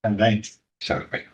Também. Sabe?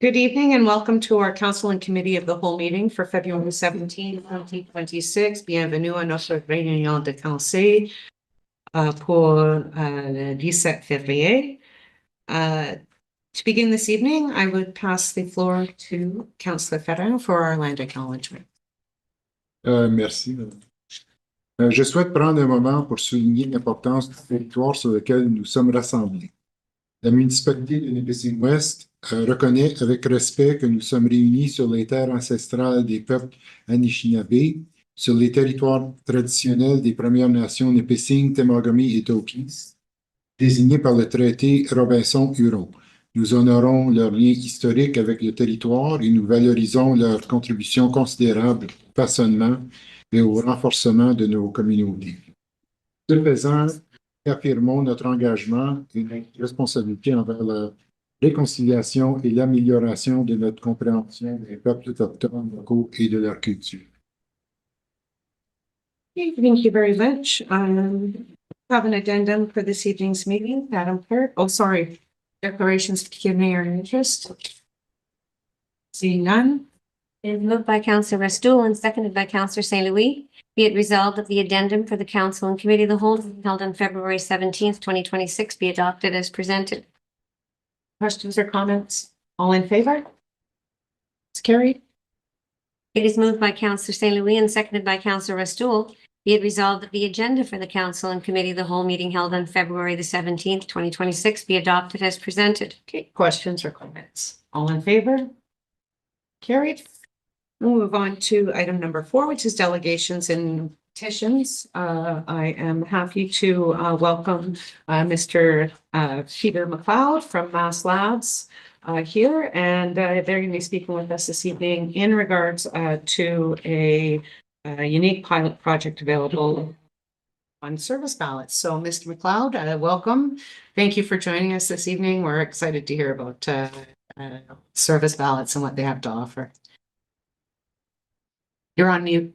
Good evening and welcome to our Council and Committee of the Whole meeting for February 17, 2026. Bienvenue à notre réunion de conseil pour le 17 février. To begin this evening, I would pass the floor to Councillor Ferrer for our land acknowledgement. Merci. Je souhaite prendre un moment pour souligner l'importance du territoire sur lequel nous sommes rassemblés. La municipalité de Nipissing-Ouest reconnaît avec respect que nous sommes réunis sur les terres ancestrales des peuples Anishinaabe, sur les territoires traditionnels des Premières Nations Nipissing, Temagami et Tokis, désignés par le traité Robinson-Huron. Nous honorons leur lien historique avec le territoire et nous valorisons leur contribution considérable au façonnement et au renforcement de nos communautés. Ce faisant, affirmons notre engagement et notre responsabilité envers la réconciliation et l'amélioration de notre compréhension des peuples autochtones locaux et de leur culture. Thank you very much. Have an addendum for this evening's meeting, Madam Clerk. Oh, sorry. Declarations to give me your interest. Seeing none. It is moved by Councillor Restoul and seconded by Councillor St. Louis. Be it resolved that the addendum for the Council and Committee of the Whole held on February 17th, 2026 be adopted as presented. Questions or comments? All in favor? It's carried. It is moved by Councillor St. Louis and seconded by Councillor Restoul. Be it resolved that the agenda for the Council and Committee of the Whole meeting held on February the 17th, 2026 be adopted as presented. Okay, questions or comments? All in favor? Carried. We'll move on to item number 4, which is delegations and petitions. I am happy to welcome Mr. Peter McLeod from Mass Labs here, and they're going to be speaking with us this evening in regards to a unique pilot project available on service ballots. So, Mr. McLeod, welcome. Thank you for joining us this evening. We're excited to hear about service ballots and what they have to offer. You're on mute.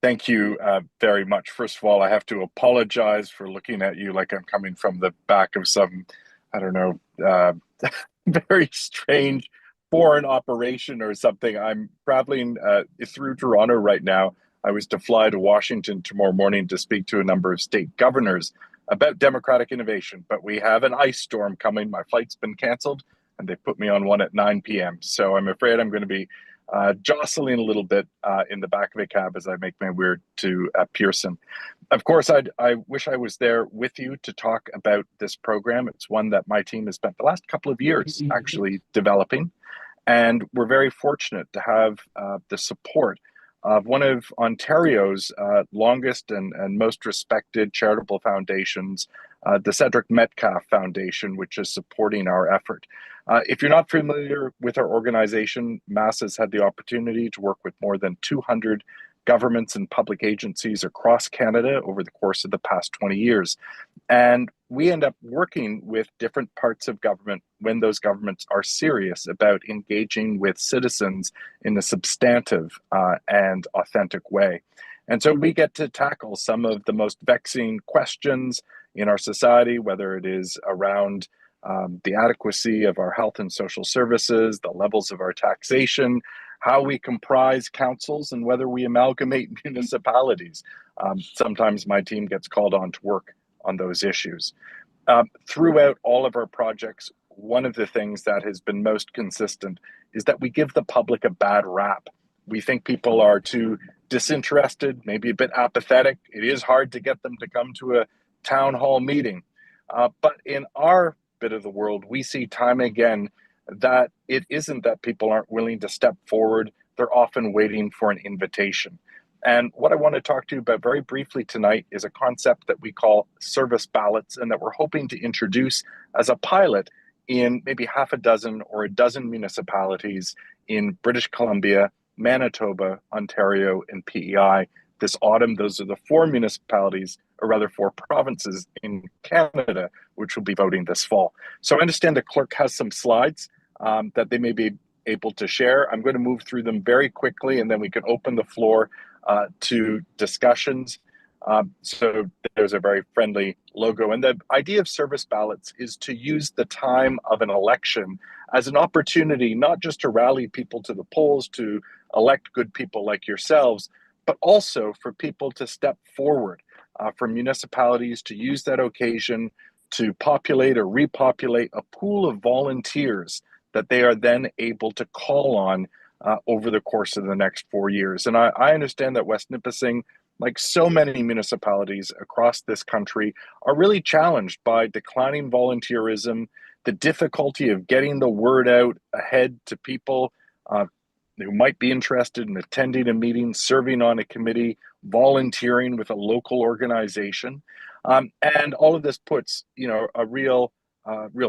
Thank you very much. First of all, I have to apologize for looking at you like I'm coming from the back of some, I don't know, very strange foreign operation or something. I'm traveling through Toronto right now. I was to fly to Washington tomorrow morning to speak to a number of state governors about democratic innovation, but we have an ice storm coming. My flight's been canceled and they put me on one at 9 p.m. So I'm afraid I'm going to be jostling a little bit in the back of a cab as I make my way to Pearson. Of course, I wish I was there with you to talk about this program. It's one that my team has spent the last couple of years actually developing. And we're very fortunate to have the support of one of Ontario's longest and most respected charitable foundations, the Cedric Metcalfe Foundation, which is supporting our effort. If you're not familiar with our organization, MASS has had the opportunity to work with more than 200 governments and public agencies across Canada over the course of the past 20 years. And we end up working with different parts of government when those governments are serious about engaging with citizens in a substantive and authentic way. And so we get to tackle some of the most vexing questions in our society, whether it is around the adequacy of our health and social services, the levels of our taxation, how we comprise councils, and whether we amalgamate municipalities. Sometimes my team gets called on to work on those issues. Throughout all of our projects, one of the things that has been most consistent is that we give the public a bad rap. We think people are too disinterested, maybe a bit apathetic. It is hard to get them to come to a town hall meeting. But in our bit of the world, we see time again that it isn't that people aren't willing to step forward. They're often waiting for an invitation. And what I want to talk to you about very briefly tonight is a concept that we call service ballots, and that we're hoping to introduce as a pilot in maybe half a dozen or a dozen municipalities in British Columbia, Manitoba, Ontario, and PEI this autumn. Those are the 4 municipalities, or rather 4 provinces in Canada, which will be voting this fall. So I understand the clerk has some slides that they may be able to share. I'm going to move through them very quickly, and then we can open the floor to discussions. So there's a very friendly logo. And the idea of service ballots is to use the time of an election as an opportunity, not just to rally people to the polls, to elect good people like yourselves, but also for people to step forward, for municipalities to use that occasion to populate or repopulate a pool of volunteers that they are then able to call on over the course of the next 4 years. And I understand that West Nipissing, like so many municipalities across this country, are really challenged by declining volunteerism, the difficulty of getting the word out ahead to people who might be interested in attending a meeting, serving on a committee, volunteering with a local organization. And all of this puts, a real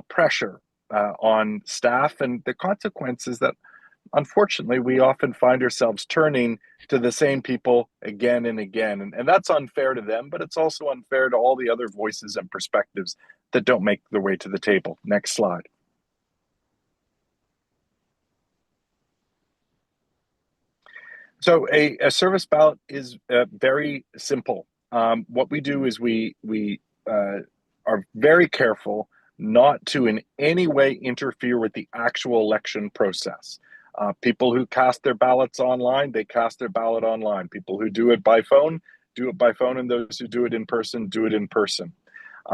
pressure on staff, and the consequence is that unfortunately we often find ourselves turning to the same people again and again, and that's unfair to them, but it's also unfair to all the other voices and perspectives that don't make their way to the table. Next slide. So a service ballot is very simple. What we do is we are very careful not to in any way interfere with the actual election process. People who cast their ballots online, they cast their ballot online. People who do it by phone, do it by phone, and those who do it in person, do it in person.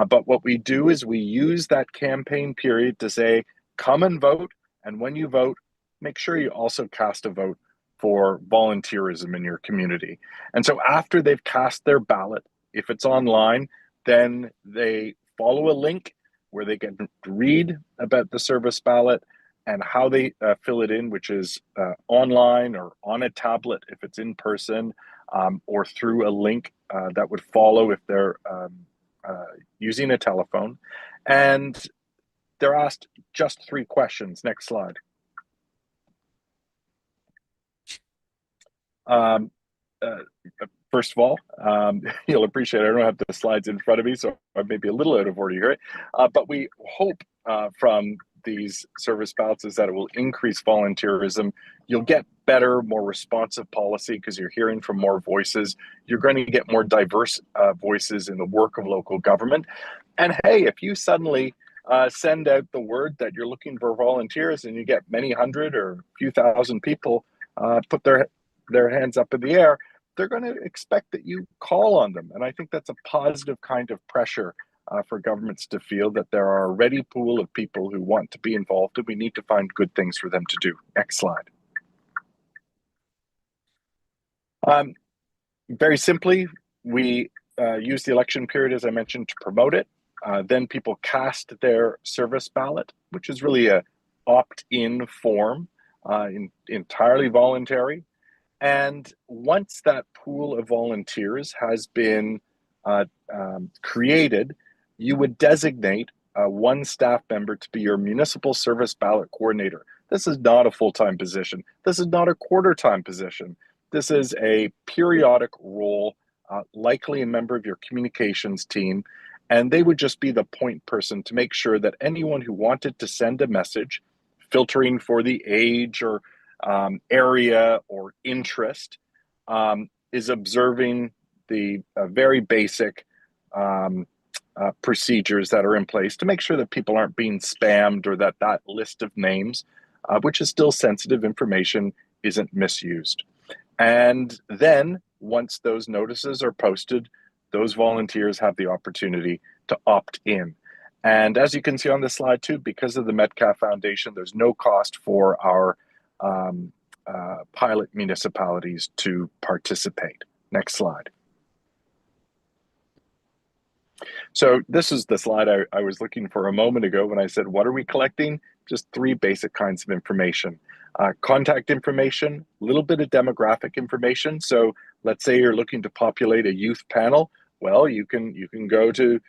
But what we do is we use that campaign period to say, come and vote, and when you vote, make sure you also cast a vote for volunteerism in your community. And so after they've cast their ballot, if it's online, then they follow a link where they can read about the service ballot and how they fill it in, which is online or on a tablet if it's in person, or through a link that would follow if they're using a telephone. And they're asked just 3 questions. Next slide. First of all, you'll appreciate I don't have the slides in front of me, so I may be a little out of order here. But we hope from these service ballots is that it will increase volunteerism. You'll get better, more responsive policy because you're hearing from more voices. You're going to get more diverse voices in the work of local government. And hey, if you suddenly send out the word that you're looking for volunteers and you get many hundred or a few thousand people put their hands up in the air, they're going to expect that you call on them. And I think that's a positive kind of pressure for governments to feel that there are a ready pool of people who want to be involved, and we need to find good things for them to do. Next slide. Very simply, we use the election period, as I mentioned, to promote it. Then people cast their service ballot, which is really a opt-in form, entirely voluntary. And once that pool of volunteers has been created, you would designate one staff member to be your municipal service ballot coordinator. This is not a full-time position. This is not a quarter-time position. This is a periodic role, likely a member of your communications team, and they would just be the point person to make sure that anyone who wanted to send a message, filtering for the age or area or interest, is observing the very basic procedures that are in place to make sure that people aren't being spammed or that list of names, which is still sensitive information, isn't misused. And then once those notices are posted, those volunteers have the opportunity to opt in. And as you can see on this slide too, because of the Metcalfe Foundation, there's no cost for our pilot municipalities to participate. Next slide. So this is the slide I was looking for a moment ago when I said, what are we collecting? Just 3 basic kinds of information. Contact information, a little bit of demographic information. So let's say you're looking to populate a youth panel. Well, you can go to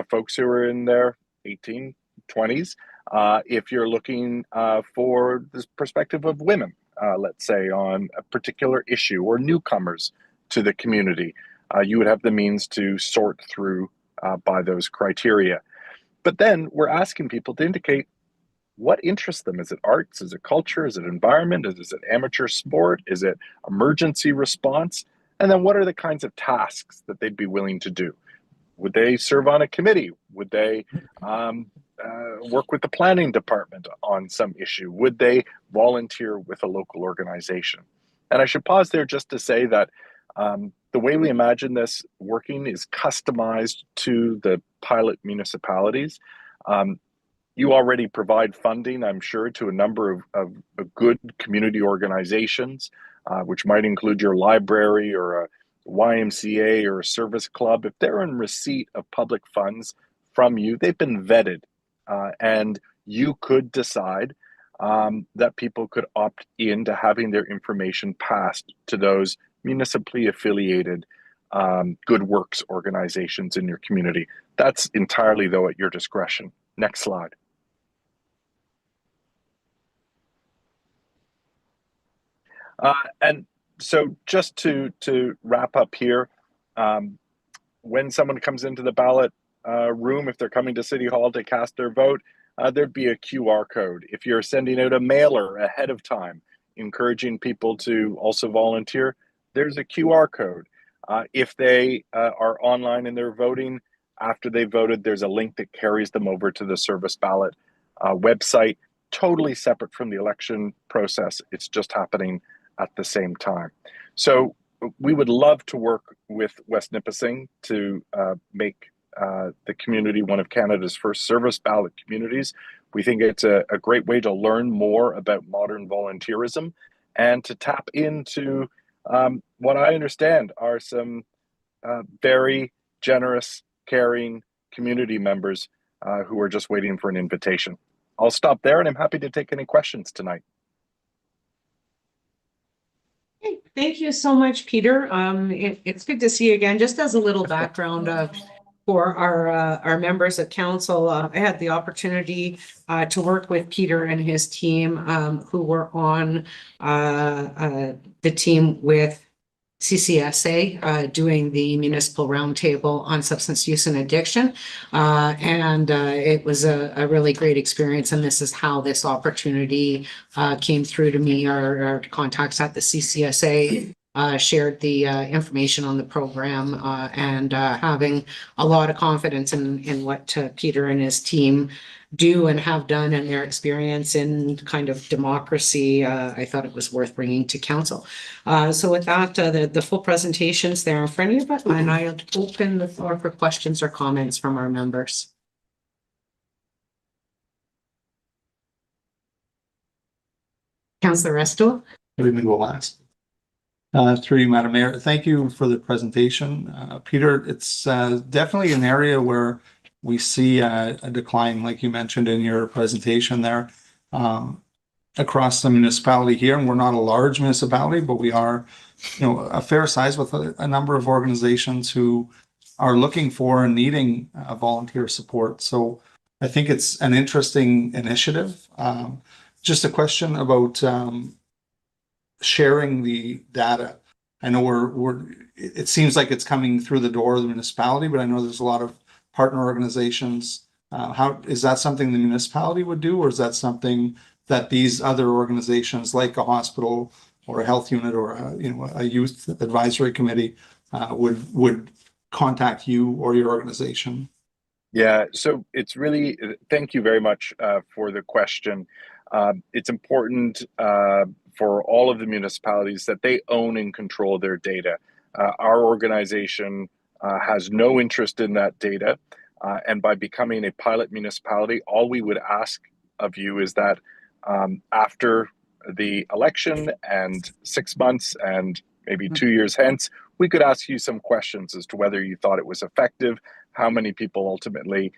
folks who are in their 1820s. If you're looking for the perspective of women, let's say on a particular issue, or newcomers to the community, you would have the means to sort through by those criteria. But then we're asking people to indicate what interests them. Is it arts? Is it culture? Is it environment? Is it amateur sport? Is it emergency response? And then what are the kinds of tasks that they'd be willing to do? Would they serve on a committee? Would they work with the planning department on some issue? Would they volunteer with a local organization? And I should pause there just to say that the way we imagine this working is customized to the pilot municipalities. You already provide funding, I'm sure, to a number of good community organizations, which might include your library or a YMCA or a service club. If they're in receipt of public funds from you, they've been vetted, and you could decide that people could opt in to having their information passed to those municipally affiliated good works organizations in your community. That's entirely, though, at your discretion. Next slide. And so just to wrap up here, when someone comes into the ballot room, if they're coming to City Hall to cast their vote, there'd be a QR code. If you're sending out a mailer ahead of time, encouraging people to also volunteer, there's a QR code. If they are online and they're voting, after they voted, there's a link that carries them over to the service ballot website, totally separate from the election process. It's just happening at the same time. So we would love to work with West Nipissing to make the community one of Canada's first service ballot communities. We think it's a great way to learn more about modern volunteerism and to tap into what I understand are some very generous, caring community members who are just waiting for an invitation. I'll stop there, and I'm happy to take any questions tonight. Hey, thank you so much, Peter. It's good to see you again. Just as a little background for our members of council, I had the opportunity to work with Peter and his team who were on the team with CCSA doing the municipal roundtable on substance use and addiction. And it was a really great experience. And this is how this opportunity came through to me. Our contacts at the CCSA shared the information on the program and having a lot of confidence in what Peter and his team do and have done and their experience in kind of democracy. I thought it was worth bringing to council. So with that, the full presentation's there in front of you, and I'll open the floor for questions or comments from our members. Councillor Resto. Let me go last. Through you, Madam Mayor. Thank you for the presentation. Peter, it's definitely an area where we see a decline, like you mentioned in your presentation there, across the municipality here. And we're not a large municipality, but we are, a fair size with a number of organizations who are looking for and needing volunteer support. So I think it's an interesting initiative. Just a question about sharing the data. I know it seems like it's coming through the door of the municipality, but I know there's a lot of partner organizations. How is that something the municipality would do, or is that something that these other organizations like a hospital or a health unit or a youth advisory committee would contact you or your organization? Yeah, so it's really, thank you very much for the question. It's important for all of the municipalities that they own and control their data. Our organization has no interest in that data. And by becoming a pilot municipality, all we would ask of you is that after the election and 6 months and maybe 2 years hence, we could ask you some questions as to whether you thought it was effective, how many people ultimately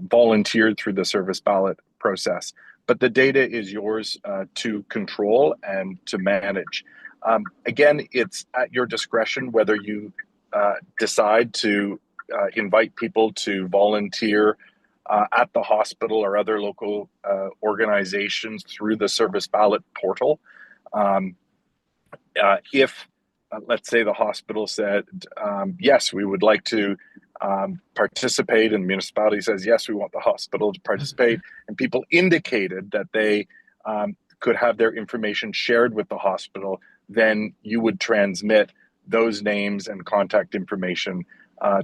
volunteered through the service ballot process. But the data is yours to control and to manage. Again, it's at your discretion whether you decide to invite people to volunteer at the hospital or other local organizations through the service ballot portal. If, let's say, the hospital said, yes, we would like to participate, and the municipality says, yes, we want the hospital to participate, and people indicated that they could have their information shared with the hospital, then you would transmit those names and contact information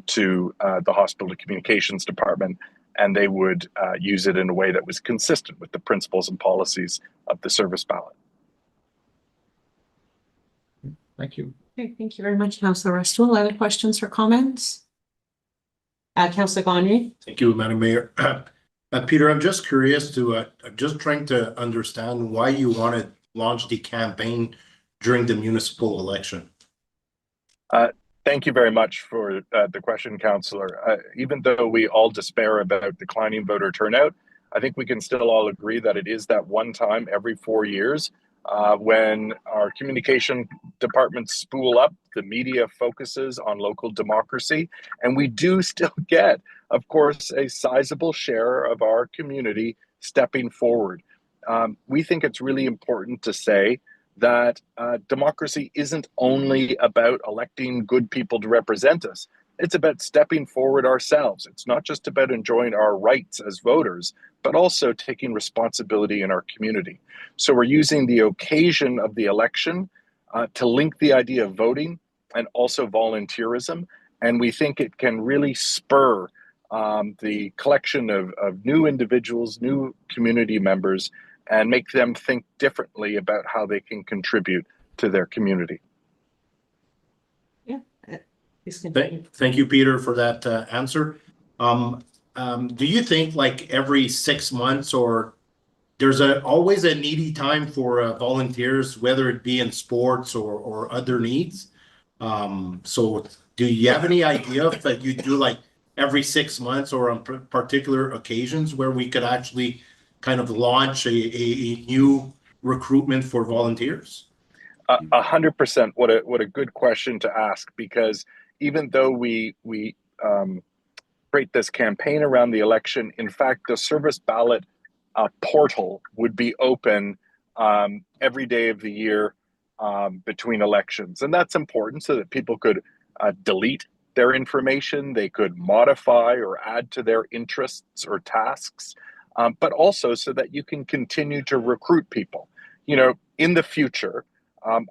to the hospital communications department, and they would use it in a way that was consistent with the principles and policies of the service ballot. Thank you. Okay, thank you very much, Councillor Restul. Other questions or comments? Councillor Gagne? Thank you, Madam Mayor. Peter, I'm just curious I'm just trying to understand why you want to launch the campaign during the municipal election. Thank you very much for the question, Councillor. Even though we all despair about declining voter turnout, I think we can still all agree that it is that one time every 4 years when our communication departments spool up, the media focuses on local democracy, and we do still get, of course, a sizable share of our community stepping forward. We think it's really important to say that democracy isn't only about electing good people to represent us. It's about stepping forward ourselves. It's not just about enjoying our rights as voters, but also taking responsibility in our community. So we're using the occasion of the election to link the idea of voting and also volunteerism. And we think it can really spur the collection of new individuals, new community members, and make them think differently about how they can contribute to their community. Yeah. Please continue. Thank you, Peter, for that answer. Do you think like every 6 months or there's always a needy time for volunteers, whether it be in sports or other needs? So do you have any idea if that you do like every 6 months or on particular occasions where we could actually kind of launch a new recruitment for volunteers? 100%. What a good question to ask, because even though we create this campaign around the election, in fact, the service ballot portal would be open every day of the year between elections. And that's important so that people could delete their information, they could modify or add to their interests or tasks, but also so that you can continue to recruit people. You know, in the future,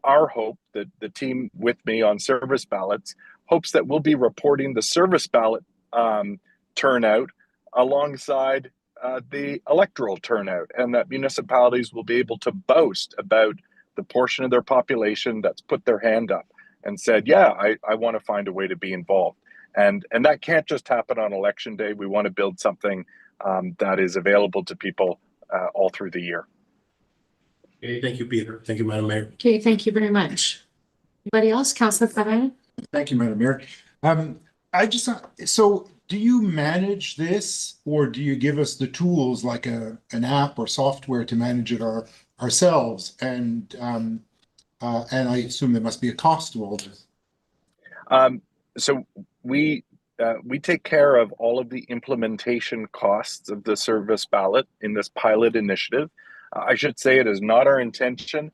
our hope, that the team with me on service ballots, hopes that we'll be reporting the service ballot turnout alongside the electoral turnout, and that municipalities will be able to boast about the portion of their population that's put their hand up and said, yeah, I want to find a way to be involved. And that can't just happen on election day. We want to build something that is available to people all through the year. Okay, thank you, Peter. Thank you, Madam Mayor. Okay, thank you very much. Anybody else? Councillor Ferreira? Thank you, Madam Mayor. So do you manage this, or do you give us the tools like an app or software to manage it ourselves? And I assume there must be a cost to all this. So we take care of all of the implementation costs of the service ballot in this pilot initiative. I should say it is not our intention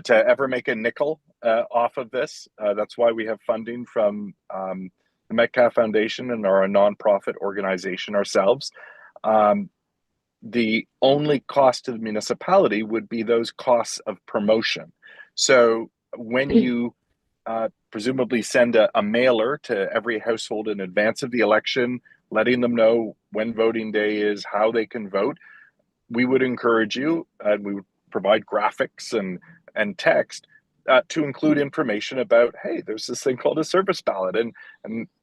to ever make a nickel off of this. That's why we have funding from the Metcalfe Foundation and are a nonprofit organization ourselves. The only cost to the municipality would be those costs of promotion. So when you presumably send a mailer to every household in advance of the election, letting them know when voting day is, how they can vote, we would encourage you, and we would provide graphics and text to include information about, hey, there's this thing called a service ballot, and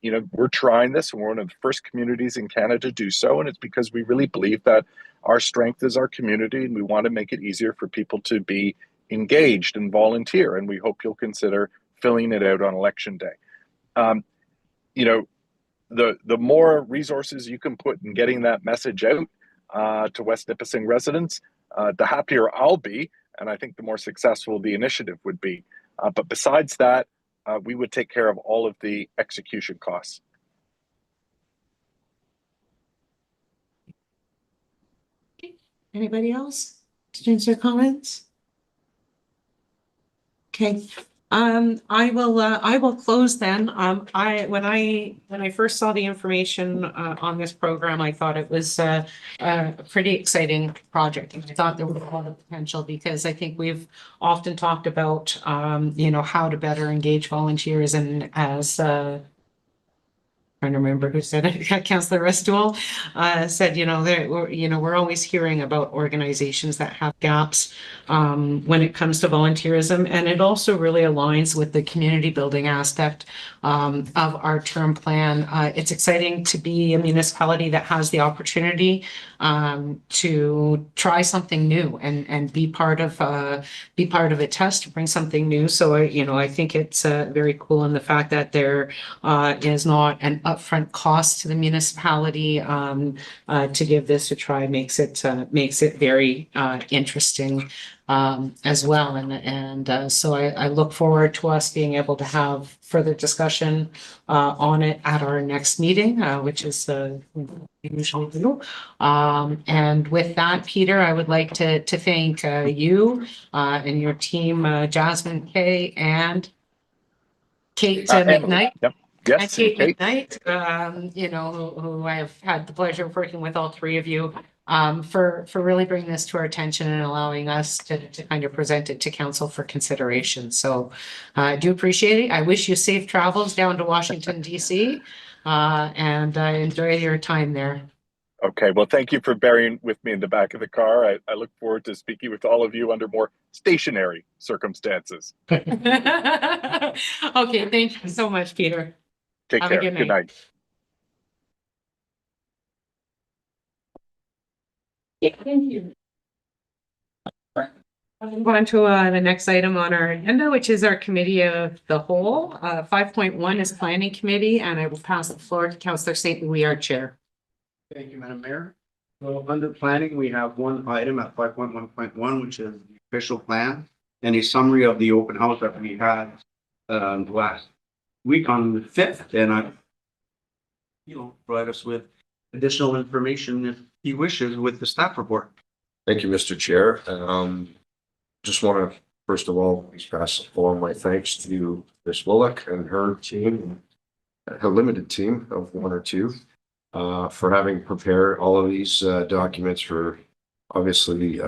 you know, we're trying this, and we're one of the first communities in Canada to do so, and it's because we really believe that our strength is our community, and we want to make it easier for people to be engaged and volunteer, and we hope you'll consider filling it out on election day. You know, the more resources you can put in getting that message out to West Nipissing residents, the happier I'll be, and I think the more successful the initiative would be. But besides that, we would take care of all of the execution costs. Anybody else? Questions or comments? Okay, I will close then. When I first saw the information, on this program, I thought it was, a pretty exciting project. And I thought there was a lot of potential because I think we've often talked about, how to better engage volunteers and as, trying to remember who said it, Councillor Restool, said, we're always hearing about organizations that have gaps, when it comes to volunteerism. And it also really aligns with the community building aspect, of our term plan. It's exciting to be a municipality that has the opportunity, to try something new and be part of a test to bring something new. So, I think it's, very cool in the fact that there, is not an upfront cost to the municipality, to give this a try makes it very, interesting, as well. And so I look forward to us being able to have further discussion, on it at our next meeting, which is, usually do. And with that, Peter, I would like to thank, you, and your team, Jasmine Kay and Kate McKnight. Yep. And Yes. Kate Kate. McKnight, who I have had the pleasure of working with, all three of you, for really bringing this to our attention and allowing us to kind of present it to council for consideration. So I do appreciate it. I wish you safe travels down to Washington, DC, and enjoy your time there. Okay. Well, thank you for bearing with me in the back of the car. I look forward to speaking with all of you under more stationary circumstances. Okay, thank you so much, Peter. Take Have a care. good Good night. night. Thank you. I'll move on to the next item on our agenda, which is our committee of the whole. 5.1 is planning committee, and I will pass the floor to Councillor St. Louis, our chair. Thank you, Madam Mayor. So under planning, we have one item at 5.1.1, which is the official plan and a summary of the open house that we had last week on the 5th. And provide us with additional information if he wishes with the staff report. Thank you, Mr. Chair. Just want to, first of all, please pass along my thanks to Ms. Willock and her team, her limited team of one or two, for having prepared all of these documents, for obviously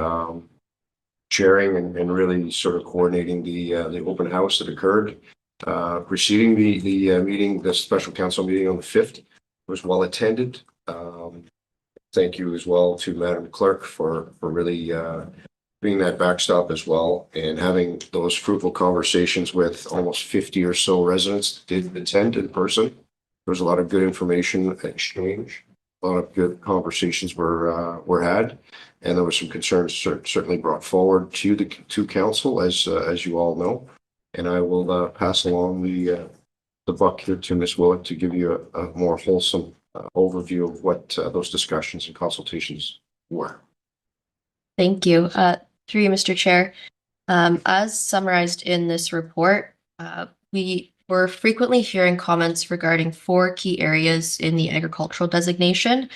chairing and really sort of coordinating the open house that occurred preceding the meeting, the special council meeting on the 5th. It was well attended. Thank you as well to Madam Clerk for really being that backstop as well, and having those fruitful conversations with almost 50 or so residents that did attend in person. There was a lot of good information exchange, a lot of good conversations were had, and there were some concerns certainly brought forward to council, as you all know. And I will pass along the buck here to Ms. Willock to give you a more wholesome overview of what those discussions and consultations were. Thank you. Through you, Mr. Chair. As summarized in this report, we were frequently hearing comments regarding 4 key areas in the agricultural designation.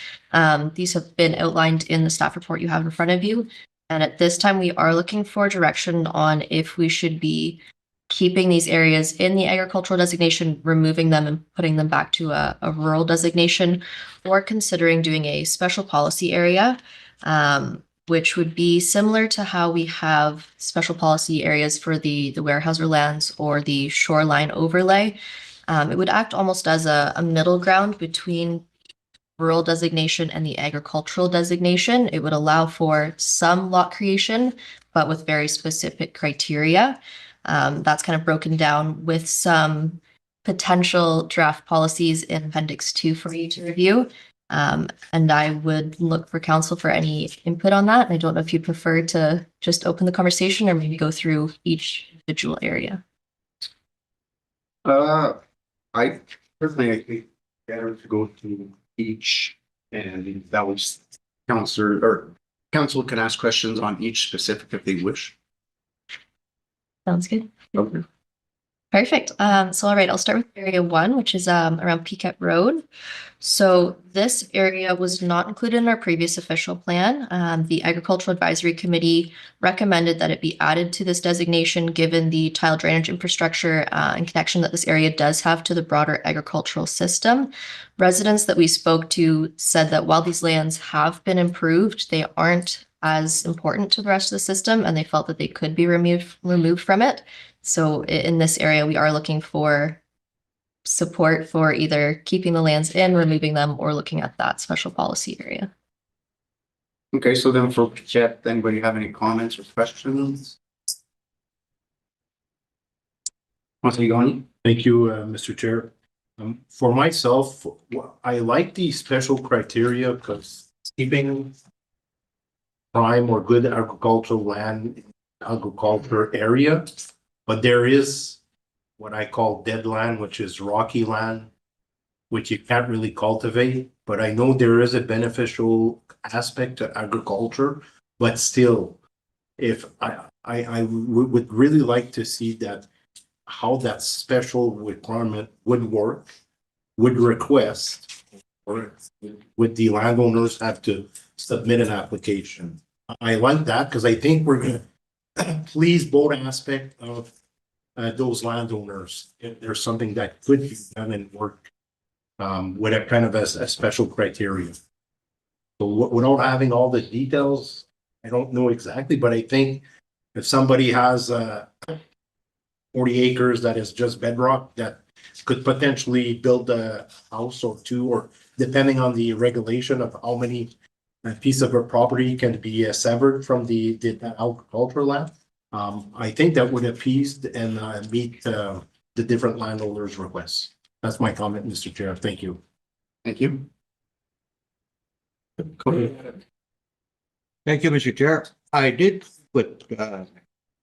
These have been outlined in the staff report you have in front of you. And at this time, we are looking for direction on if we should be keeping these areas in the agricultural designation, removing them and putting them back to a rural designation, or considering doing a special policy area, which would be similar to how we have special policy areas for the Weyerhaeuser lands or the shoreline overlay. It would act almost as a middle ground between rural designation and the agricultural designation. It would allow for some lot creation, but with very specific criteria. That's kind of broken down with some potential draft policies in Appendix 2 for you to review. And I would look for council for any input on that. I don't know if you'd prefer to just open the conversation or maybe go through each individual area. I personally think better to go to each, and that was council can ask questions on each specific if they wish. Sounds good. Okay. Perfect. So all right, I'll start with area 1, which is around Piquet Road. So this area was not included in our previous official plan. The Agricultural Advisory Committee recommended that it be added to this designation given the tile drainage infrastructure and connection that this area does have to the broader agricultural system. Residents that we spoke to said that while these lands have been improved, they aren't as important to the rest of the system, and they felt that they could be removed from it. So in this area, we are looking for support for either keeping the lands in, removing them, or looking at that special policy area. Okay, so then for Chet, anybody have any comments or questions? Councilor Ioannoni? Thank you, Mr. Chair. For myself, I like the special criteria because keeping prime or good agricultural land, agriculture area, but there is what I call dead land, which is rocky land, which you can't really cultivate. But I know there is a beneficial aspect to agriculture, but still, if I would really like to see that how that special requirement would work, would request, or would the landowners have to submit an application? I like that because I think we're gonna please both aspects of those landowners. If there's something that could be done and work with a kind of a special criteria. So without having all the details, I don't know exactly, but I think if somebody has 40 acres that is just bedrock that could potentially build a house or two, or depending on the regulation of how many piece of a property can be severed from the agricultural land. I think that would appease and meet the different landowners' requests. That's my comment, Mr. Chair. Thank you. Thank you. Thank you, Mr. Chair. I did put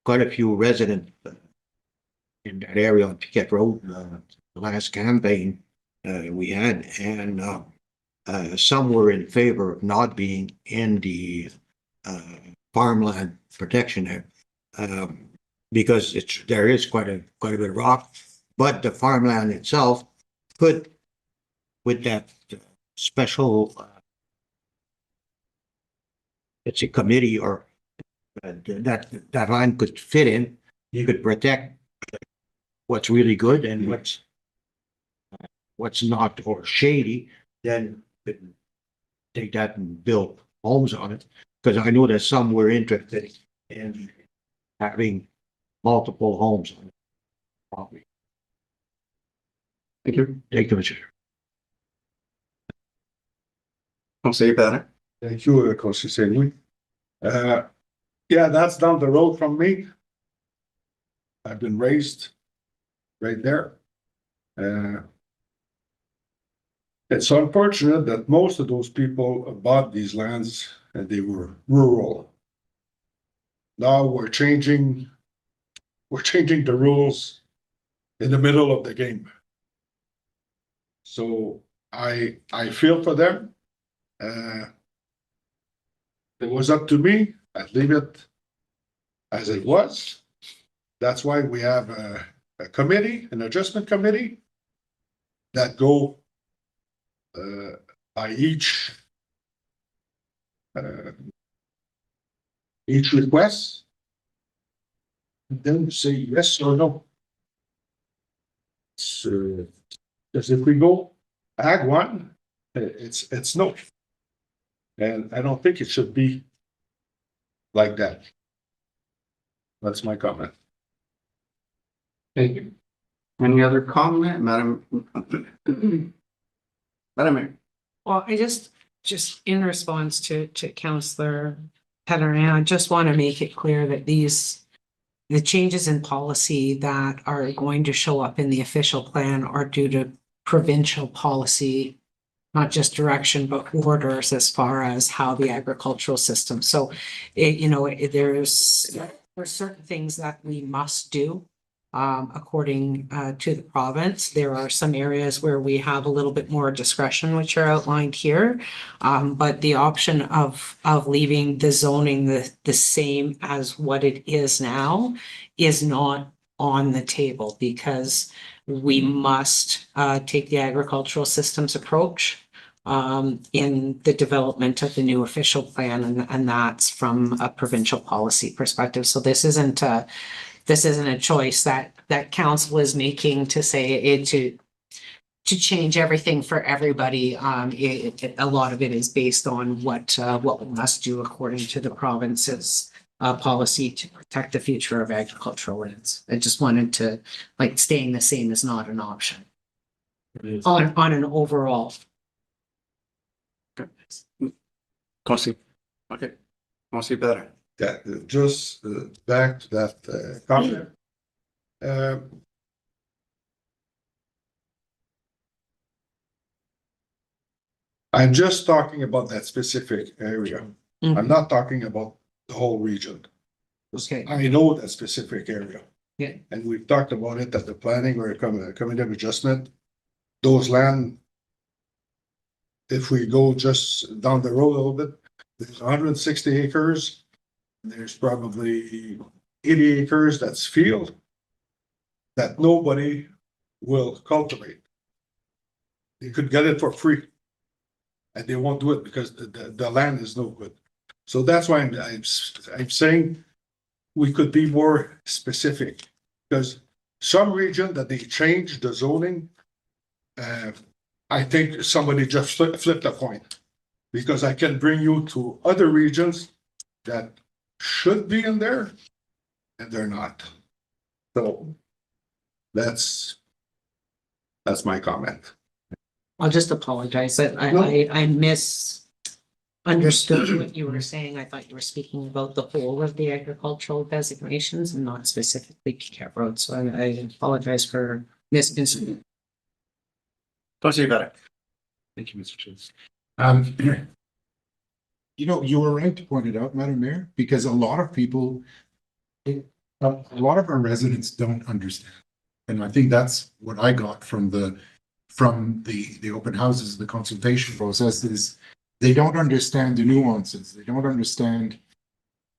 quite a few residents in that area on Piquet Road, the last campaign we had, and some were in favor of not being in the farmland protection area. Because there is quite a bit of rock, but the farmland itself could, with that special, it's a committee or that line could fit in. You could protect what's really good and what's not or shady. Then you could take that and build homes on it. Because I know that some were interested in having multiple homes on the property. Thank you. Thank you, Mr. Councilor Banner? Thank you, Councilor St. Louis. Yeah, that's down the road from me. I've been raised right there. It's unfortunate that most of those people bought these lands and they were rural. Now we're changing the rules in the middle of the game. So I feel for them. If it was up to me, I'd leave it as it was. That's why we have a committee, an adjustment committee that go by each request. Then say yes or no. So, because if we go Ag 1, it's no. And I don't think it should be like that. That's my comment. Thank you. Any other comment, Madam? Madam Mayor? Well, I just in response to Councillor Pellerin, I just want to make it clear that the changes in policy that are going to show up in the official plan are due to provincial policy, not just direction, but orders as far as how the agricultural system. So, there's certain things that we must do according to the province. There are some areas where we have a little bit more discretion, which are outlined here. But the option of leaving the zoning the same as what it is now is not on the table because we must take the agricultural systems approach in the development of the new official plan, and that's from a provincial policy perspective. So this isn't a choice that council is making to say it to change everything for everybody. A lot of it is based on what we must do according to the province's policy to protect the future of agricultural lands. I just wanted to, like, staying the same is not an option on an overall. Consi. Okay. Consi Pedra. That, just back to that comment. I'm just talking about that specific area. I'm not talking about the whole region. Okay. I know that specific area. Yeah. And we've talked about it at the planning or committee of adjustment. Those land, if we go just down the road a little bit, there's 160 acres. There's probably 80 acres that's field that nobody will cultivate. You could get it for free. And they won't do it because the land is no good. So that's why I'm saying we could be more specific. Because some region that they changed the zoning, I think somebody just flipped a coin. Because I can bring you to other regions that should be in there and they're not. So that's my comment. I'll just apologize. I misunderstood what you were saying. I thought you were speaking about the whole of the agricultural designations and not specifically Piquet Road. So I apologize for misconstruing. Consi Pedra. Thank you, Mr. Chair. You know, you were right to point it out, Madam Mayor, because a lot of people, a lot of our residents don't understand. And I think that's what I got from the open houses, the consultation process, is they don't understand the nuances. They don't understand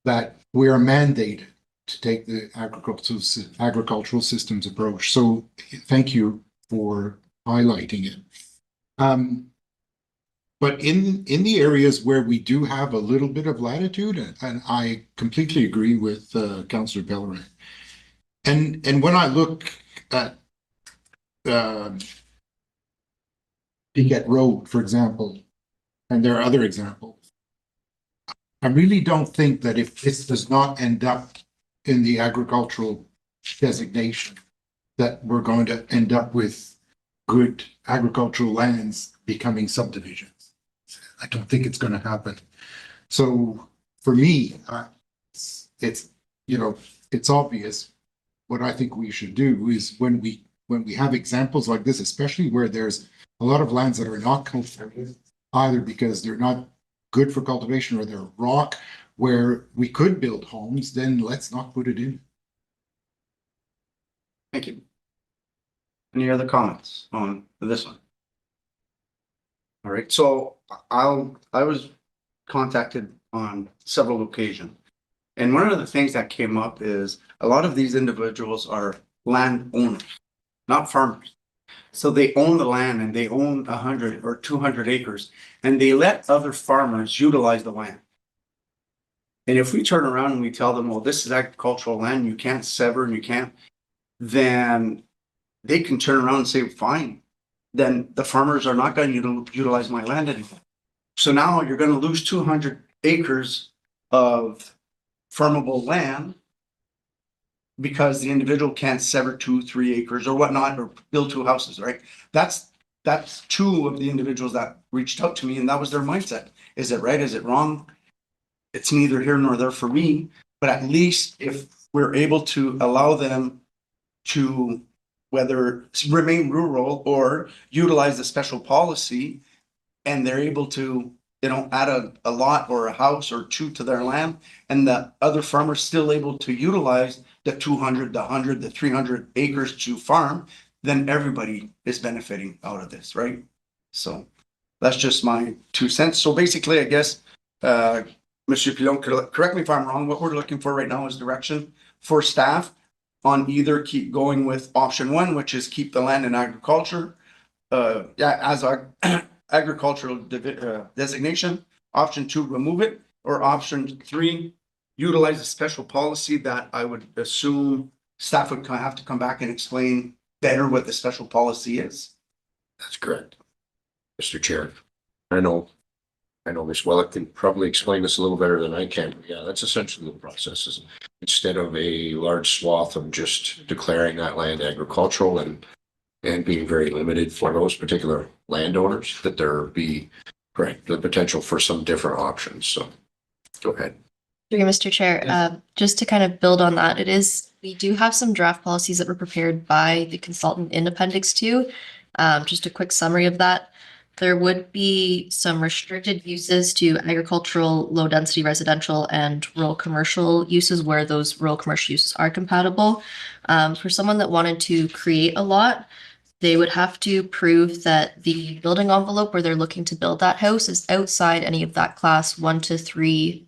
that we are mandated to take the agricultural systems approach. So thank you for highlighting it. But in the areas where we do have a little bit of latitude, and I completely agree with Councillor Pellerin. And when I look at Piquet Road, for example, and there are other examples, I really don't think that if this does not end up in the agricultural designation, that we're going to end up with good agricultural lands becoming subdivisions. I don't think it's going to happen. So for me, it's obvious. What I think we should do is when we have examples like this, especially where there's a lot of lands that are not cultivated, either because they're not good for cultivation or they're rock, where we could build homes, then let's not put it in. Thank you. Any other comments on this one? All right, so I was contacted on several occasions. And one of the things that came up is a lot of these individuals are landowners, not farmers. So they own the land and they own 100 or 200 acres and they let other farmers utilize the land. And if we turn around and we tell them, well, this is agricultural land, you can't sever and you can't, then they can turn around and say, fine, then the farmers are not going to utilize my land anymore. So now you're going to lose 200 acres of farmable land because the individual can't sever 2-3 acres or whatnot, or build 2 houses, right? That's 2 of the individuals that reached out to me, and that was their mindset. Is it right? Is it wrong? It's neither here nor there for me, but at least if we're able to allow them to whether remain rural or utilize the special policy, and they're able to, add a lot or a house or 2 to their land, and the other farmers still able to utilize the 200, the 100, the 300 acres to farm, then everybody is benefiting out of this, right? So that's just my 2 cents. So basically, I guess, Mr. Pilon, correct me if I'm wrong, what we're looking for right now is direction for staff on either keep going with option one, which is keep the land in agriculture, as our agricultural designation. Option two, remove it, or option three, utilize a special policy that I would assume staff would have to come back and explain better what the special policy is. That's correct. Mr. Chair, I know Ms. Wellick can probably explain this a little better than I can. Yeah, that's essentially the process. Is instead of a large swath of just declaring that land agricultural and being very limited for those particular landowners, that there be, correct, the potential for some different options. So go ahead. Through you, Mr. Chair, just to kind of build on that, we do have some draft policies that were prepared by the consultant in Appendix 2. Just a quick summary of that. There would be some restricted uses to agricultural, low density residential and rural commercial uses where those rural commercial uses are compatible. For someone that wanted to create a lot, they would have to prove that the building envelope where they're looking to build that house is outside any of that class 1 to 3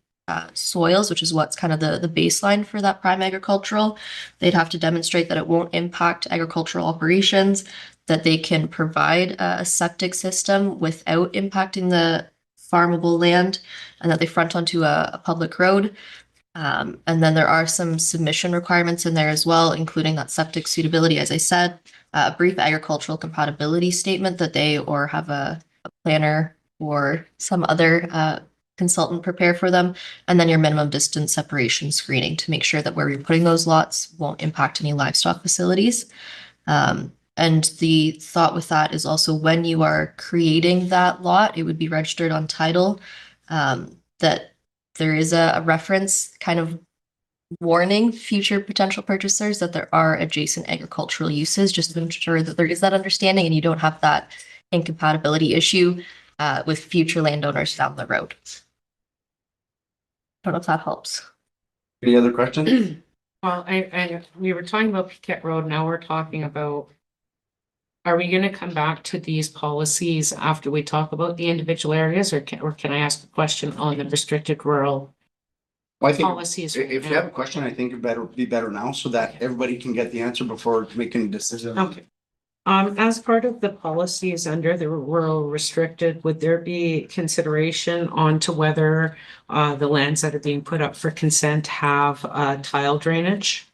soils, which is what's kind of the baseline for that prime agricultural. They'd have to demonstrate that it won't impact agricultural operations, that they can provide a septic system without impacting the farmable land, and that they front onto a public road. And then there are some submission requirements in there as well, including that septic suitability, as I said, a brief agricultural compatibility statement that they or have a planner or some other consultant prepare for them, and then your minimum distance separation screening to make sure that where you're putting those lots won't impact any livestock facilities. And the thought with that is also when you are creating that lot, it would be registered on title, that there is a reference kind of warning future potential purchasers that there are adjacent agricultural uses, just to ensure that there is that understanding and you don't have that incompatibility issue with future landowners down the road. I don't know if that helps. Any other questions? Well, we were talking about Piquet Road, now we're talking about, are we gonna come back to these policies after we talk about the individual areas, or can I ask a question on the restricted rural Well, I think policies? if right you now? have a question, I think it'd be better now so that everybody can get the answer before making a decision. Okay. As part of the policies under the rural restricted, would there be consideration onto whether the lands that are being put up for consent have tile drainage?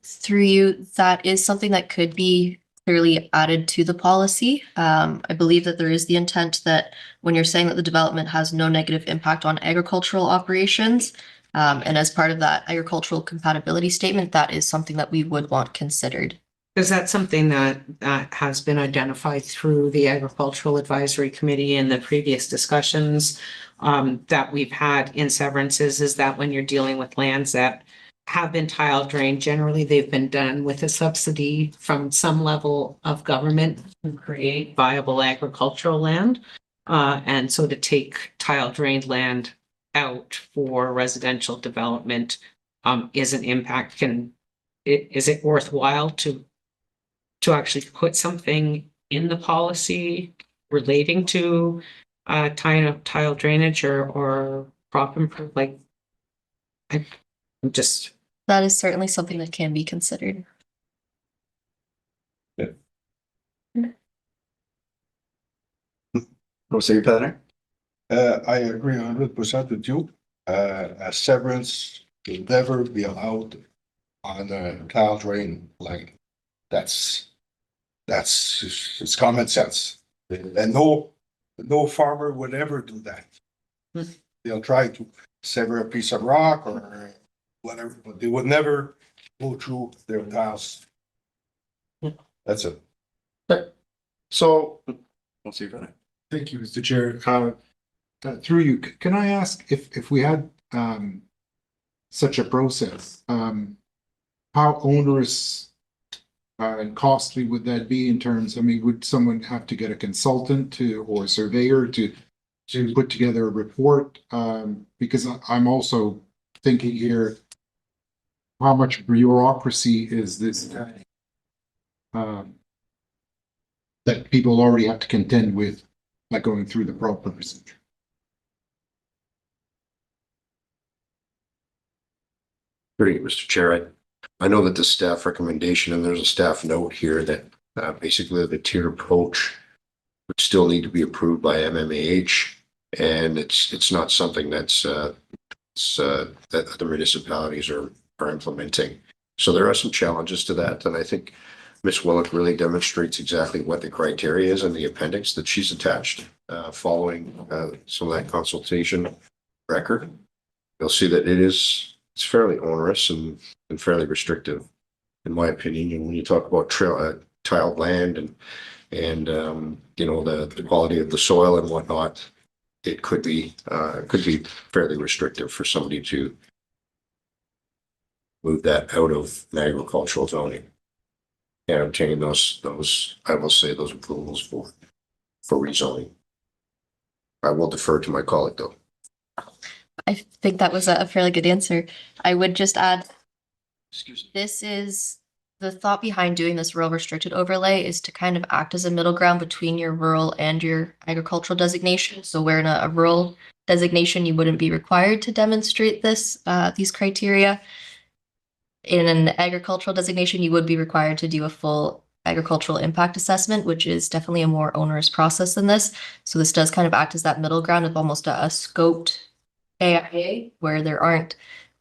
Through you, that is something that could be clearly added to the policy. I believe that there is the intent that when you're saying that the development has no negative impact on agricultural operations, and as part of that agricultural compatibility statement, that is something that we would want considered. Is that something that has been identified through the Agricultural Advisory Committee in the previous discussions that we've had in severances? Is that when you're dealing with lands that have been tile drained, generally they've been done with a subsidy from some level of government to create viable agricultural land. And so to take tile drained land out for residential development is an impact. Is it worthwhile to actually put something in the policy relating to tile drainage or crop improve? Like, I'm just. That is certainly something that can be considered. Jose Pedro? I agree 100% with you. A severance will never be allowed on a tile drain lane. That's it's common sense. And no farmer would ever do that. They'll try to sever a piece of rock or whatever, but they would never go through their tiles. That's it. So, Jose Pedro. Thank you, Mr. Chair. Through you, can I ask if we had such a process, how onerous and costly would that be in terms, I mean, would someone have to get a consultant or a surveyor to put together a report? Because I'm also thinking here, how much bureaucracy is this that people already have to contend with by going through the proper procedure? Pretty, Mr. Chair, I know that the staff recommendation, and there's a staff note here that basically the tier approach would still need to be approved by MMAH, and it's not something that other municipalities are implementing. So there are some challenges to that, and I think Ms. Willock really demonstrates exactly what the criteria is in the appendix that she's attached following some of that consultation record. You'll see that it's fairly onerous and fairly restrictive, in my opinion. And when you talk about tiled land and you know, the quality of the soil and whatnot, it could be fairly restrictive for somebody to move that out of an agricultural zoning and obtain those I will say those approvals for rezoning. I will defer to my colleague though. I think that was a fairly good answer. I would just add, Excuse me. this is the thought behind doing this rural restricted overlay is to kind of act as a middle ground between your rural and your agricultural designation. So where in a rural designation, you wouldn't be required to demonstrate these criteria. In an agricultural designation, you would be required to do a full agricultural impact assessment, which is definitely a more onerous process than this. So this does kind of act as that middle ground of almost a scoped AIA, where there aren't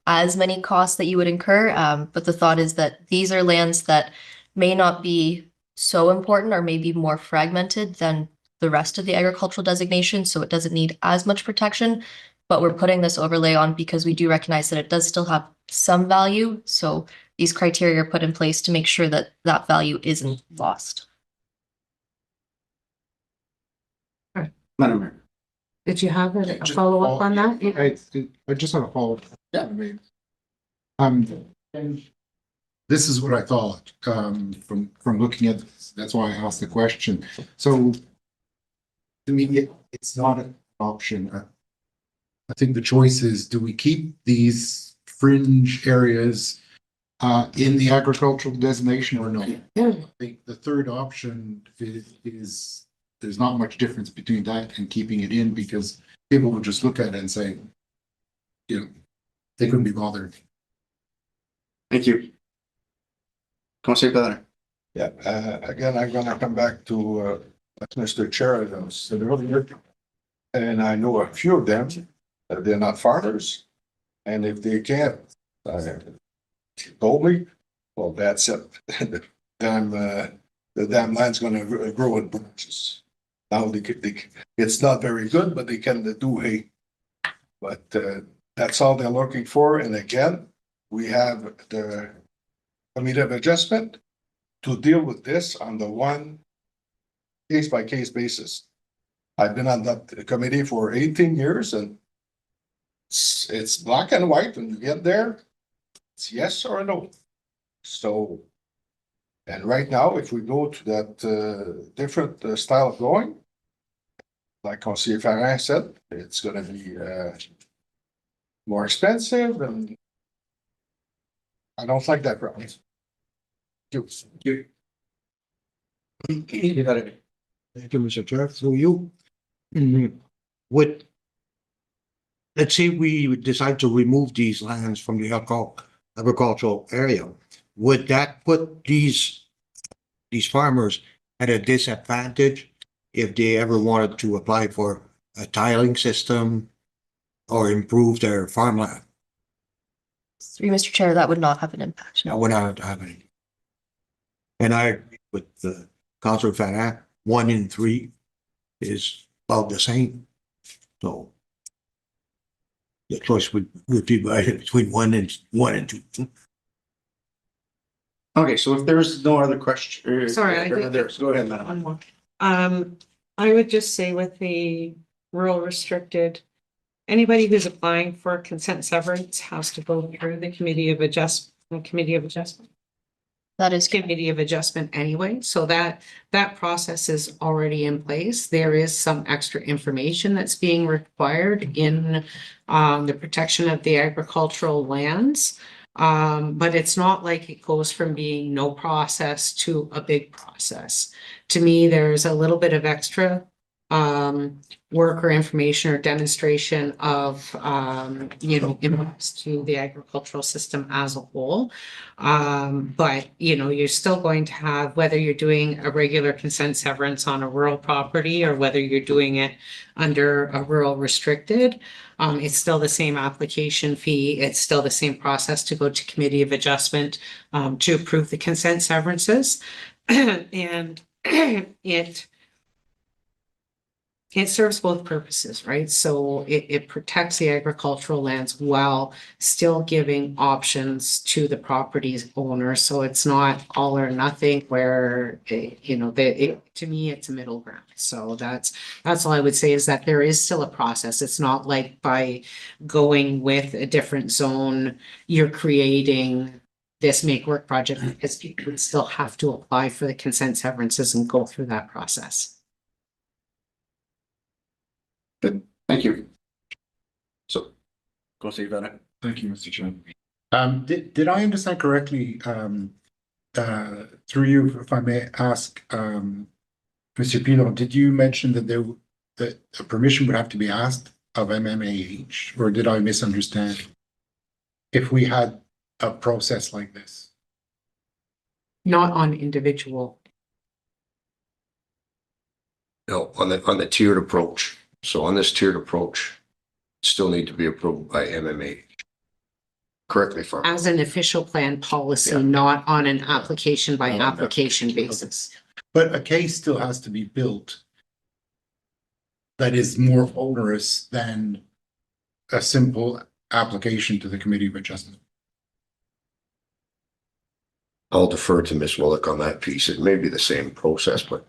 as many costs that you would incur. But the thought is that these are lands that may not be so important or maybe more fragmented than the rest of the agricultural designation. So it doesn't need as much protection, but we're putting this overlay on because we do recognize that it does still have some value. So these criteria are put in place to make sure that that value isn't lost. Madam Mayor. Did you have a Just follow-up on that? I just want to follow. Yeah. This is what I thought, from looking at this. That's why I asked the question. So to me, it's not an option. I think the choice is, do we keep these fringe areas in the agricultural designation or not? I think the third option is there's not much difference between that and keeping it in, because people would just look at it and say, you know, they couldn't be bothered. Thank you. Councilor Bellner. Yeah, again, I'm gonna come back to what Mr. Chair said earlier. And I know a few of them, they're not farmers. And if they can't, told me, well, that's it. The damn land's gonna grow in branches. Now it's not very good, but they can do hay. But that's all they're looking for. And again, we have the committee of adjustment to deal with this on the one case by case basis. I've been on that committee for 18 years and it's black and white. When you get there, it's yes or no. So, and right now, if we go to that different style of going, like Conseiller Ferrin said, it's going to be more expensive, and I don't like that route. Thank you, Mr. Chair. So you, would, let's say we decide to remove these lands from the agricultural area, would that put these farmers at a disadvantage if they ever wanted to apply for a tiling system or improve their farmland? Through Mr. Chair, that would not have an impact. That would not have any. And I agree with Councilor Ferrin, 1 in 3 is about the same. So the choice would be between 1 and 2. Okay, so if there's no other question. Sorry, I think- Go ahead, madam. One more. I would just say with the rural restricted, anybody who's applying for consent severance has to go through the committee of adjustment That is committee of adjustment anyway, so that process is already in place. There is some extra information that's being required in the protection of the agricultural lands. But it's not like it goes from being no process to a big process. To me, there's a little bit of extra work or information or demonstration of, impacts to the agricultural system as a whole. But, you're still going to have, whether you're doing a regular consent severance on a rural property or whether you're doing it under a rural restricted, it's still the same application fee. It's still the same process to go to committee of adjustment, to approve the consent severances. And it serves both purposes, right? So it protects the agricultural lands while still giving options to the property's owner. So it's not all or nothing where, to me, it's a middle ground. So that's all I would say, is that there is still a process. It's not like by going with a different zone, you're creating this make work project, because people would still have to apply for the consent severances and go through that process. Thank you. So, go see Bennett. Thank you, Mr. Chairman. Did I understand correctly, through you, if I may ask, Mr. Pino, did you mention that a permission would have to be asked of MMAH, or did I misunderstand? If we had a process like this? Not on individual. No, on the tiered approach. So on this tiered approach, still need to be approved by MMA. Correct me if I'm. As an official plan policy, Yeah. not on an application by Not on an application basis. But a case still has to be built that is more onerous than a simple application to the Committee of Adjustment. I'll defer to Ms. Willick on that piece. It may be the same process, but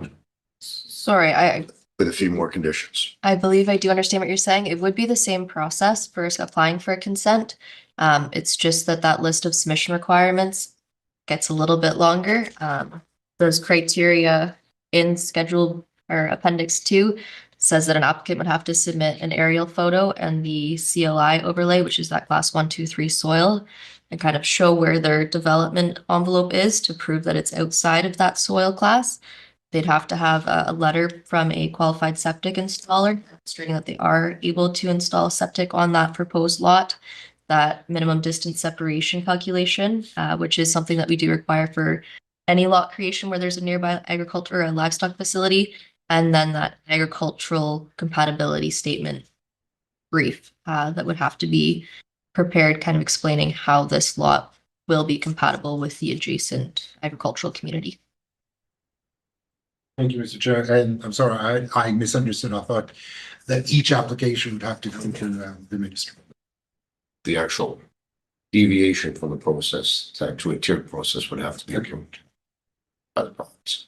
Sorry, with a few more conditions. I believe I do understand what you're saying. It would be the same process for applying for a consent. It's just that list of submission requirements gets a little bit longer. Those criteria in Schedule or Appendix 2 says that an applicant would have to submit an aerial photo and the CLI overlay, which is that class 1, 2, 3 soil, and kind of show where their development envelope is to prove that it's outside of that soil class. They'd have to have a letter from a qualified septic installer demonstrating that they are able to install septic on that proposed lot. That minimum distance separation calculation, which is something that we do require for any lot creation where there's a nearby agriculture or a livestock facility, and then that agricultural compatibility statement brief that would have to be prepared, kind of explaining how this lot will be compatible with the adjacent agricultural community. Thank you, Mr. Chair. And I'm sorry, I misunderstood. I thought that each application would have to go to the minister. The actual deviation from the process to a tiered process would have to be approved by the province.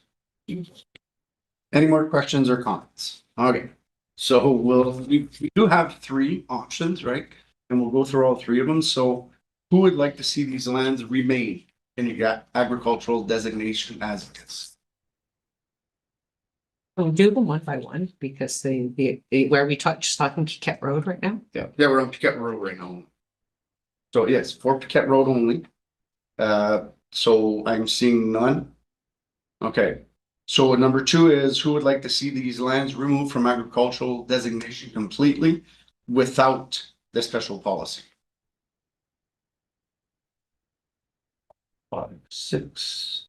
Any more questions or comments? Okay, so we do have 3 options, right? And we'll go through all 3 of them. So who would like to see these lands remain in your agricultural designation as it is? We'll do them one by one, because where we just talking Piquette Road right now. Yeah, we're on Piquette Road right now. So yes, for Piquette Road only. So I'm seeing none. Okay, so number 2 is who would like to see these lands removed from agricultural designation completely without the special policy? 5, 6.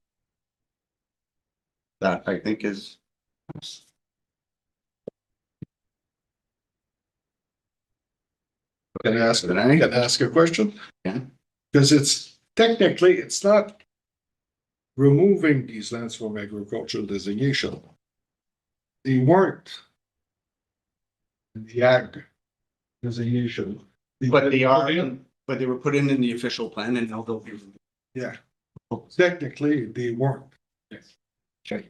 That I think is. Can I ask a question? Yeah. Because it's not removing these lands from agricultural designation. They weren't in the ag designation. But they are, but they were put in the official plan, and now they'll be. Yeah. Technically, they weren't. Yes. Okay.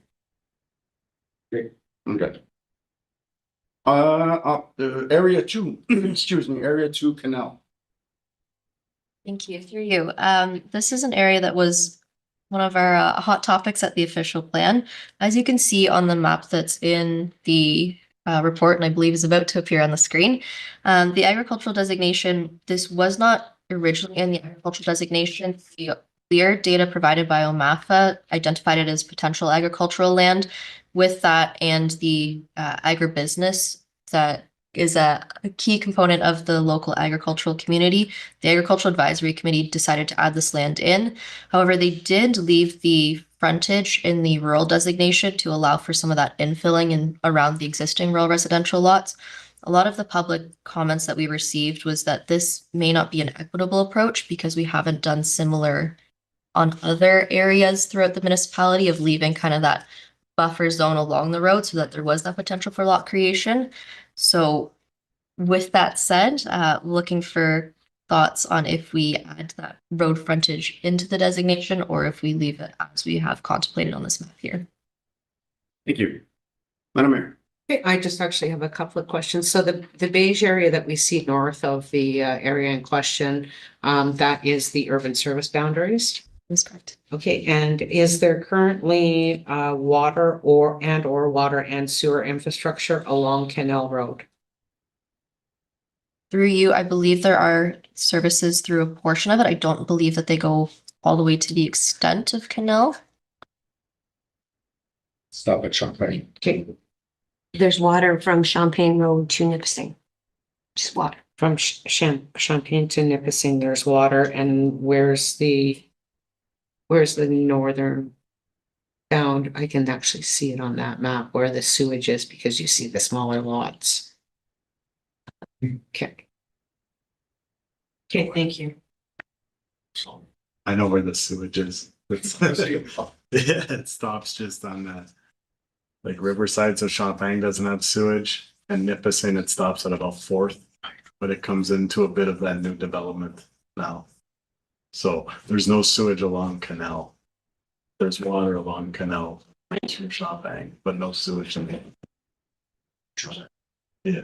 Okay. Area 2, excuse me, Area 2 Canal. Thank you. Through you. This is an area that was one of our hot topics at the official plan. As you can see on the map that's in the report, and I believe is about to appear on the screen, the agricultural designation, this was not originally in the agricultural designation. The clear. Data provided by OMAFA identified it as potential agricultural land. With that and the agribusiness that is a key component of the local agricultural community, the Agricultural Advisory Committee decided to add this land in. However, they did leave the frontage in the rural designation to allow for some of that infilling in around the existing rural residential lots. A lot of the public comments that we received was that this may not be an equitable approach because we haven't done similar on other areas throughout the municipality of leaving kind of that buffer zone along the road so that there was that potential for lot creation. So with that said, looking for thoughts on if we add that road frontage into the designation or if we leave it as we have contemplated on this map here. Thank you. Madam Mayor. Okay, I just actually have a couple of questions. So the beige area that we see north of the area in question, that is the urban service boundaries. That's correct. Okay, and is there currently water or water and sewer infrastructure along Canal Road? Through you, I believe there are services through a portion of it. I don't believe that they go all the way to the extent of Canal. Stop at Champagne. Okay, There's water from Champagne Road to Nipissing. Just water. from Champagne to Nipissing, there's water, and where's the northern bound? I can actually see it on that map where the sewage is because you see the smaller lots. Okay. Okay, thank you. I know where the sewage is. It stops just on that. Like Riverside, so Champagne doesn't have sewage, and Nipissing, it stops at about 4th, but it comes into a bit of that new development now. So there's no sewage along Canal. There's water along Canal to Champagne, but no sewage in it. Yeah.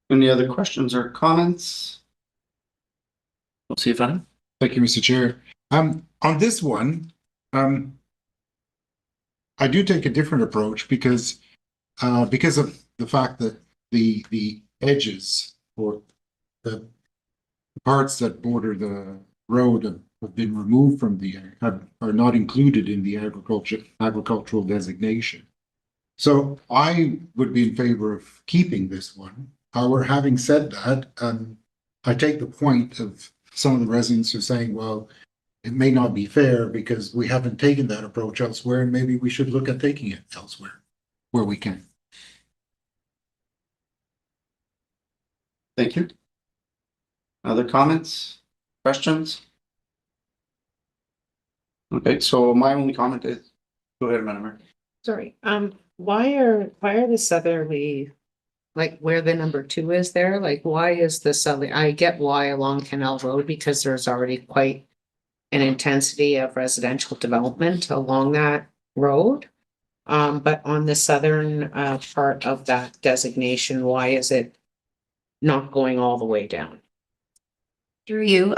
Any other questions or comments? We'll see if any. Thank you, Mr. Chair. On this one, I do take a different approach because of the fact that the edges or the parts that border the road have been removed from are not included in the agricultural designation. So I would be in favor of keeping this one. However, having said that, I take the point of some of the residents who are saying, well, it may not be fair because we haven't taken that approach elsewhere, and maybe we should look at taking it elsewhere where we can. Thank you. Other comments, questions? Okay, so my only comment is, go ahead, Madam Mayor. Sorry, why are the southerly, like where the number 2 is there, like why is the southerly, I get why along Canal Road because there's already quite an intensity of residential development along that road. But on the southern part of that designation, why is it not going all the way down? Through you,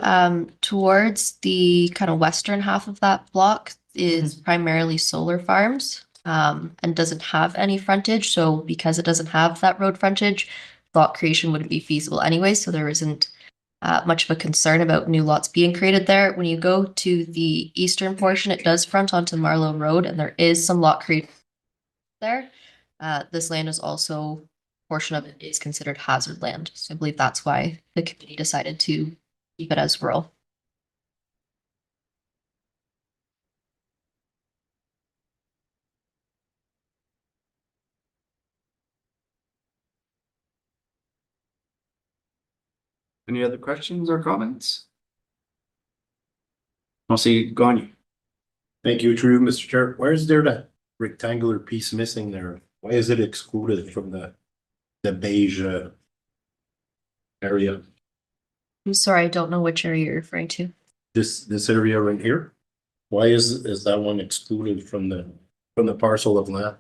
towards the kind of western half of that block is primarily solar farms, and doesn't have any frontage. So because it doesn't have that road frontage, lot creation wouldn't be feasible anyway. So there isn't much of a concern about new lots being created there. When you go to the eastern portion, it does front onto Marlow Road, and there is some lot creation there. This land is also, portion of it is considered hazard land. So I believe that's why the committee decided to keep it as rural. Any other questions or comments? I'll see Gagne. Thank you, Drew, Mr. Chair. Where is there that rectangular piece missing there? Why is it excluded from the beige area? I'm sorry, I don't know which area you're referring to. This area right here? Why is that one excluded from the parcel of land?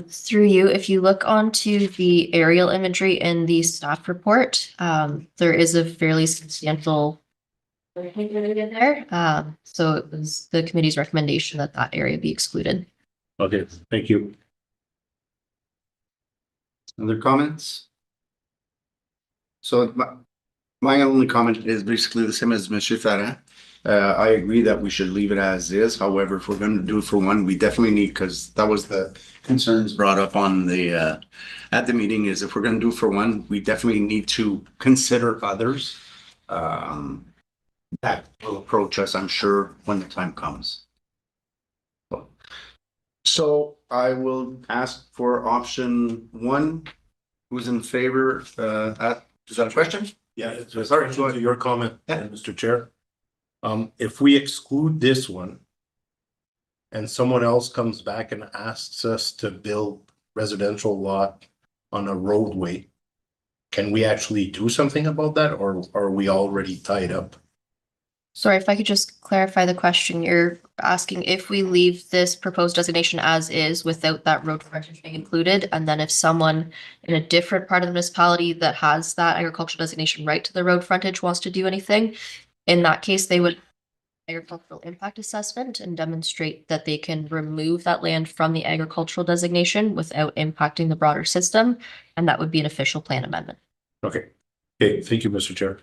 Through you, if you look onto the aerial imagery in the staff report, there is a fairly substantial area there. So it was the committee's recommendation that that area be excluded. Okay, thank you. Other comments? So My only comment is basically the same as Monsieur Farah. I agree that we should leave it as is. However, if we're going to do it for one, we definitely need, because that was the concerns brought up on the, at the meeting, is if we're going to do it for one, we definitely need to consider others. That will approach us, I'm sure, when the time comes. So I will ask for option one. Who's in favor? Is that a question? Yeah, it's Sorry, go ahead. to your comment, Yeah. Mr. Chair. If we exclude this one and someone else comes back and asks us to build residential lot on a roadway, can we actually do something about that, or are we already tied up? Sorry, if I could just clarify the question. You're asking if we leave this proposed designation as is without that road frontage being included, and then if someone in a different part of the municipality that has that agricultural designation right to the road frontage wants to do anything, in that case, they would agricultural impact assessment and demonstrate that they can remove that land from the agricultural designation without impacting the broader system, and that would be an official plan amendment. Okay, thank you, Mr. Chair.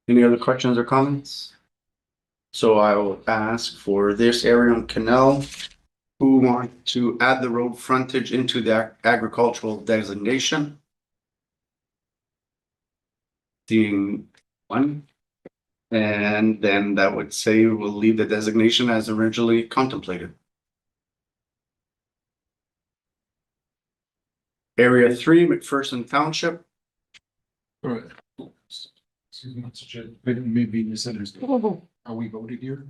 Any other questions or comments? So I will ask for this area on Canal, who want to add the road frontage into the agricultural designation? Seeing one. And then that would say we'll leave the designation as originally contemplated. Area 3, McPherson Township. Right. Excuse me, Mr. Chair, maybe misunderstood. Are we voting here?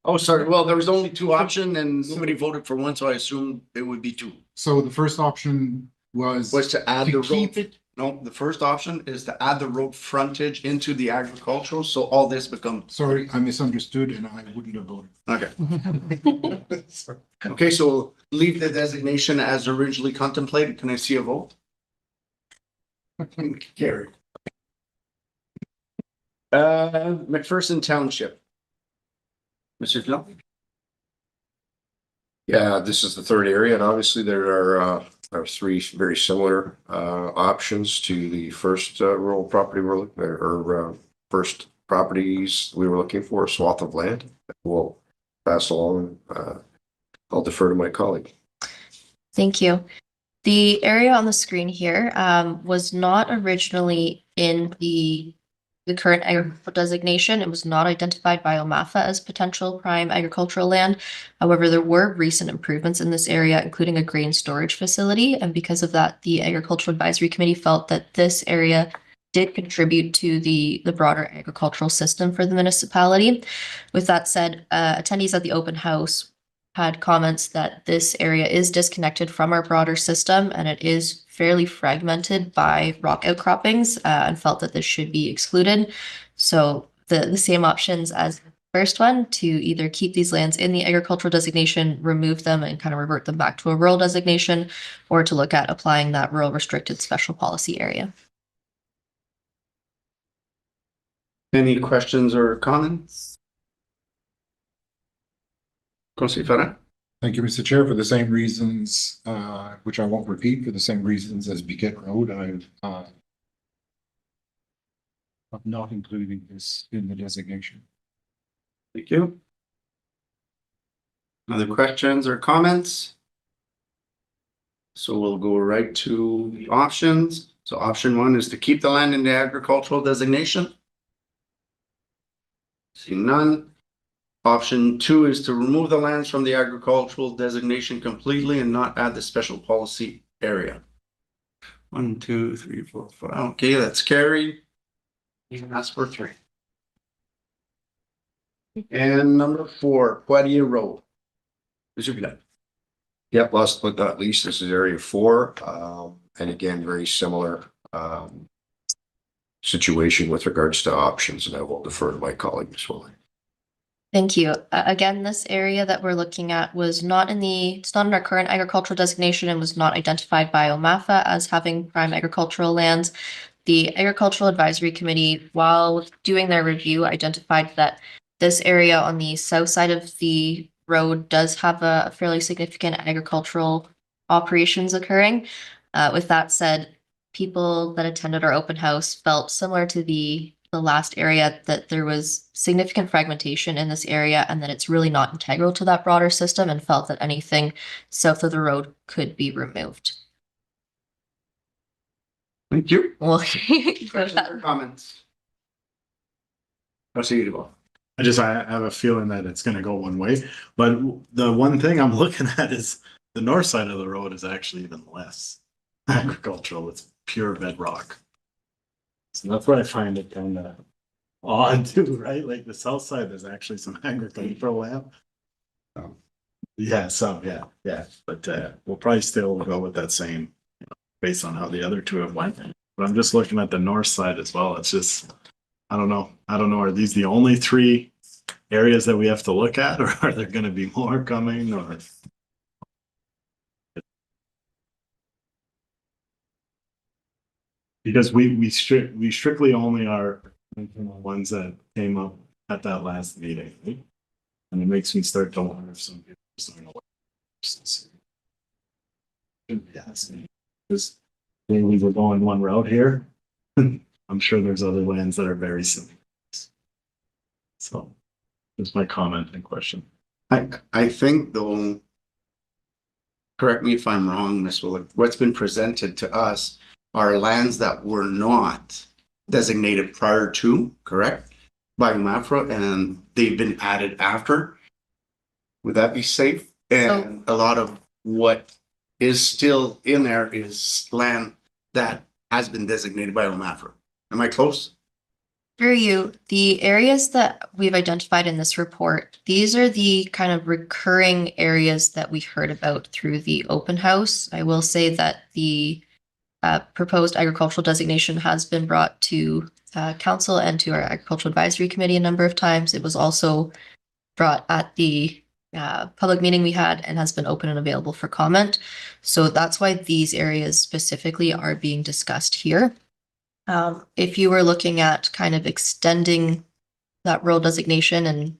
Oh, sorry. Well, there was only two options and somebody voted for one, so I assumed it would be two. So the first option was Was to add to the keep road. it. No, the first option is to add the road frontage into the agricultural, so all this becomes. Sorry, I misunderstood and I wouldn't have voted. Okay. Okay, so leave the designation as originally contemplated. Can I see a vote? Carried. McPherson Township. Mr. Phil? Yeah, this is the third area, and obviously there are three very similar options to the first rural property first properties we were looking for, a swath of land. We'll pass along. I'll defer to my colleague. Thank you. The area on the screen here was not originally in the current agricultural designation. It was not identified by OMAFA as potential prime agricultural land. However, there were recent improvements in this area, including a grain storage facility. And because of that, the Agricultural Advisory Committee felt that this area did contribute to the broader agricultural system for the municipality. With that said, attendees at the open house had comments that this area is disconnected from our broader system and it is fairly fragmented by rock outcroppings and felt that this should be excluded. So the same options as the first one, to either keep these lands in the agricultural designation, remove them and kind of revert them back to a rural designation, or to look at applying that rural restricted special policy area. Any questions or comments? Councilor Farah? Thank you, Mr. Chair, for the same reasons, which I won't repeat, for the same reasons as Biquette Road. I'm not including this in the designation. Thank you. Other questions or comments? So we'll go right to the options. So option one is to keep the land in the agricultural designation. See none. Option two is to remove the lands from the agricultural designation completely and not add the special policy area. 1, 2, 3, 4, 5. Okay, that's carried. You can ask for 3. And number 4, Poitiers Road. Mr. Pilat. Yep, last but not least, this is area 4. And again, very similar situation with regards to options, and I will defer to my colleague, Ms. Willie. Thank you. Again, this area that we're looking at was not it's not in our current agricultural designation and was not identified by OMAFA as having prime agricultural lands. The Agricultural Advisory Committee, while doing their review, identified that this area on the south side of the road does have a fairly significant agricultural operations occurring. With that said, people that attended our open house felt similar to the last area, that there was significant fragmentation in this area and that it's really not integral to that broader system, and felt that anything south of the road could be removed. Thank you. Well, Questions or comments? Proceedable. I have a feeling that it's gonna go one way, but the one thing I'm looking at is the north side of the road is actually even less agricultural. It's pure bedrock. So that's why I find it kind of odd too, right? Like the south side, there's actually some agricultural land. Yeah, but we'll probably still go with that same, based on how the other two have went. But I'm just looking at the north side as well. It's just, I don't know. Are these the only 3 areas that we have to look at, or are there going to be more coming? Or because we strictly only are ones that came up at that last meeting, right? And it makes me start to wonder if some people are starting to. Yes, because we were going one route here. I'm sure there's other lands that are very similar. So that's my comment and question. I think though, correct me if I'm wrong, Ms. Willick, what's been presented to us are lands that were not designated prior to, correct? By MAFRA, and they've been added after. Would that be safe? And a lot of what is still in there is land that has been designated by MAFRA. Am I close? through you, the areas that we've identified in this report, these are the kind of recurring areas that we heard about through the open house. I will say that the proposed agricultural designation has been brought to council and to our agricultural advisory committee a number of times. It was also brought at the public meeting we had and has been open and available for comment. So that's why these areas specifically are being discussed here. If you were looking at kind of extending that rural designation and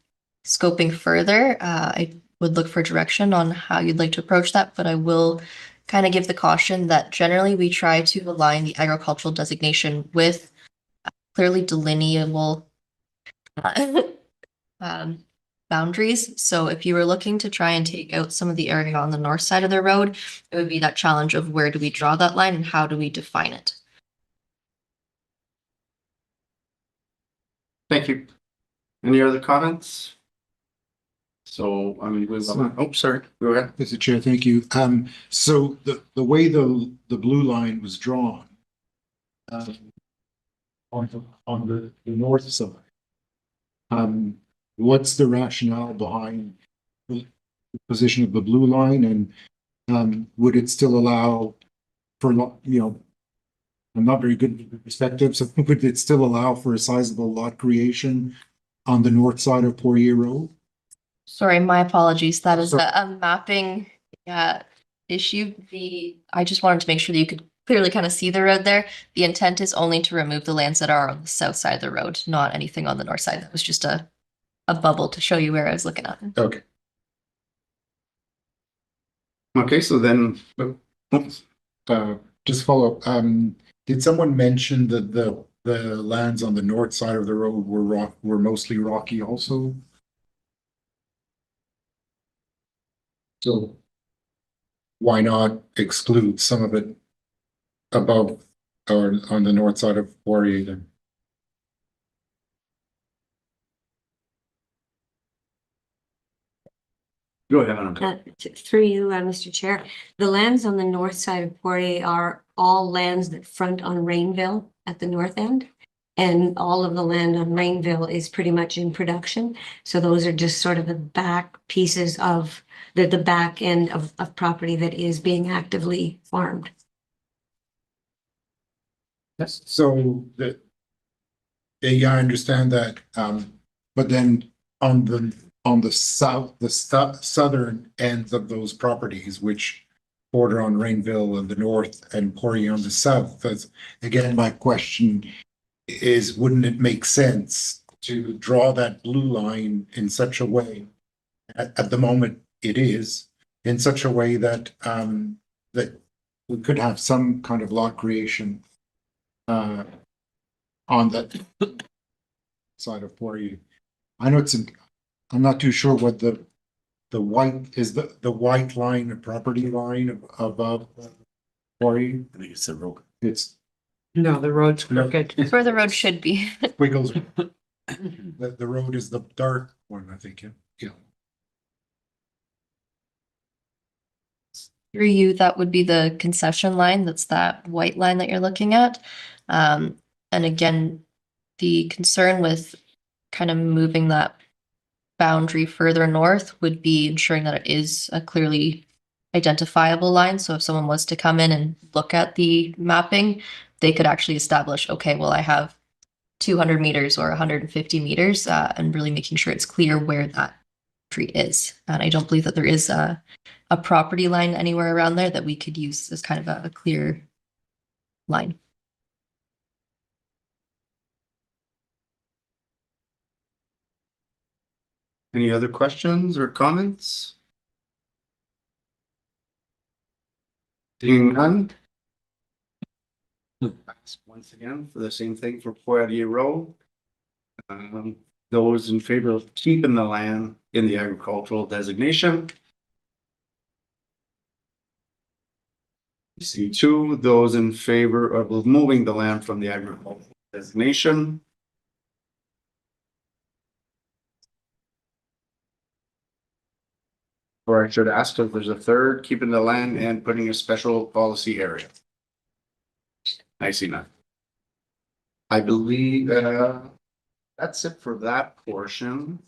scoping further, I would look for direction on how you'd like to approach that, but I will kind of give the caution that generally we try to align the agricultural designation with clearly delineable boundaries. So if you were looking to try and take out some of the area on the north side of the road, it would be that challenge of where do we draw that line and how do we define it? Thank you. Any other comments? So, I mean, oh, sorry, go ahead. Mr. Chair, thank you. So the way the blue line was drawn on the north side, what's the rationale behind the position of the blue line, and would it still allow for, I'm not very good with perspective, so would it still allow for a sizable lot creation on the north side of Poirier Road? Sorry, my apologies. That is a mapping issue. I just wanted to make sure that you could clearly kind of see the road there. The intent is only to remove the lands that are on the south side of the road, not anything on the north side. That was just a bubble to show you where I was looking at. Okay. Okay, so then, Just follow up. Did someone mention that the lands on the north side of the road were mostly rocky also? So why not exclude some of it above or on the north side of Poirier then? go ahead, Madam. Through you, Mr. Chair, the lands on the north side of Poirier are all lands that front on Rainville at the north end. And all of the land on Rainville is pretty much in production. So those are just sort of the back pieces of the back end of property that is being actively farmed. Yes. So yeah, I understand that. But then on the southern ends of those properties, which border on Rainville on the north and Poirier on the south, that's again my question is, wouldn't it make sense to draw that blue line in such a way, at the moment it is, in such a way that that we could have some kind of lot creation on that side of Pori. I know I'm not too sure what the white is, the white line, property line above Pori. I think it's the road. It's No, the road's crooked. It's where the road should be. wiggles. The road is the dark one, I think, yeah. Through you, that would be the concession line. That's that white line that you're looking at. And again, the concern with kind of moving that boundary further north would be ensuring that it is a clearly identifiable line. So if someone was to come in and look at the mapping, they could actually establish, okay, well, I have 200 meters or 150 meters, and really making sure it's clear where that tree is. And I don't believe that there is a property line anywhere around there that we could use as kind of a clear line. Any other questions or comments? Seeing none. Once again, for the same thing for Poirier Road. Those in favor of keeping the land in the agricultural designation. You see two, those in favor of removing the land from the agricultural designation. Or I should ask if there's a third, keeping the land and putting a special policy area. I see none. I believe that's it for that portion.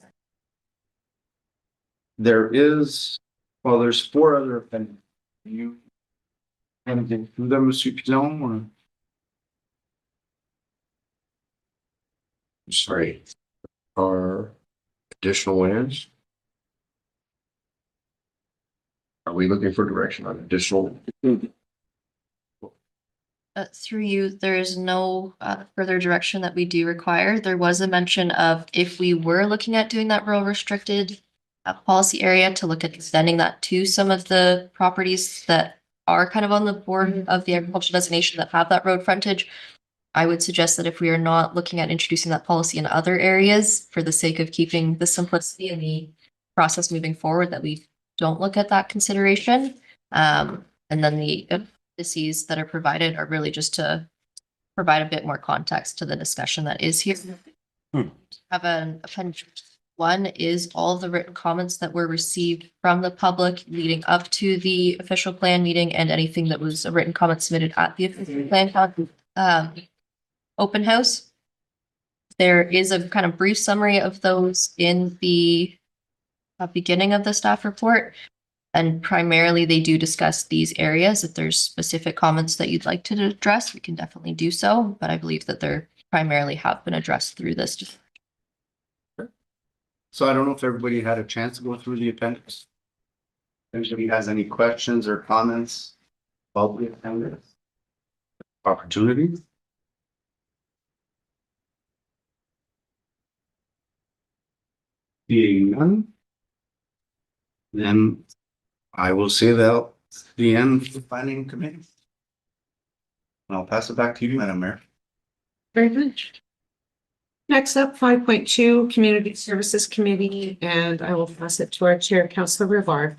There's 4 other opinions. You anything from them, Monsieur Pilon, or? Sorry. Are additional lands? Are we looking for direction on additional? Through you, there is no further direction that we do require. There was a mention of if we were looking at doing that rural restricted policy area to look at extending that to some of the properties that are kind of on the board of the agricultural designation that have that road frontage. I would suggest that if we are not looking at introducing that policy in other areas for the sake of keeping the simplicity and the process moving forward, that we don't look at that consideration. And then the appendices that are provided are really just to provide a bit more context to the discussion that is here. Have an appendix. One is all the written comments that were received from the public leading up to the official plan meeting and anything that was a written comment submitted at the official plan open house. There is a kind of brief summary of those in the beginning of the staff report. And primarily they do discuss these areas. If there's specific comments that you'd like to address, we can definitely do so. But I believe that they're primarily have been addressed through this. So I don't know if everybody had a chance to go through the appendix. If anybody has any questions or comments about the appendix? Opportunity? Being none. Then I will say that the end of the planning committee. And I'll pass it back to you, Madam Mayor. Very much. Next up, 5.2, Community Services Committee, and I will pass it to our chair, Councillor Rivard.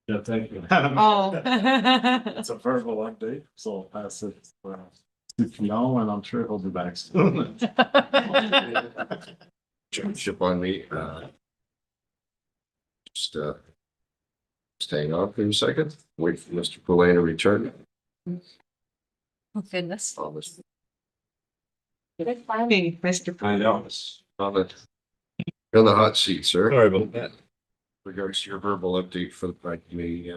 Yeah, thank you. Oh. It's a verbal update, so I'll pass it to Pilon, and I'm sure he'll be back soon. Ship on me. Just staying on for a second. Wait for Mr. Poulet to return. Oh, goodness. All this- Hey, Mr. I know. on the- you're on the hot seat, sir. Sorry about that. Regards to your verbal update for the Pride Committee.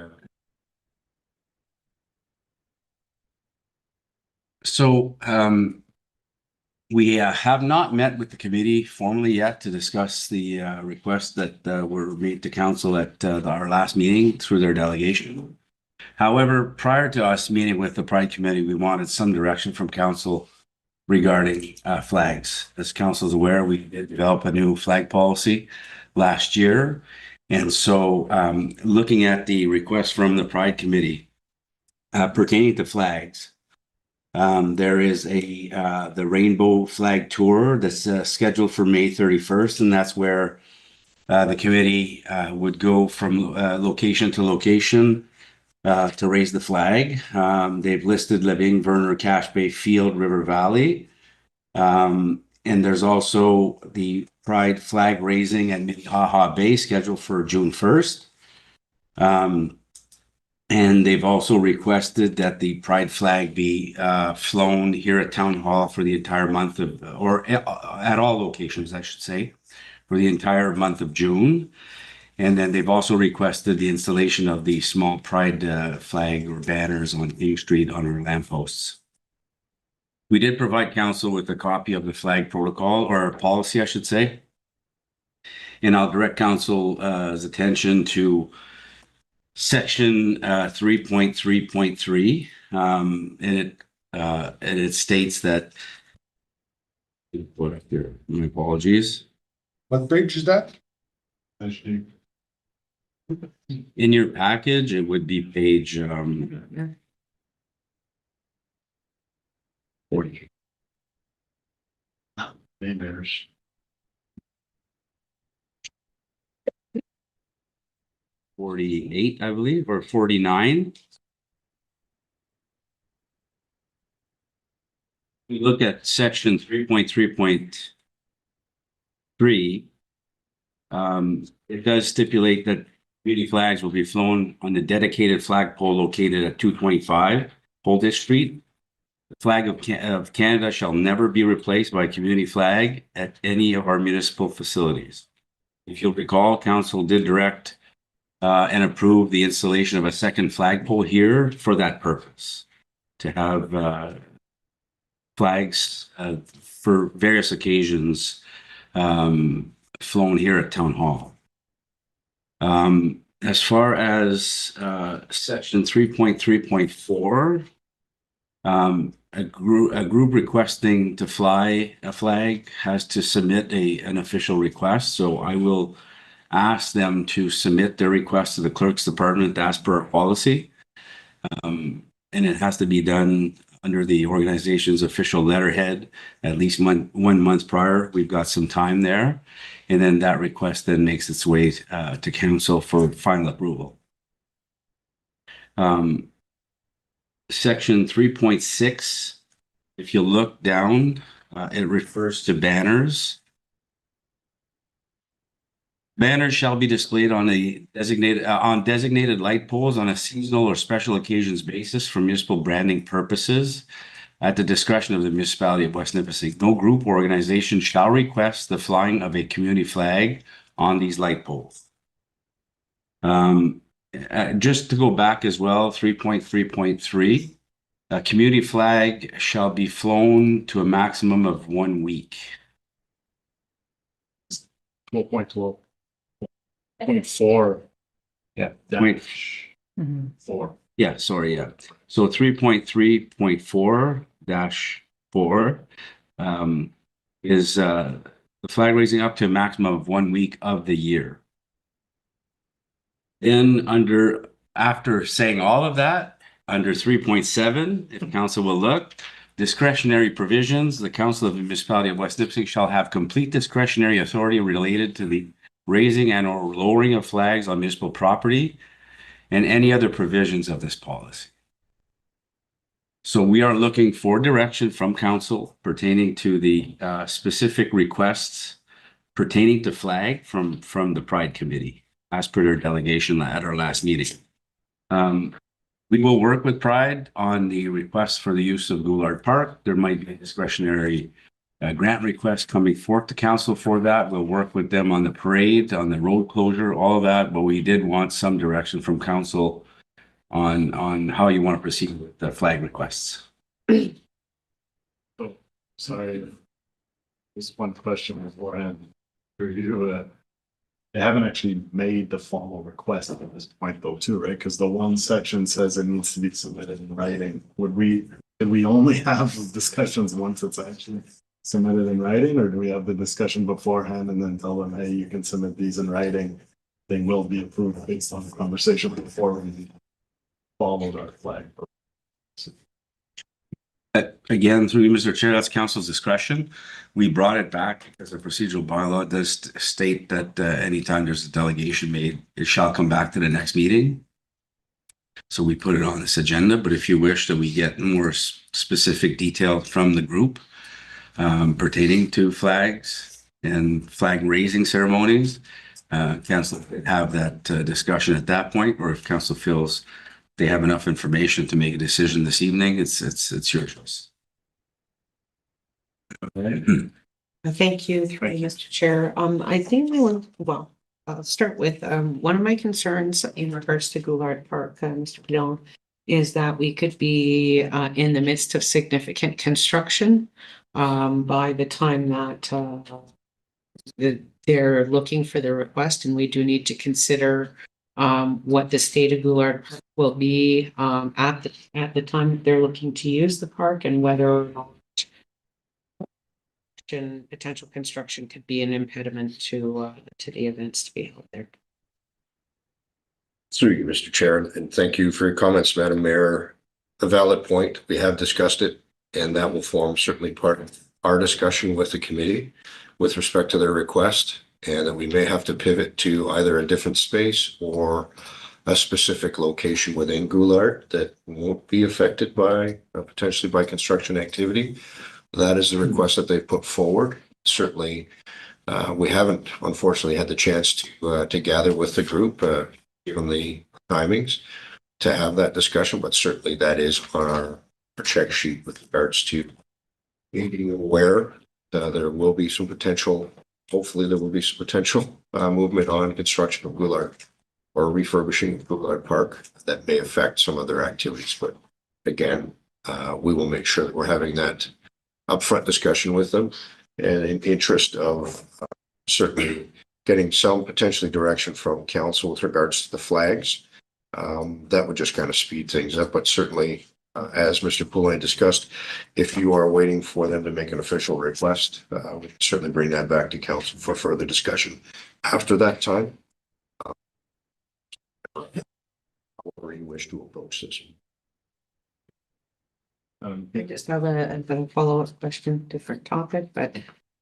So we have not met with the committee formally yet to discuss the requests that were made to council at our last meeting through their delegation. However, prior to us meeting with the Pride Committee, we wanted some direction from council regarding flags. As council is aware, we did develop a new flag policy last year. And so, looking at the request from the Pride Committee pertaining to flags, there is the Rainbow Flag Tour that's scheduled for May 31st, and that's where the committee would go from location to location to raise the flag. They've listed Living, Verner, Cache Bay, Field, River Valley. And there's also the Pride flag raising at Minnehaha Bay scheduled for June 1st. And they've also requested that the Pride flag be flown here at Town Hall for the entire month of, or at all locations, I should say, for the entire month of June. And then they've also requested the installation of the small Pride flag or banners on King Street on our lampposts. We did provide council with a copy of the flag protocol, or policy, I should say. And I'll direct council's attention to section 3.3.3. And it states that, put up there, my apologies. What page is that? In your package, it would be page 40. Neighbors. 48, I believe, or 49. We look at section 3.3.3. It does stipulate that community flags will be flown on the dedicated flagpole located at 225 Holditch Street. The flag of Canada shall never be replaced by a community flag at any of our municipal facilities. If you'll recall, council did direct and approve the installation of a second flagpole here for that purpose, to have flags for various occasions flown here at Town Hall. As far as section 3.3.4, a group requesting to fly a flag has to submit an official request. So I will ask them to submit their request to the clerk's department as per our policy. And it has to be done under the organization's official letterhead at least 1 month prior. We've got some time there. And then that request then makes its way to council for final approval. Section 3.6, if you look down, it refers to banners. Banners shall be displayed on designated light poles on a seasonal or special occasions basis for municipal branding purposes at the discretion of the municipality of West Nipissing. No group or organization shall request the flying of a community flag on these light poles. Just to go back as well, 3.3.3, a community flag shall be flown to a maximum of 1 week. 12.12. 0.4. Yeah. Dash Mhm. 4. Yeah, sorry, yeah. So 3.3.4-4 is the flag raising up to a maximum of 1 week of the year. Then after saying all of that, under 3.7, if council will look, discretionary provisions, the council of the municipality of West Nipissing shall have complete discretionary authority related to the raising and or lowering of flags on municipal property and any other provisions of this policy. So we are looking for direction from council pertaining to the specific requests pertaining to flag from the Pride Committee as per their delegation at our last meeting. We will work with Pride on the request for the use of Goulart Park. There might be a discretionary grant request coming forth to council for that. We'll work with them on the parade, on the road closure, all of that, but we did want some direction from council on how you want to proceed with the flag requests. Oh, sorry. Just one question beforehand for you. They haven't actually made the formal request at this point though, too, right? Because the one section says it needs to be submitted in writing. Did we only have discussions once it's actually submitted in writing, or do we have the discussion beforehand and then tell them, hey, you can submit these in writing they will be approved based on the conversation before we followed our flag. Again, through you, Mr. Chair, that's council's discretion. We brought it back because the procedural bylaw does state that anytime there's a delegation made, it shall come back to the next meeting. So we put it on this agenda, but if you wish that we get more specific detail from the group pertaining to flags and flag raising ceremonies, council could have that discussion at that point, or if council feels they have enough information to make a decision this evening, it's your choice. Thank you, through you, Mr. Chair. I think I'll start with, one of my concerns in regards to Goulart Park, Mr. Padilla, is that we could be, in the midst of significant construction, by the time that, they're looking for the request, and we do need to consider, what the state of Goulart Park will be, at the time that they're looking to use the park, and whether potential construction could be an impediment to the events to be held there. Through you, Mr. Chair, and thank you for your comments, Madam Mayor. A valid point. We have discussed it, and that will form certainly part of our discussion with the committee with respect to their request, and that we may have to pivot to either a different space or a specific location within Goulart that won't be affected by potentially by construction activity. That is the request that they've put forward. Certainly, we haven't unfortunately had the chance to gather with the group, given the timings, to have that discussion, but certainly that is on our check sheet with regards to being aware that there will be some potential, hopefully there will be some potential movement on construction of Goulart or refurbishing of Goulart Park that may affect some of their activities. But again, we will make sure that we're having that upfront discussion with them, and in interest of certainly getting some potentially direction from council with regards to the flags. That would just kind of speed things up, but certainly, as Mr. Poulain discussed, if you are waiting for them to make an official request, we can certainly bring that back to council for further discussion. After that time, however you wish to approach this. I just have a follow-up question, different topic, but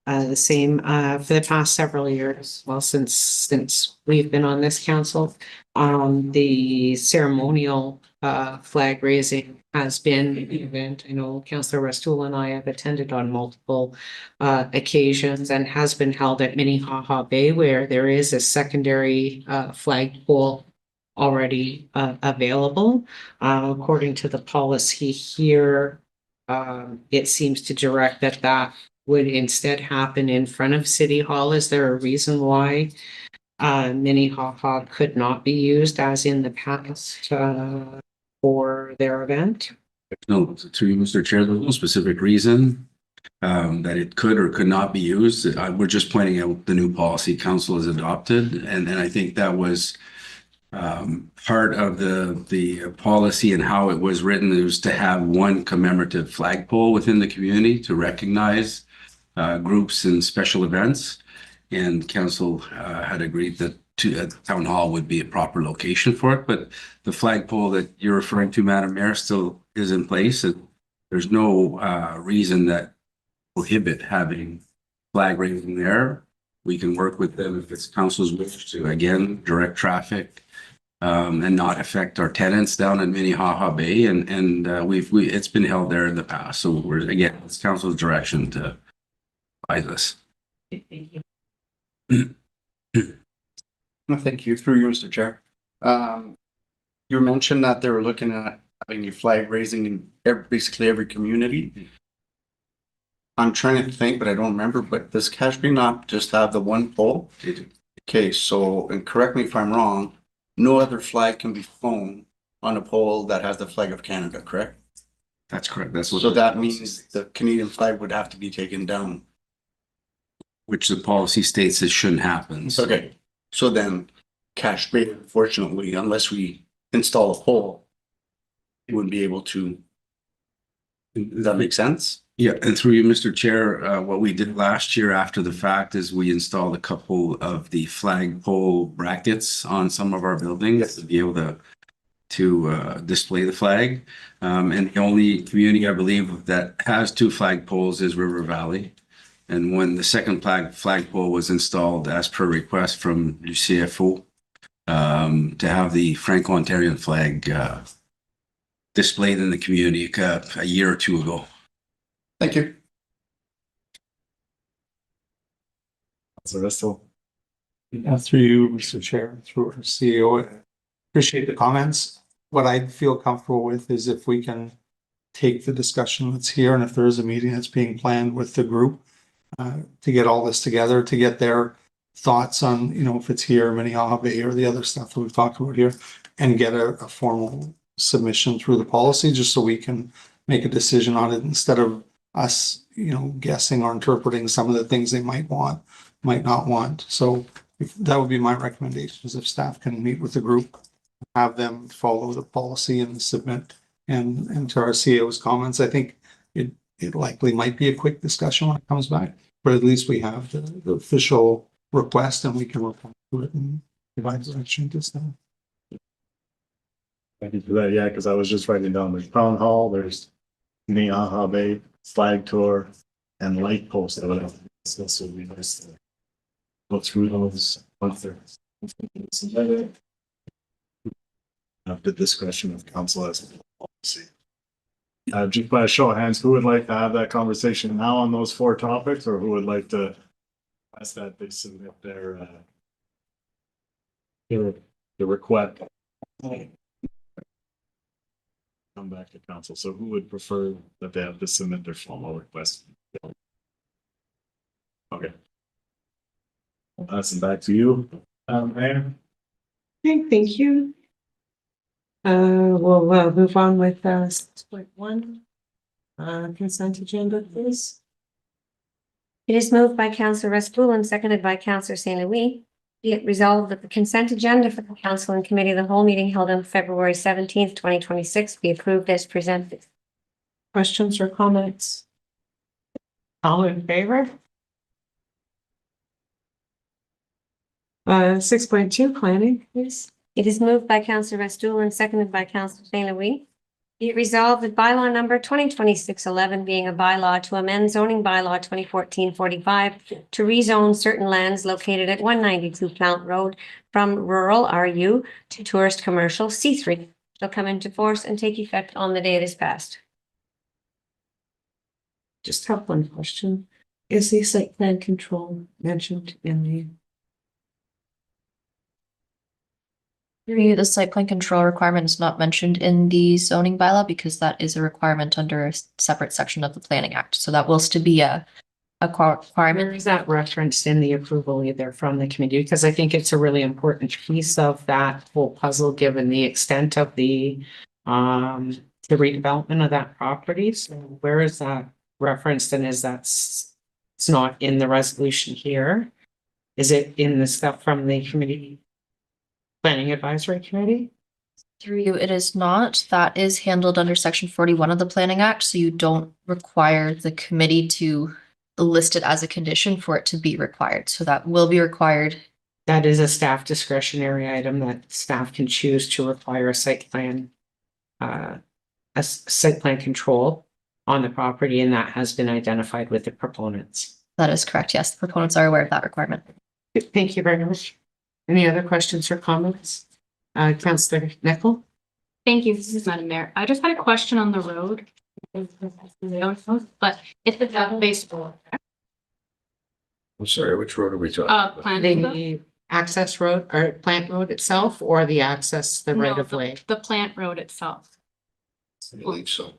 the same, for the past several years, well, since we've been on this council, the ceremonial flag raising has been an event. I know Councillor Restool and I have attended on multiple occasions, and has been held at Minnehaha Bay, where there is a secondary flagpole already available. According to the policy here, it seems to direct that would instead happen in front of City Hall. Is there a reason why Minnehaha could not be used as in the past for their event? No, to you, Mr. Chair, there's no specific reason that it could or could not be used. We're just pointing out the new policy council has adopted, and I think that was part of the policy and how it was written. It was to have one commemorative flagpole within the community to recognize groups and special events, and council had agreed that town hall would be a proper location for it. But the flagpole that you're referring to, Madam Mayor, still is in place, and there's no reason that prohibit having flag raising there. We can work with them if it's council's wish to, again, direct traffic and not affect our tenants down in Minnehaha Bay. And it's been held there in the past. So we're, again, it's council's direction to buy this. Thank you. No, thank you. Through you, Mr. Chair. You mentioned that they were looking at having a flag raising in basically every community. I'm trying to think, but I don't remember. But does Cashby not just have the one pole? Okay, so, and correct me if I'm wrong, no other flag can be flown on a pole that has the flag of Canada, correct? That's correct. That's what. So that means the Canadian flag would have to be taken down. Which the policy states it shouldn't happen. So Okay, so then Cache Bay, unfortunately, unless we install a pole, it wouldn't be able to. Does that make sense? Yeah, and through you, Mr. Chair, what we did last year after the fact is we installed a couple of the flagpole brackets on some of our buildings to be able to display the flag. And the only community, I believe, that has two flagpoles is River Valley. And when the second flagpole was installed, as per request from UCFO, to have the Franco-Ontarian flag displayed in the community a year or two ago. Thank you. So that's all. Through you, Mr. Chair, through our CEO, appreciate the comments. What I feel comfortable with is if we can take the discussion that's here, and if there is a meeting that's being planned with the group to get all this together, to get their thoughts on, you know, if it's here, Minnehaha Bay or the other stuff that we've talked about here, and get a formal submission through the policy, just so we can make a decision on it instead of us, you know, guessing or interpreting some of the things they might want, might not want. So that would be my recommendation, is if staff can meet with the group, have them follow the policy and submit, and to our CEO's comments. I think it likely might be a quick discussion when it comes back, but at least we have the official request and we can reply to it and provide direction to staff. Thank you for that. Yeah, because I was just writing down there's town hall, there's Minnehaha Bay flag tour, and light post. So this would be nice to go through those once they're submitted. Of the discretion of council as a policy. Just by a show of hands, who would like to have that conversation now on those four topics, or who would like to ask that they submit their request? Come back to council. So who would prefer that they have to submit their formal request? Okay. I'll pass it back to you, Mayor. Okay, thank you. We'll move on with 6.1. Consent agenda, please. It is moved by Councillor Restful and seconded by Councillor St. Louis. Be it resolved that the consent agenda for the council and committee of the whole meeting held on February 17th, 2026 be approved as presented. Questions or comments? All in favor? 6.2, planning, please. It is moved by Councillor Restful and seconded by Councillor St. Louis. Be it resolved that bylaw number 2026-11 being a bylaw to amend zoning bylaw 2014-45 to rezone certain lands located at 192 Plant Road from rural RU to tourist commercial C3 shall come into force and take effect on the day it is passed. Just have one question. Is the site plan control mentioned in the? The site plan control requirement is not mentioned in the zoning bylaw because that is a requirement under a separate section of the Planning Act. So that will still be a requirement. Where is that referenced in the approval either from the committee? Because I think it's a really important piece of that whole puzzle, given the extent of the redevelopment of that property. So where is that referenced, and is that it's not in the resolution here? Is it in the stuff from the committee? Planning Advisory Committee? Through you, it is not. That is handled under section 41 of the Planning Act, so you don't require the committee to list it as a condition for it to be required. So that will be required. That is a staff discretionary item that staff can choose to require a site plan control on the property, and that has been identified with the proponents. That is correct. Yes, the proponents are aware of that requirement. Thank you very much. Any other questions or comments? Councillor Nickel? Thank you. This is Madam Mayor. I just had a question on the road. But it's a double-based road. I'm sorry, which road are we talking about? The access road or plant road itself, or the access, the right of way? The plant road itself. I believe so.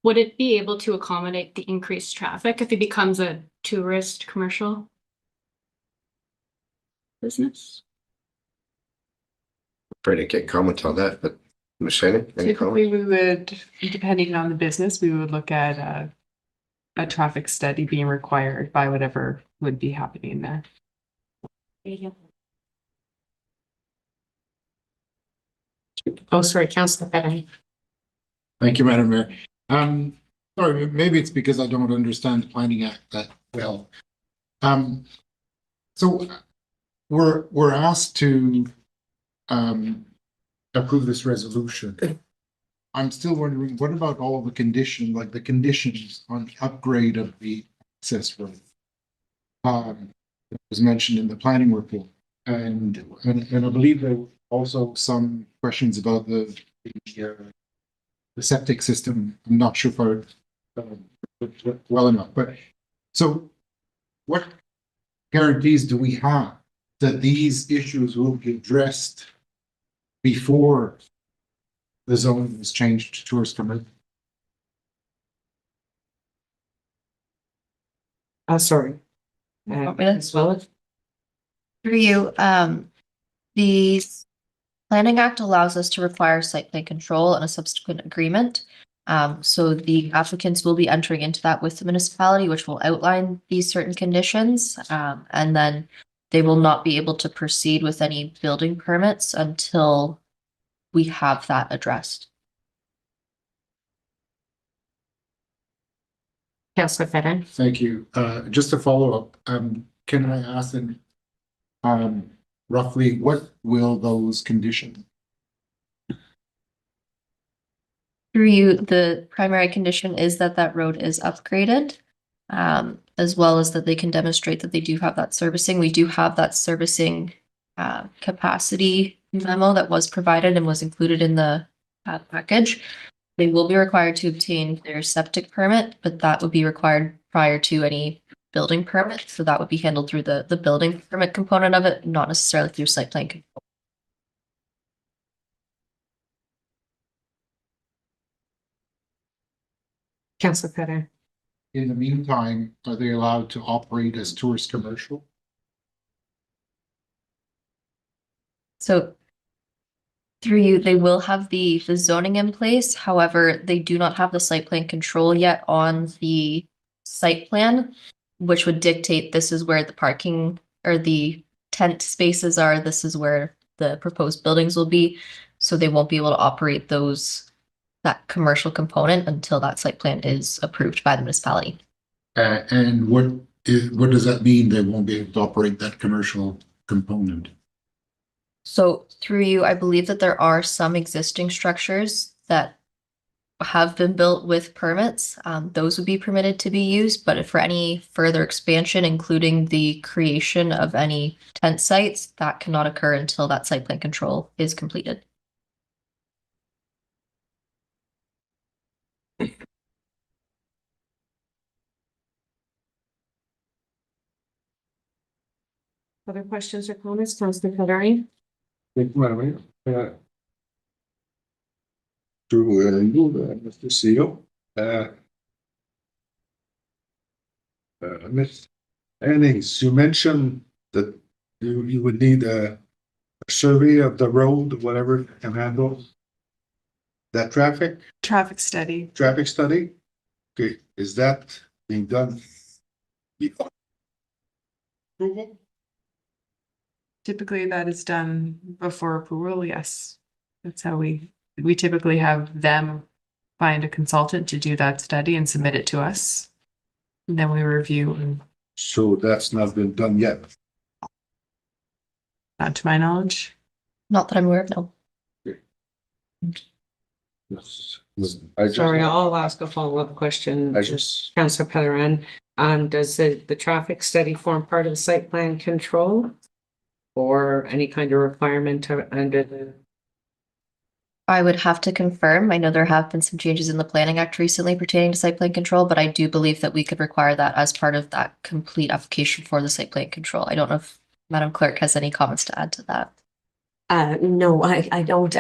Would it be able to accommodate the increased traffic if it becomes a tourist commercial business? Afraid I can't comment on that, but Ms. Shannon, any Typically, comment? we would, depending on the business, we would look at a traffic study being required by whatever would be happening there. Oh, sorry, Councillor Pettit. Thank you, Madam Mayor. Sorry, maybe it's because I don't understand the Planning Act that well. So we're asked to approve this resolution. I'm still wondering, what about all the conditions, like the conditions on the upgrade of the access road? It was mentioned in the planning report, and I believe there were also some questions about the septic system. I'm not sure if I well enough, but so what guarantees do we have that these issues will be addressed before the zone is changed to tourist commercial? Sorry. Want me to- Ms. Welch? Through you, the Planning Act allows us to require site plan control and a subsequent agreement. So the applicants will be entering into that with the municipality, which will outline these certain conditions. And then they will not be able to proceed with any building permits until we have that addressed. Councillor Fedden? Thank you. Just to follow up, can I ask them, roughly what will those conditions? Through you, the primary condition is that that road is upgraded, as well as that they can demonstrate that they do have that servicing. We do have that servicing capacity memo that was provided and was included in the package. They will be required to obtain their septic permit, but that would be required prior to any building permit. So that would be handled through the building permit component of it, not necessarily through site plan control. Councillor Fedden? In the meantime, are they allowed to operate as tourist commercial? So through you, they will have the zoning in place. However, they do not have the site plan control yet on the site plan, which would dictate this is where the parking or the tent spaces are. This is where the proposed buildings will be. So they won't be able to operate that commercial component until that site plan is approved by the municipality. And what does that mean? They won't be able to operate that commercial component? So through you, I believe that there are some existing structures that have been built with permits. Those would be permitted to be used, but for any further expansion, including the creation of any tent sites, that cannot occur until that site plan control is completed. Other questions or comments? Councillor Fedden? Thank you, Madam Mayor. Through you, Mr. CEO. Ms. Annings, you mentioned that you would need a survey of the road, whatever can handle that traffic Traffic study. Okay, is that being done? Before approval? Typically, that is done before approval, yes. That's how we typically have them find a consultant to do that study and submit it to us. And then we review, and So that's not been done yet. not to my knowledge. Not that I'm aware of, no. Yes. I just- Sorry, I'll ask a follow-up question. I just, Councillor Fedden, does the traffic study form part of the site plan control? Or any kind of requirement under the? I would have to confirm. I know there have been some changes in the Planning Act recently pertaining to site plan control, but I do believe that we could require that as part of that complete application for the site plan control. I don't know if Madam Clerk has any comments to add to that. No, I don't.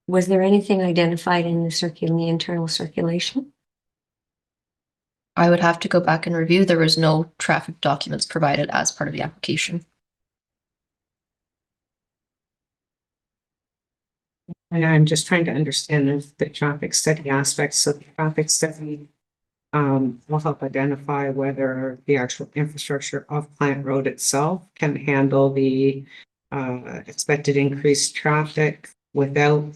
Was there anything identified in the internal circulation? I would have to go back and review. There was no traffic documents provided as part of the application. And I'm just trying to understand the traffic study aspects. So the traffic study will help identify whether the actual infrastructure of Plant Road itself can handle the expected increased traffic without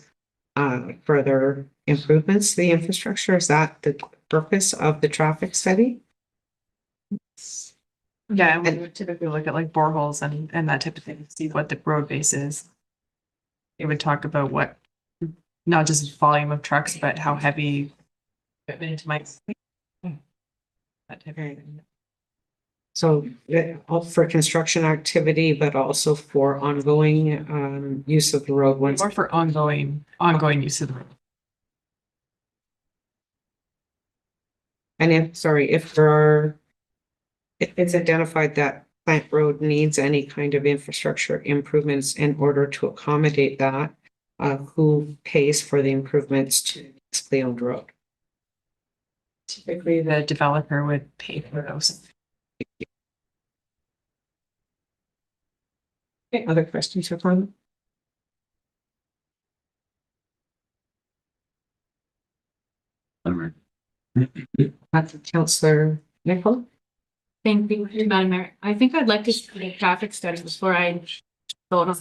further improvements to the infrastructure? Is that the purpose of the traffic study? Yeah, and we would typically look at like boreholes and that type of thing, see what the road base is. It would talk about what, not just volume of trucks, but how heavy equipment might. That type of thing. So all for construction activity, but also for ongoing use of the road once. More for ongoing use of the road. And if there are, if it's identified that Plant Road needs any kind of infrastructure improvements in order to accommodate that, who pays for the improvements to the municipally owned road? Typically, the developer would pay for those. Okay, other questions or comments? That's Councillor Nicol. Thank you, Madam Mayor. I think I'd like to see the traffic study before I vote on.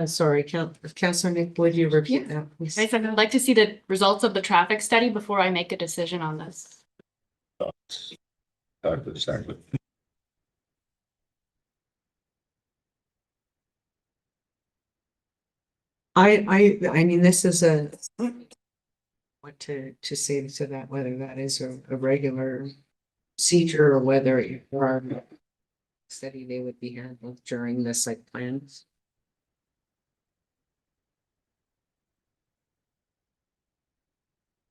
Sorry, Councillor Nick, would you repeat that, please? I said I'd like to see the results of the traffic study before I make a decision on this. Exactly. I mean, this is a, what to say to that, whether that is a regular procedure or whether if there are study they would be handled during the site plans.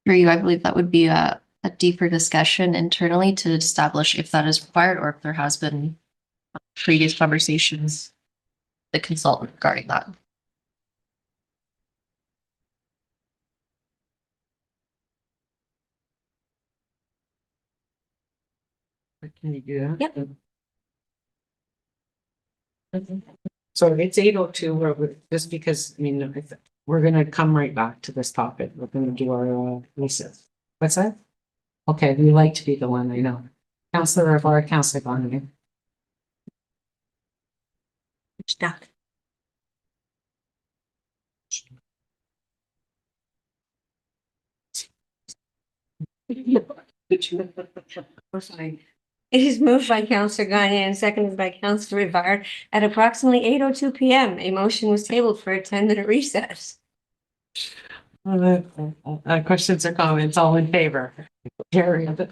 For you, I believe that would be a deeper discussion internally to establish if that is required or if there has been previous conversations with the consultant regarding that. Can you do that? Yep. So it's 8:02, just because, I mean, we're gonna come right back to this topic. We're gonna do our recess. What's that? Okay, we like to be the one, I know. Councillor Rivera, Councillor Donovan. Stuck. It is moved by Councillor Gagne and seconded by Councillor Rivard at approximately 8:02 PM. A motion was tabled for a 10-minute recess. Questions or comments, all in favor? Carried.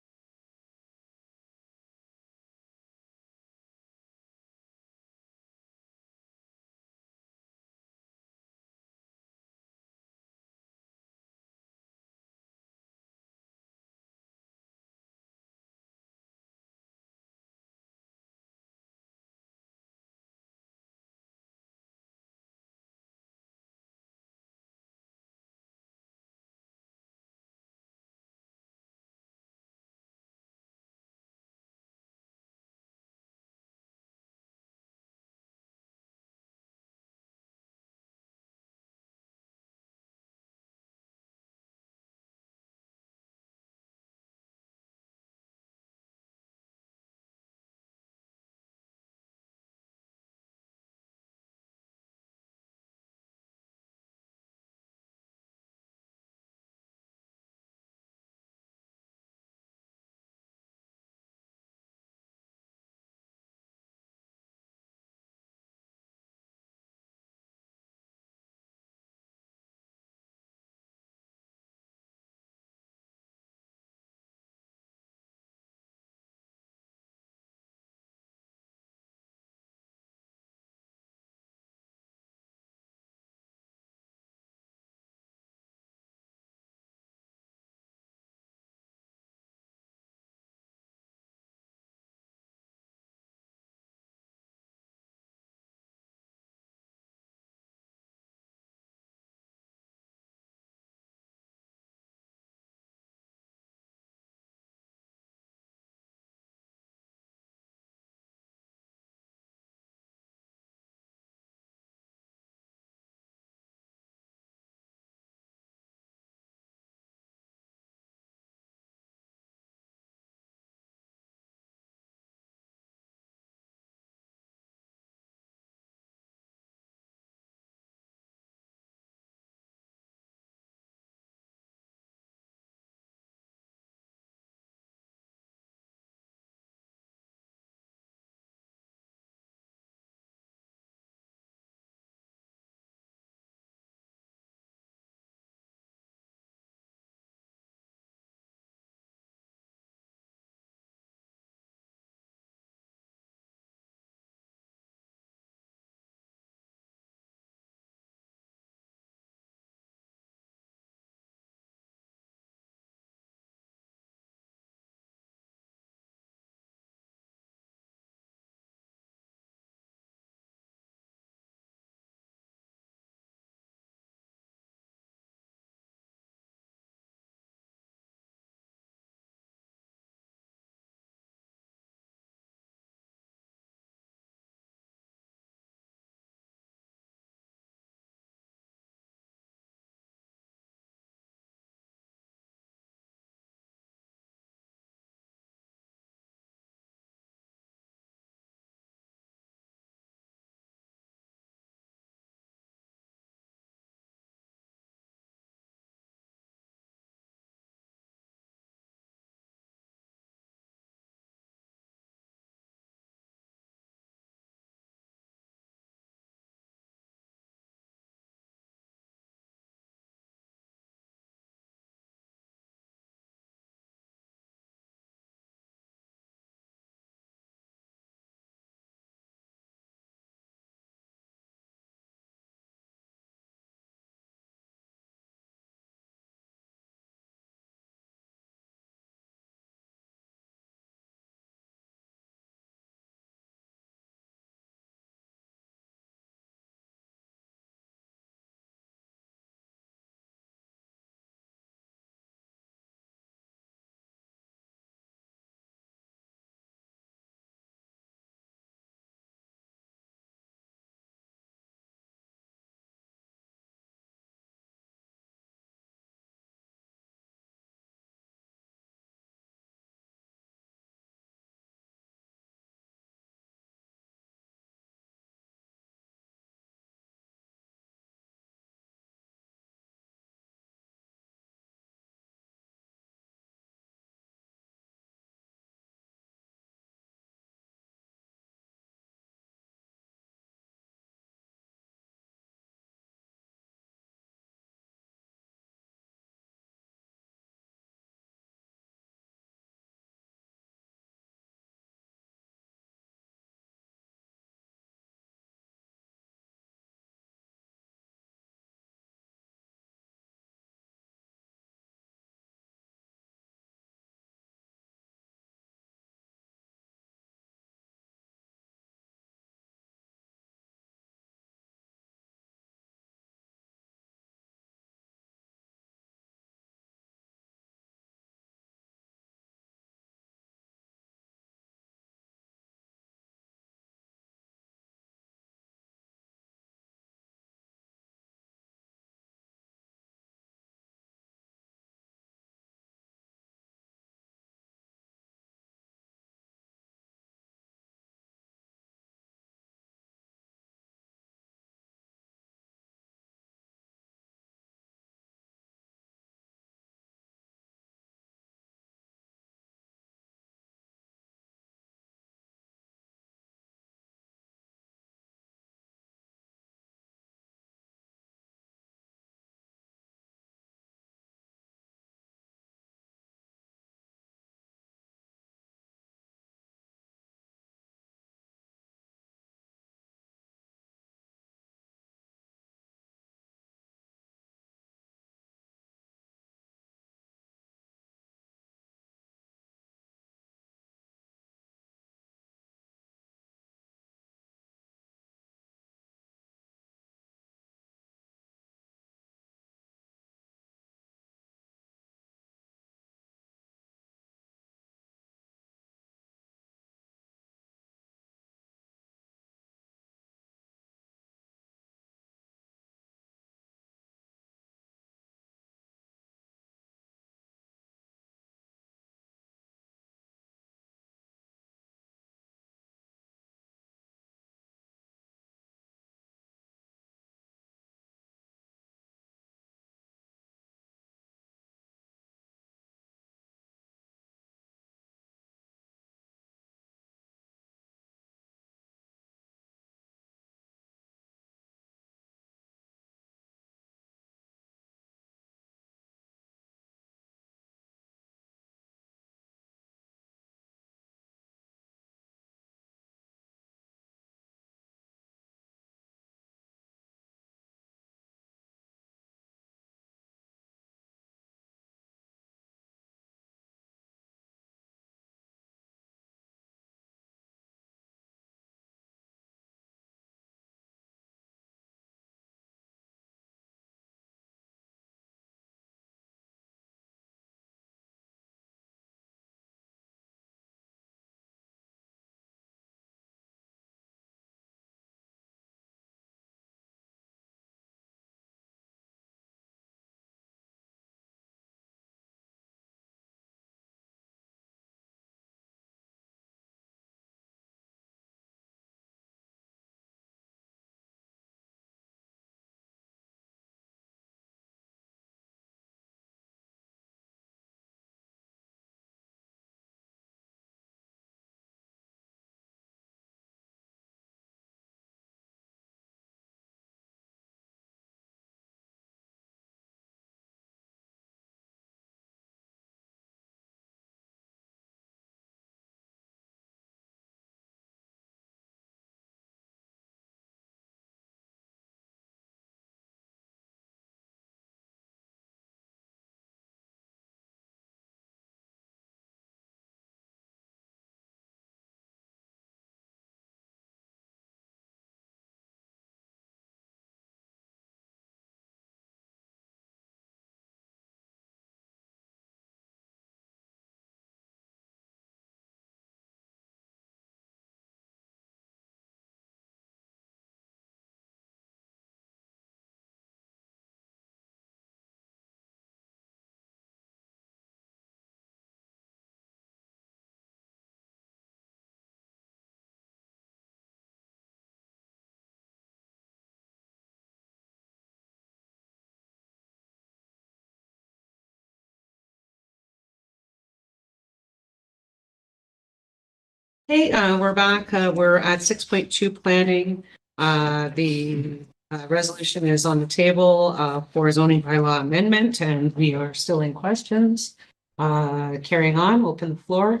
Hey, we're back. We're at 6.2 planning. The resolution is on the table for zoning bylaw amendment, and we are still in questions. Carrying on, open the floor.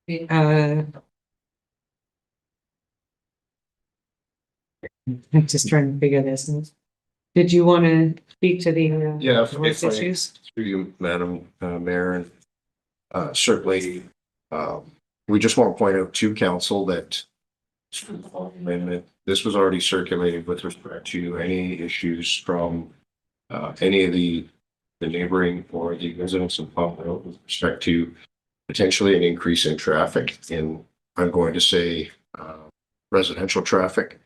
I'm just trying to figure this out. Did you want to speak to the Yeah, if voice I- issues? Through you, Madam Mayor, and certainly, we just want to point out to council that amendment, this was already circulated with respect to any issues from any of the neighboring or the residents of Palm Road with respect to potentially an increase in traffic in, I'm going to say, residential traffic.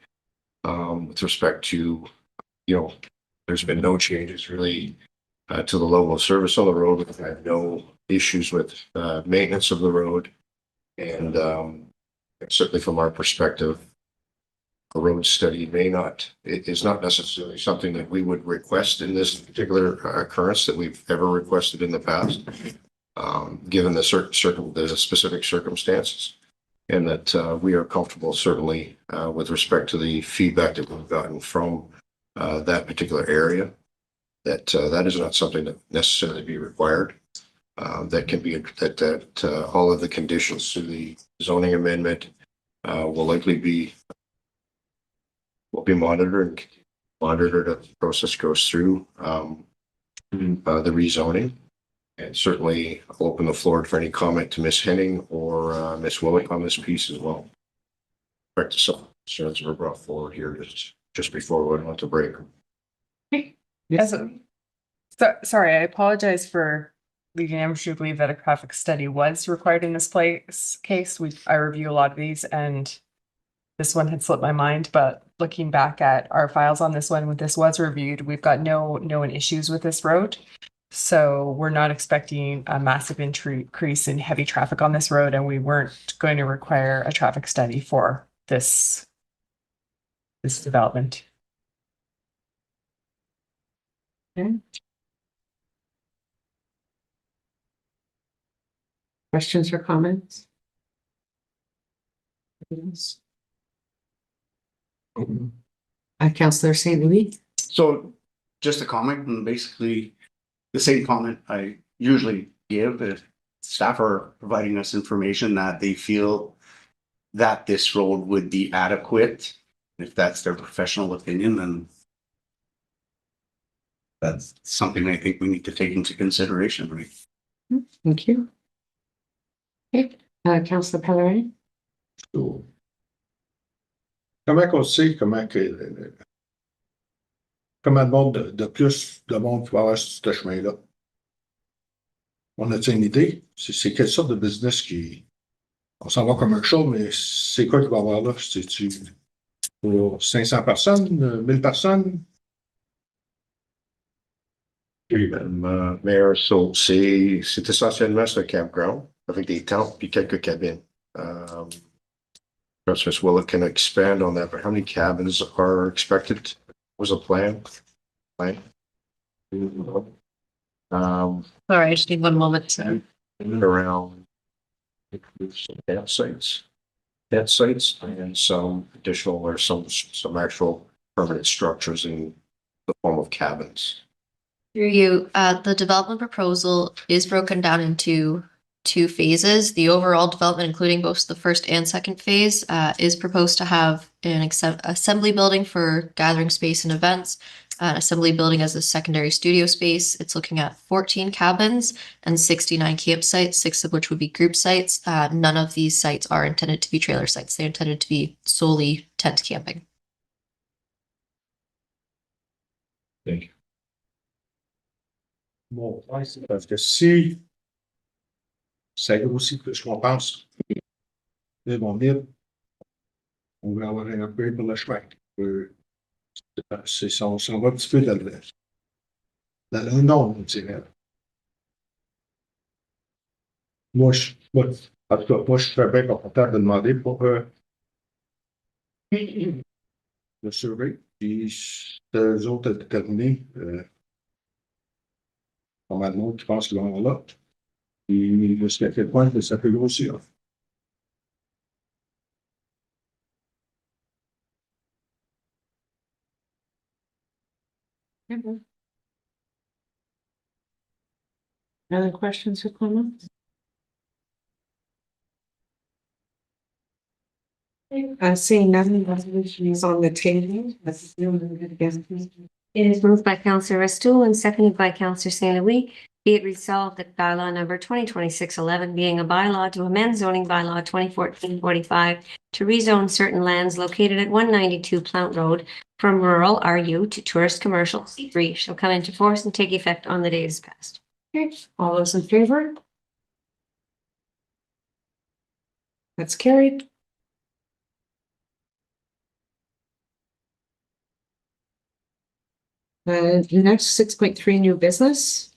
With respect to, there's been no changes really to the level of service on the road. We've had no issues with maintenance of the road. And certainly from our perspective, a road study it is not necessarily something that we would request in this particular occurrence that we've ever requested in the past, given the specific circumstances. And that we are comfortable certainly with respect to the feedback that we've gotten from that particular area, that is not something that necessarily be required. That can be that all of the conditions to the zoning amendment will likely be monitored as the process goes through the rezoning. And certainly I'll open the floor for any comment to Ms. Henning or Ms. Willick on this piece as well. Back to some concerns that were brought forward here just before we went to break. Sorry, I apologize for leading Amherst to believe that a traffic study was required in this case. I review a lot of these and this one had slipped my mind, but looking back at our files on this one, when this was reviewed, we've got no issues with this road. So we're not expecting a massive increase in heavy traffic on this road, and we weren't going to require a traffic study for this development. Okay. Questions or comments? Councillor St. Louis. So just a comment, and basically the same comment I usually give if staff are providing us information that they feel that this road would be adequate. If that's their professional opinion, then that's something I think we need to take into consideration, right? Thank you. Okay, Councillor Pellerin. Comment on sait comment le monde de plus de monde va avoir ce chemin-là? On a-t-il une idée? C'est quelle sorte de business qui. On s'en va comme un show, mais c'est quoi qu'il va y avoir là? C'est-tu pour 500 personnes, 1000 personnes? Oui, Madame Mayor, c'est essentiellement un campground avec des tentes puis quelques cabines. Perhaps Ms. Willick can expand on that, but how many cabins are expected? Was a plan? Sorry, I just need one moment. Around campsites and some additional or some actual permanent structures in the form of cabins. Through you, the development proposal is broken down into 2 phases. The overall development, including both the first and second phase, is proposed to have an assembly building for gathering space and events, an assembly building as a secondary studio space. It's looking at 14 cabins and 69 campsites, 6 of which would be group sites. None of these sites are intended to be trailer sites. They're intended to be solely tent camping. Thank you. Bon, ouais, c'est parce que si ça grossit plus qu'on pense, ils vont venir, on va avoir un upgrade pour le chemin. On s'en va un petit peu dans le non, on dirait. En tout cas, moi, je serais bien confortable de demander pour le survey. Puis, si eux autres déterminés, pas mal de monde qui pense qu'ils vont là. Et jusqu'à quel point que ça peut grossir. Other questions or comments? Seeing none, the resolution is on the table. Let's do it again, please. It is moved by Counselor Restul and seconded by Counselor St. Louis. Be it resolved that bylaw number 2026-11 being a bylaw to amend zoning bylaw 2014-45 to rezone certain lands located at 192 Plant Road from rural RU to tourist commercial C3 shall come into force and take effect on the day it is passed. Okay, all those in favor? That's carried. Next, 6.3 new business.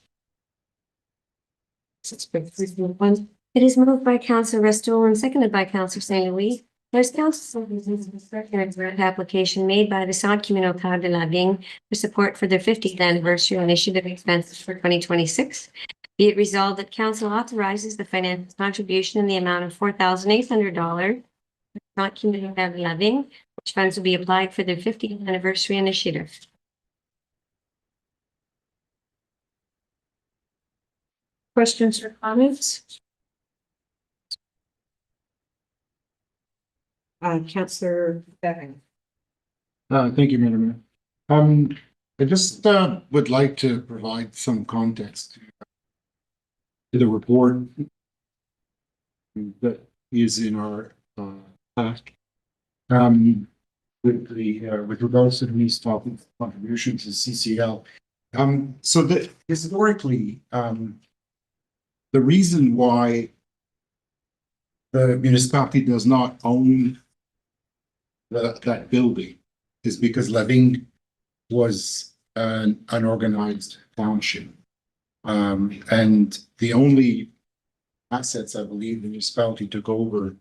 6.3 It is moved by Counselor Restul and seconded by Counselor St. Louis. There's council grant application made by the Centre Communautaire de la Vigne for support for their 50th anniversary initiative expenses for 2026. Be it resolved that council authorizes the financial contribution in the amount of $4,800 Centre Communautaire de la Vigne, which funds will be applied for their 50th anniversary initiative. questions or comments? Councillor Bevin. Thank you, Madam Mayor. I just would like to provide some context to the report that is in our pack. With regards to the municipal contribution to CCL. So that historically, the reason why the municipality does not own that building is because La Vigne was an unorganized township. And the only assets I believe the municipality took over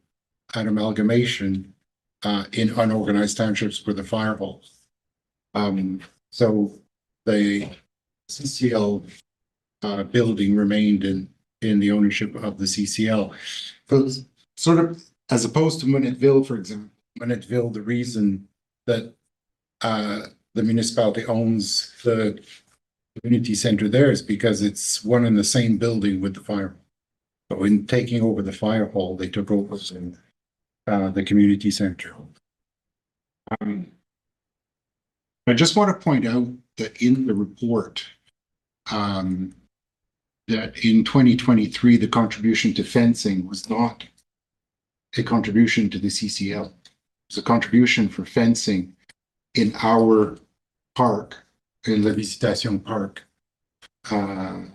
at amalgamation in unorganized townships were the fire halls. So the CCL building remained in the ownership of the CCL. So sort of as opposed to Minettville, for example, Minettville, the reason that the municipality owns the community center there is because it's one and the same building with the fire hall. So in taking over the fire hall, they took over the community center. I just want to point out that in the report, that in 2023, the contribution to fencing was not a contribution to the CCL. It was a contribution for fencing in our park, in La Visitation Park, on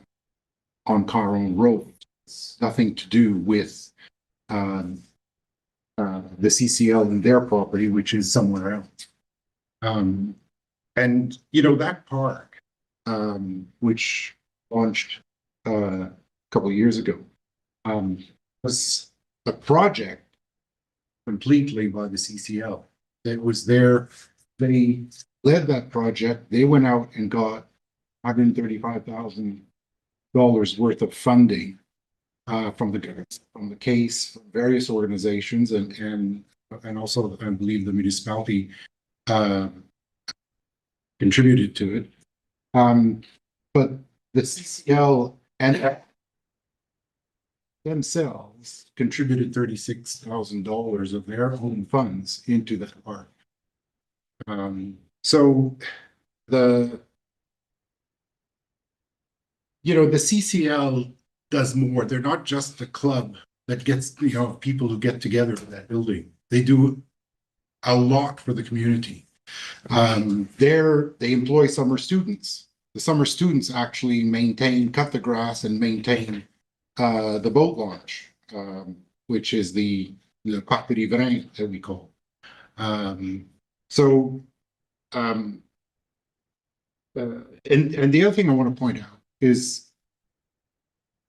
Caron Road. It's nothing to do with the CCL and their property, which is somewhere else. And, you know, that park, which launched a couple of years ago, was a project completely by the CCL. It was there, they led that project, they went out and got $135,000 worth of funding from the case, from various organizations, and also I believe the municipality contributed to it. But the CCL and themselves contributed $36,000 of their own funds into that park. So the CCL does more. They're not just the club that gets, people who get together in that building. They do a lot for the community. They employ summer students. The summer students actually cut the grass and maintain the boat launch, which is the Parc des Riverains that we call. And the other thing I want to point out is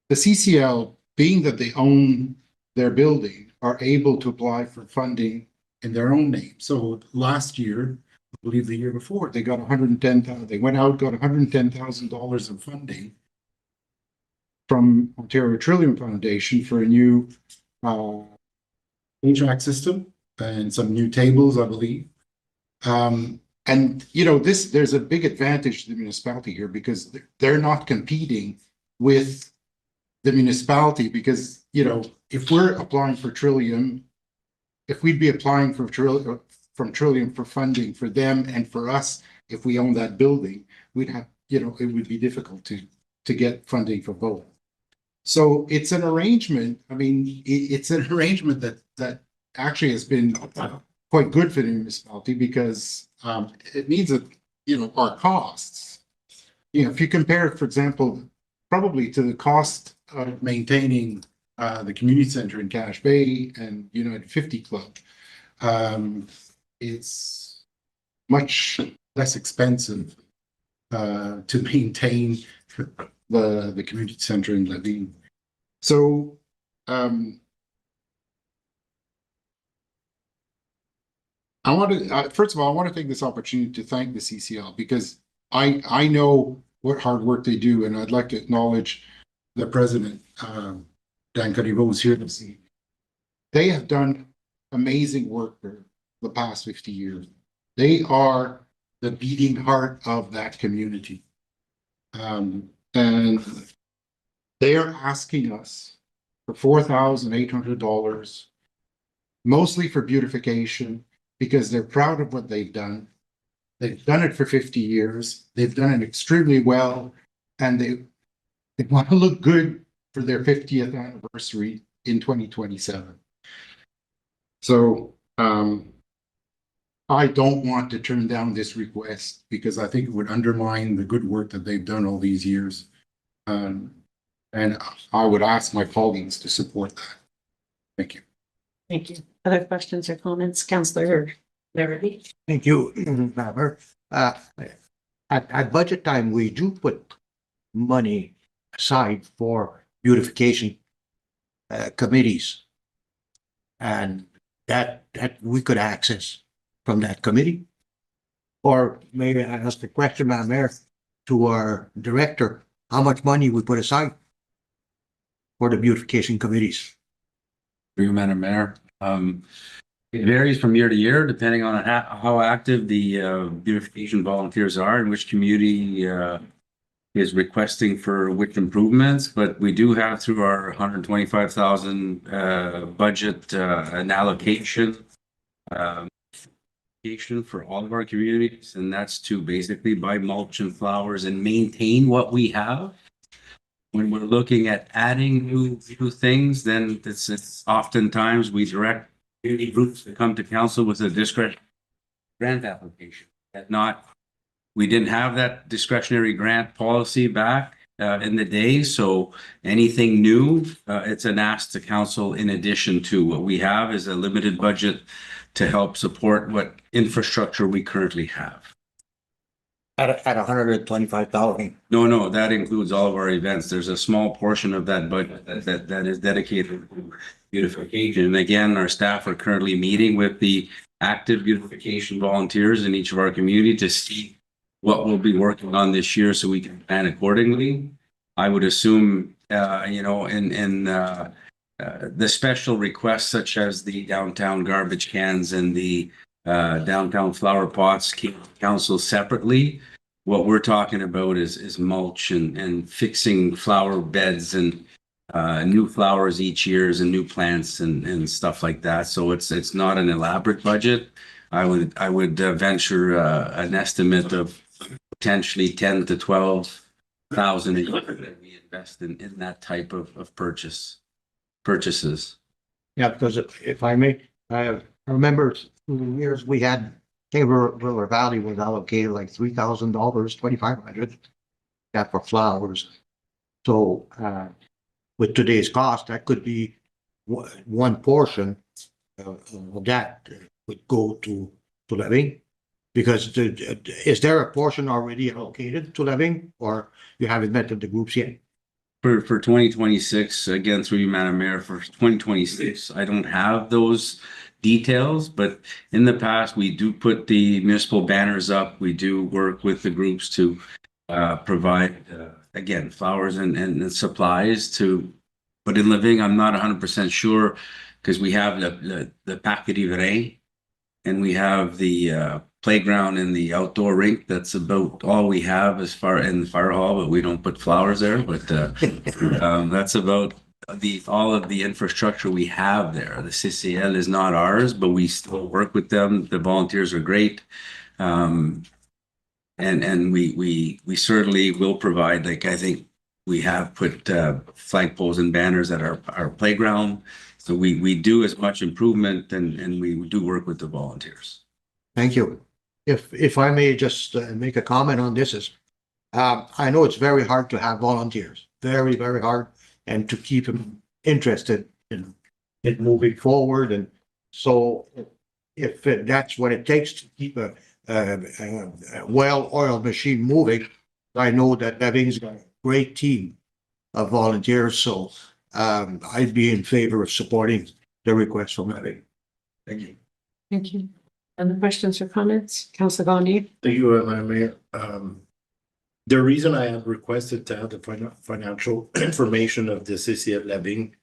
the CCL, being that they own their building, are able to apply for funding in their own name. So last year, I believe the year before, they got $110,000. They went out, got $110,000 of funding from Ontario Trillium Foundation for a new HVAC system and some new tables, I believe. And you know, there's a big advantage to the municipality here because they're not competing with the municipality because, you know, if we're applying for Trillium, if we'd be applying for Trillium for funding for them and for us, if we own that building, we'd have, you know, it would be difficult to get funding for both. So it's an arrangement. I mean, it's an arrangement that actually has been quite good for the municipality because it means that, you know, our costs, you know, if you compare it, for example, probably to the cost of maintaining the community center in Cache Bay and United 50 Club, it's much less expensive to maintain the community center in Levine. So I want to first of all, I want to take this opportunity to thank the CCL because I know what hard work they do, and I'd like to acknowledge the president, Dan Carivo, who's here this evening. They have done amazing work for the past 50 years. They are the beating heart of that community. And they are asking us for $4,800, mostly for beautification, because they're proud of what they've done. They've done it for 50 years. They've done it extremely well, and they want to look good for their 50th anniversary in 2027. So I don't want to turn down this request because I think it would undermine the good work that they've done all these years. And I would ask my colleagues to support that. Thank you. Thank you. Other questions or comments? Councillor Larrabee? Thank you, Member. At budget time, we do put money aside for beautification committees. And that we could access from that committee. Or maybe I ask the question, Madam Mayor, to our director, how much money we put aside for the beautification committees? Through you, Madam Mayor. It varies from year to year, depending on how active the beautification volunteers are and which community is requesting for which improvements. But we do have through our 125,000 budget an allocation for all of our communities, and that's to basically buy mulch and flowers and maintain what we have. When we're looking at adding new things, then it's oftentimes we direct community groups to come to council with a discretionary grant application. We didn't have that discretionary grant policy back in the day, so anything new, it's an ask to council in addition to what we have is a limited budget to help support what infrastructure we currently have. At 125,000. No, that includes all of our events. There's a small portion of that budget that is dedicated to beautification. And again, our staff are currently meeting with the active beautification volunteers in each of our community to see what we'll be working on this year so we can plan accordingly. I would assume, in the special requests such as the downtown garbage cans and the downtown flower pots came to council separately. What we're talking about is mulch and fixing flower beds and new flowers each year and new plants and stuff like that. So it's not an elaborate budget. I would venture an estimate of potentially 10 to 12,000 a year that we invest in that type of purchases. Yeah, because if I may, I remember years we had River Valley was allocated like $3,000, $2,500 that for flowers. So with today's cost, that could be one portion of that would go to Levine. Because is there a portion already allocated to Levine, or you haven't met with the groups yet? For 2026, again, through you, Madam Mayor, for 2026, I don't have those details, but in the past, we do put the municipal banners up. We do work with the groups to provide again, flowers and supplies to put in living. I'm not 100% sure because we have the Parc Riverain and we have the playground and the outdoor rink. That's about all we have as far in the fire hall, but we don't put flowers there. But that's about all of the infrastructure we have there. The CCL is not ours, but we still work with them. The volunteers are great. And we certainly will provide, like, I think we have put flagpoles and banners at our playground. So we do as much improvement and we do work with the volunteers. Thank you. If I may just make a comment on this is, I know it's very hard to have volunteers, very, very hard, and to keep them interested in moving forward. And so if that's what it takes to keep a well-oiled machine moving, I know that Leving's got a great team of volunteers, so I'd be in favor of supporting the request from Leving. Thank you. Thank you. Other questions or comments? Councillor Gandhi? Thank you, Madam Mayor. The reason I have requested to have the financial information of the CCF Leving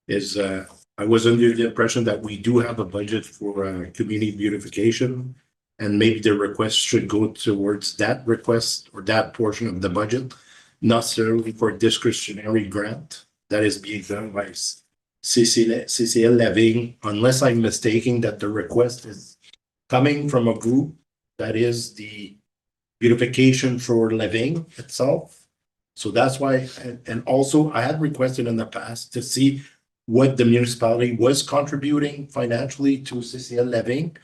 is I was under the impression that we do have a budget for community beautification, and maybe the request should go towards that request or that portion of the budget, not necessarily for discretionary grant that is being done by CCL Leving, unless I'm mistaken that the request is coming from a group that is the beautification for Leving itself. So that's why, and also I had requested in the past to see what the municipality was contributing financially to CCL Leving.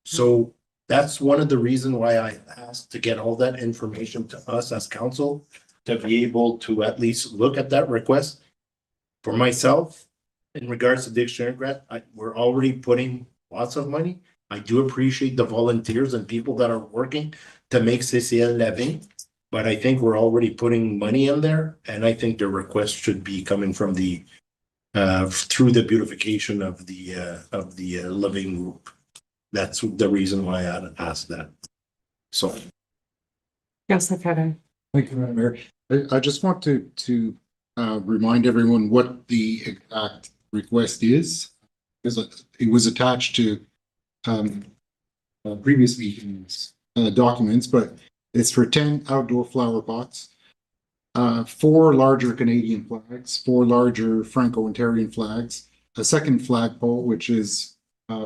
So that's one of the reasons why I asked to get all that information to us as council to be able to at least look at that request. For myself, in regards to dictionary grant, we're already putting lots of money. I do appreciate the volunteers and people that are working to make CCL Leving, but I think we're already putting money in there, and I think the request should be coming from the through the beautification of the Living group. That's the reason why I asked that. So. Councillor Carter? Thank you, Madam Mayor. I just want to remind everyone what the exact request is, because it was attached to previous meetings documents, but it's for 10 outdoor flower pots, 4 larger Canadian flags, 4 larger Franco-Ontarian flags, a second flagpole, which is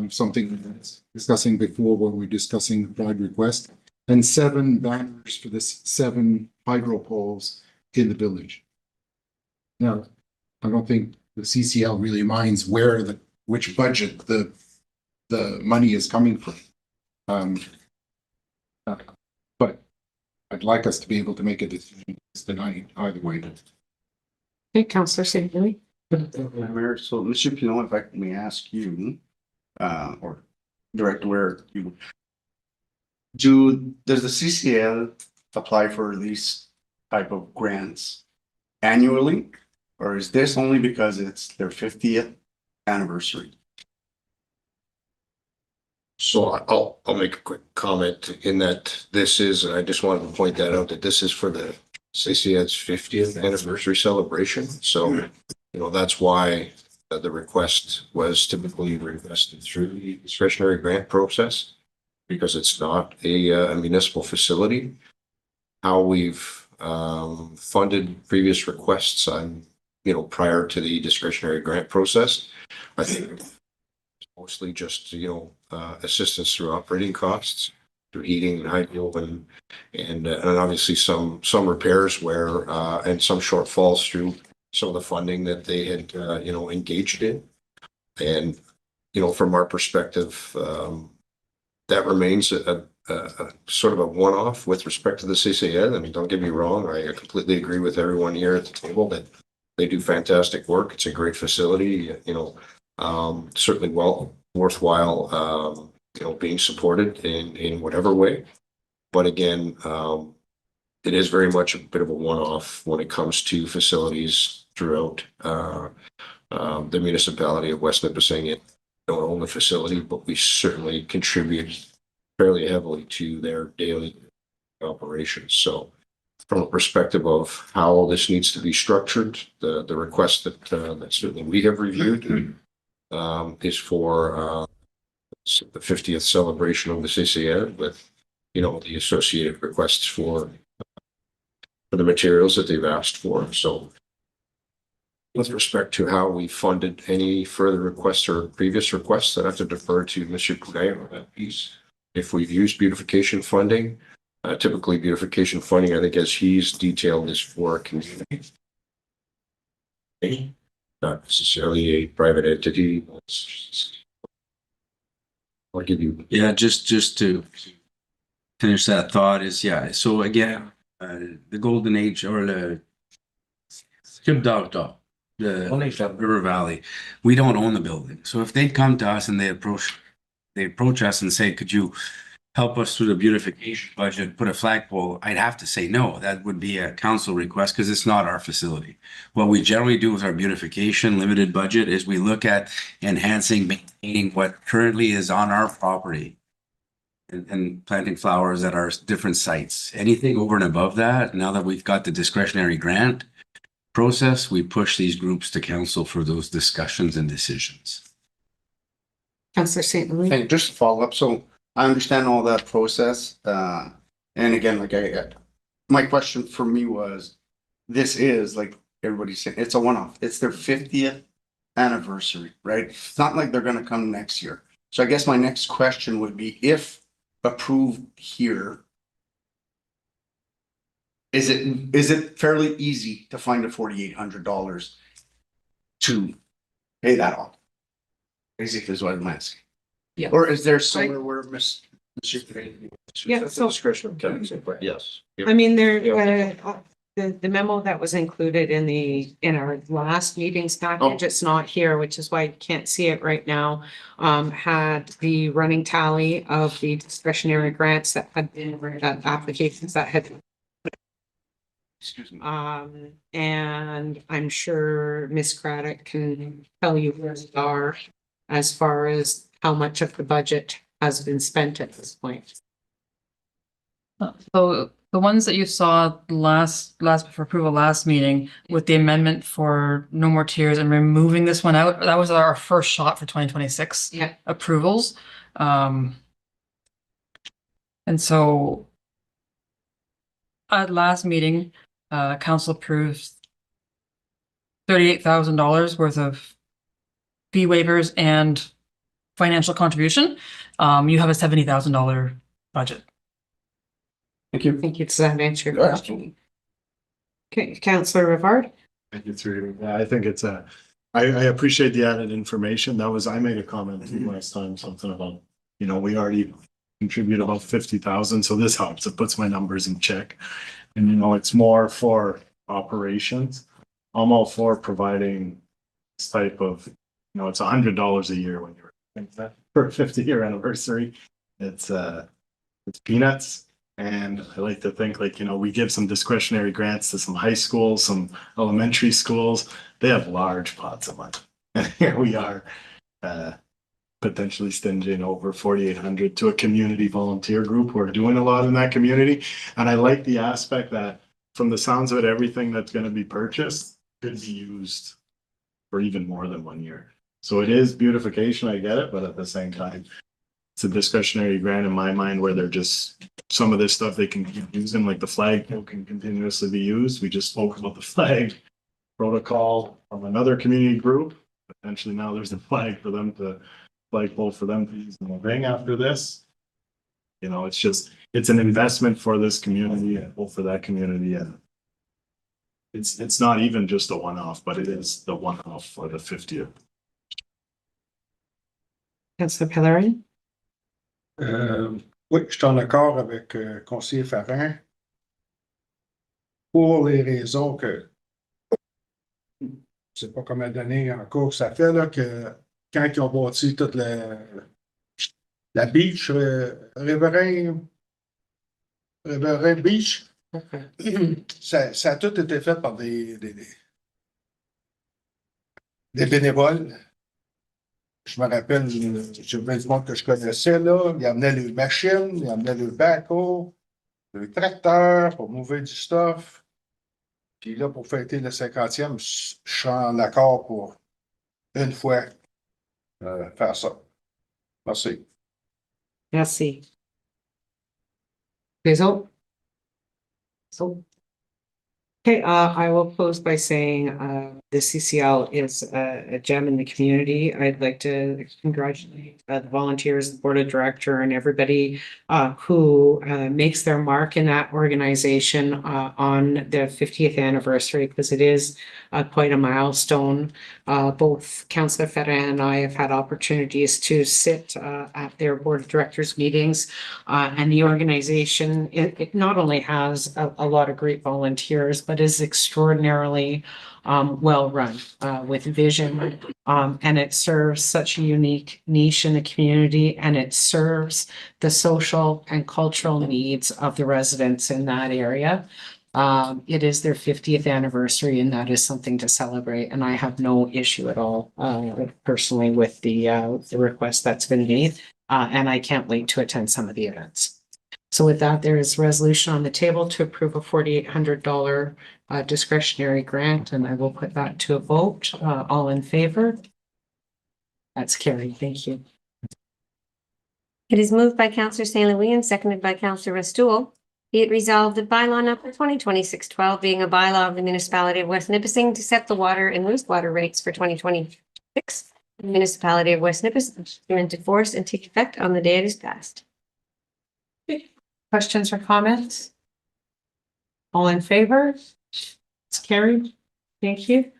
something that's discussing before when we're discussing the Pride request, and 7 banners for this 7 hydro poles in the village. Now, I don't think the CCL really minds which budget the money is coming from. But I'd like us to be able to make a decision tonight, either way. Okay, Councillor St. Louis? Mayor, so Mr. Pinot, if I may ask you, or Director Ware, does the CCL apply for these type of grants annually, or is this only because it's their 50th anniversary? So I'll make a quick comment in that this is, and I just wanted to point that out, that this is for the CCN's 50th anniversary celebration. So, that's why the request was typically requested through the discretionary grant process, because it's not a municipal facility. How we've funded previous requests on, prior to the discretionary grant process, I think mostly just, assistance through operating costs, through heating and hydro and obviously some repairs where, and some shortfalls through some of the funding that they had, engaged in. And, from our perspective, that remains a sort of a one-off with respect to the CCN. I mean, don't get me wrong. I completely agree with everyone here at the table that they do fantastic work. It's a great facility, certainly worthwhile, being supported in whatever way. But again, it is very much a bit of a one-off when it comes to facilities throughout the municipality of West Nipissing. Don't own the facility, but we certainly contribute fairly heavily to their daily operations. So from a perspective of how this needs to be structured, the request that certainly we have reviewed is for the 50th celebration of the CCN with, the associated requests for the materials that they've asked for. So with respect to how we funded any further requests or previous requests, I have to defer to Mr. Poulain on that piece. If we've used beautification funding, typically beautification funding, I think as he's detailed, is for a community, not necessarily a private entity. I'll give you. Yeah, just to finish that thought is, yeah, so again, the golden age or the River Valley, we don't own the building. So if they'd come to us and they approach us and say, could you help us through the beautification budget, put a flagpole, I'd have to say no. That would be a council request because it's not our facility. What we generally do with our beautification limited budget is we look at enhancing, maintaining what currently is on our property and planting flowers at our different sites. Anything over and above that, now that we've got the discretionary grant process, we push these groups to council for those discussions and decisions. Councillor St. Louis. And just to follow up, so I understand all that process. And again, my question for me was, this is like everybody's saying, it's a one-off. It's their 50th anniversary, right? It's not like they're gonna come next year. So I guess my next question would be, if approved here, is it fairly easy to find a $4,800 to pay that off? Basically is what I'm asking. Yeah. Or is there somewhere where Mr. Yeah, so Yes. I mean, the memo that was included in our last meeting's package, it's not here, which is why you can't see it right now. Had the running tally of the discretionary grants that had been applications that had. Excuse me. And I'm sure Ms. Craddock can tell you where we are as far as how much of the budget has been spent at this point. So the ones that you saw last for approval last meeting with the amendment for no more tiers and removing this one out, that was our first shot for 2026 approvals. And so at last meeting, council approved $38,000 worth of fee waivers and financial contribution. You have a $70,000 budget. Thank you. Thank you. Does that answer your question? Okay, Councillor Rivard. Thank you, through. Yeah, I think it's I appreciate the added information. I made a comment last time, something about, we already contribute about 50,000. So this helps. It puts my numbers in check. And, it's more for operations. I'm all for providing this type of, it's $100 a year when you're for a 50-year anniversary. It's peanuts. And I like to think we give some discretionary grants to some high schools, some elementary schools. They have large pots of money. And here we are potentially stinging over 4,800 to a community volunteer group who are doing a lot in that community. And I like the aspect that from the sounds of it, everything that's going to be purchased could be used for even more than 1 year. So it is beautification, I get it, but at the same time, it's a discretionary grant in my mind where they're just some of this stuff they can keep using, like the flagpole can continuously be used. We just spoke about the flag protocol from another community group. Potentially now there's a flagpole for them to use in the ring after this. It's an investment for this community and hope for that community. And it's not even just a one-off, but it is the one-off for the 50th. Councillor Pellerin. Oui, je suis en accord avec conseiller Farrin pour les raisons que je ne sais pas comment donner encore ça fait là, que quand ils ont bâti toute la beach, Riverain Beach, ça a tout été fait par des bénévoles. Je me rappelle, j'ai vu du monde que je connaissais, là. Ils amenaient les machines, ils amenaient le backhoe. des tracteurs pour mouver du stuff. Puis là, pour fêter le 50e, je suis en accord pour une fois faire ça. Merci. Merci. Basil? So. Okay, I will close by saying, the CCL is a gem in the community. I'd like to congratulate the volunteers, the board of director, and everybody who makes their mark in that organization on the 50th anniversary, because it is quite a milestone. Both Councillor Ferrin and I have had opportunities to sit at their board of directors meetings, and the organization, it not only has a lot of great volunteers, but is extraordinarily well run with vision, and it serves such a unique niche in the community, and it serves the social and cultural needs of the residents in that area. It is their 50th anniversary, and that is something to celebrate. And I have no issue at all personally with the request that's been made, and I can't wait to attend some of the events. So with that, there is a resolution on the table to approve a $4,800 discretionary grant, and I will put that to a vote. All in favor? That's carried. Thank you. It is moved by Councillor St. Louis and seconded by Councillor Restool. Be it resolved that bylaw number 2026-12, being a bylaw of the municipality of West Nipissing to set the water and wastewater rates for 2026, the municipality of West Nipissing enter into force and take effect on the day it is passed. Questions or comments? All in favor? It's carried. Thank you.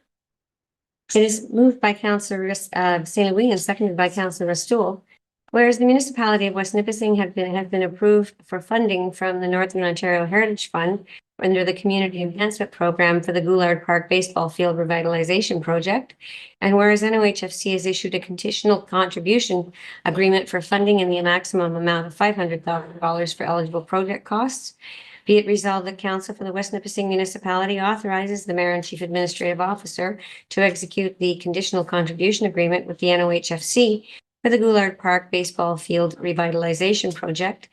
It is moved by Councillor St. Louis and seconded by Councillor Restool. Whereas the municipality of West Nipissing have been approved for funding from the Northern Ontario Heritage Fund under the Community Enhancement Program for the Goulard Park Baseball Field Revitalization Project. And whereas NOHFC has issued a conditional contribution agreement for funding in the maximum amount of $500,000 for eligible project costs. Be it resolved that Council for the West Nipissing Municipality authorizes the Mayor and Chief Administrative Officer to execute the conditional contribution agreement with the NOHFC for the Goulard Park Baseball Field Revitalization Project,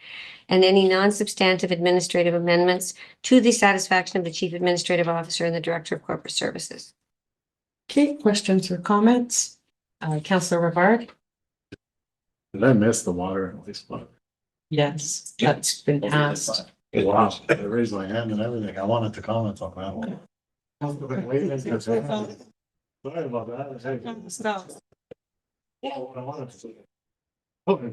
and any non-substantive administrative amendments to the satisfaction of the Chief Administrative Officer and the Director of Corporate Services. Okay, questions or comments? Councillor Rivard? Did I miss the water and wastewater? Yes, that's been passed. Wow, I raised my hand and everything. I wanted to comment on that one. Sorry about that. Stop. I wanted to say.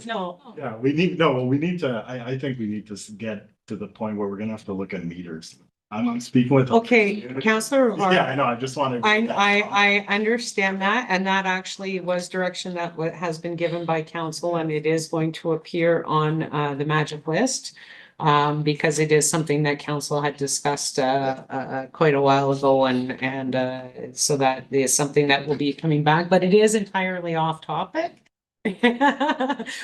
No. Yeah, we need to, I think we need to get to the point where we're gonna have to look at meters. I'm speaking with. Okay, Councillor Rivard. Yeah, I know, I just wanted. I understand that, and that actually was direction that has been given by council, and it is going to appear on the magic list. Because it is something that council had discussed quite a while ago, and so that is something that will be coming back, but it is entirely off topic.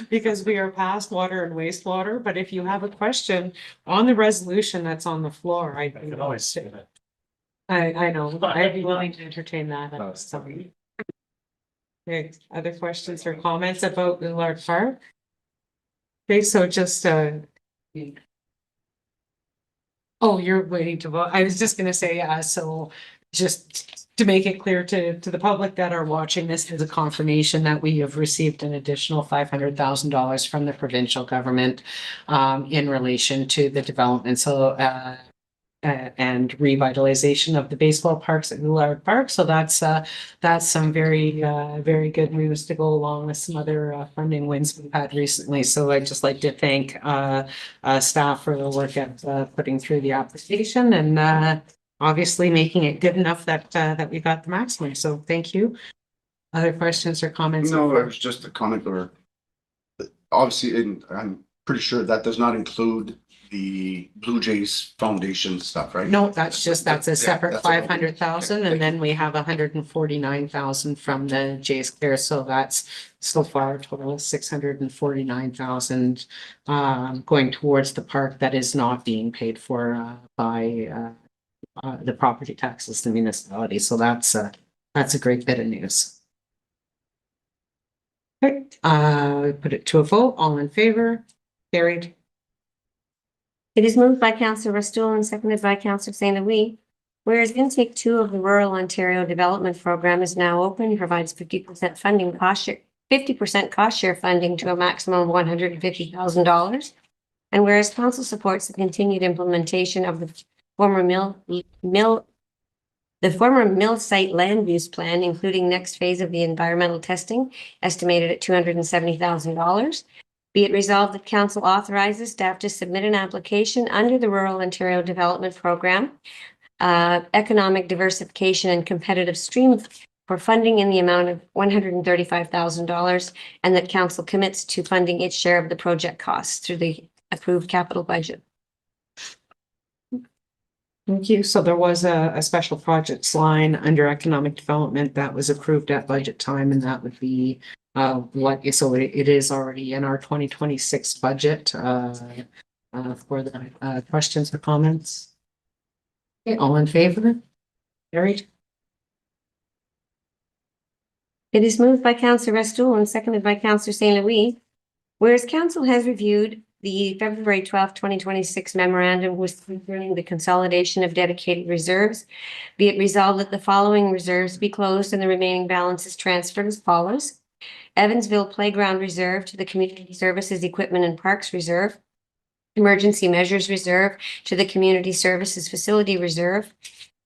Because we are past water and wastewater, but if you have a question on the resolution that's on the floor, I can always say that. I know, I'd be willing to entertain that. I'm sorry. Okay, other questions or comments about Goulard Park? Okay, so just oh, you're waiting to vote. I was just gonna say, so just to make it clear to the public that are watching, this is a confirmation that we have received an additional $500,000 from the provincial government in relation to the development. So and revitalization of the baseball parks at Goulard Park. So that's some very good news to go along with some other funding wins we've had recently. So I'd just like to thank staff for the work at putting through the application and obviously making it good enough that we got the maximum. So thank you. Other questions or comments? No, it was just a comment or obviously, I'm pretty sure that does not include the Blue Jays Foundation stuff, right? No, that's a separate that's okay. 500,000, and then we have 149,000 from the Jays Care. So that's so far a total of 649,000 going towards the park that is not being paid for by the property taxes, the municipality. So that's a great bit of news. Okay, put it to a vote. All in favor? Carried. It is moved by Councillor Restoul and seconded by Councillor St. Louis. Whereas intake 2 of the Rural Ontario Development Program is now open and provides 50% funding cost share, 50% cost share funding to a maximum of $150,000. And whereas council supports the continued implementation of the former mill site land use plan, including next phase of the environmental testing, estimated at $270,000. Be it resolved that council authorizes staff to submit an application under the Rural Ontario Development Program, Economic Diversification and Competitive Stream for funding in the amount of $135,000, and that council commits to funding its share of the project costs through the approved capital budget. Thank you. So there was a special projects line under economic development that was approved at budget time, and that would be so it is already in our 2026 budget for the questions or comments. Okay, all in favor? Carried. It is moved by Councillor Restoul and seconded by Councillor St. Louis. Whereas council has reviewed the February 12th, 2026 memorandum was concerning the consolidation of dedicated reserves, be it resolved that the following reserves be closed and the remaining balances transferred as follows. Evansville Playground Reserve to the Community Services Equipment and Parks Reserve. Emergency Measures Reserve to the Community Services Facility Reserve.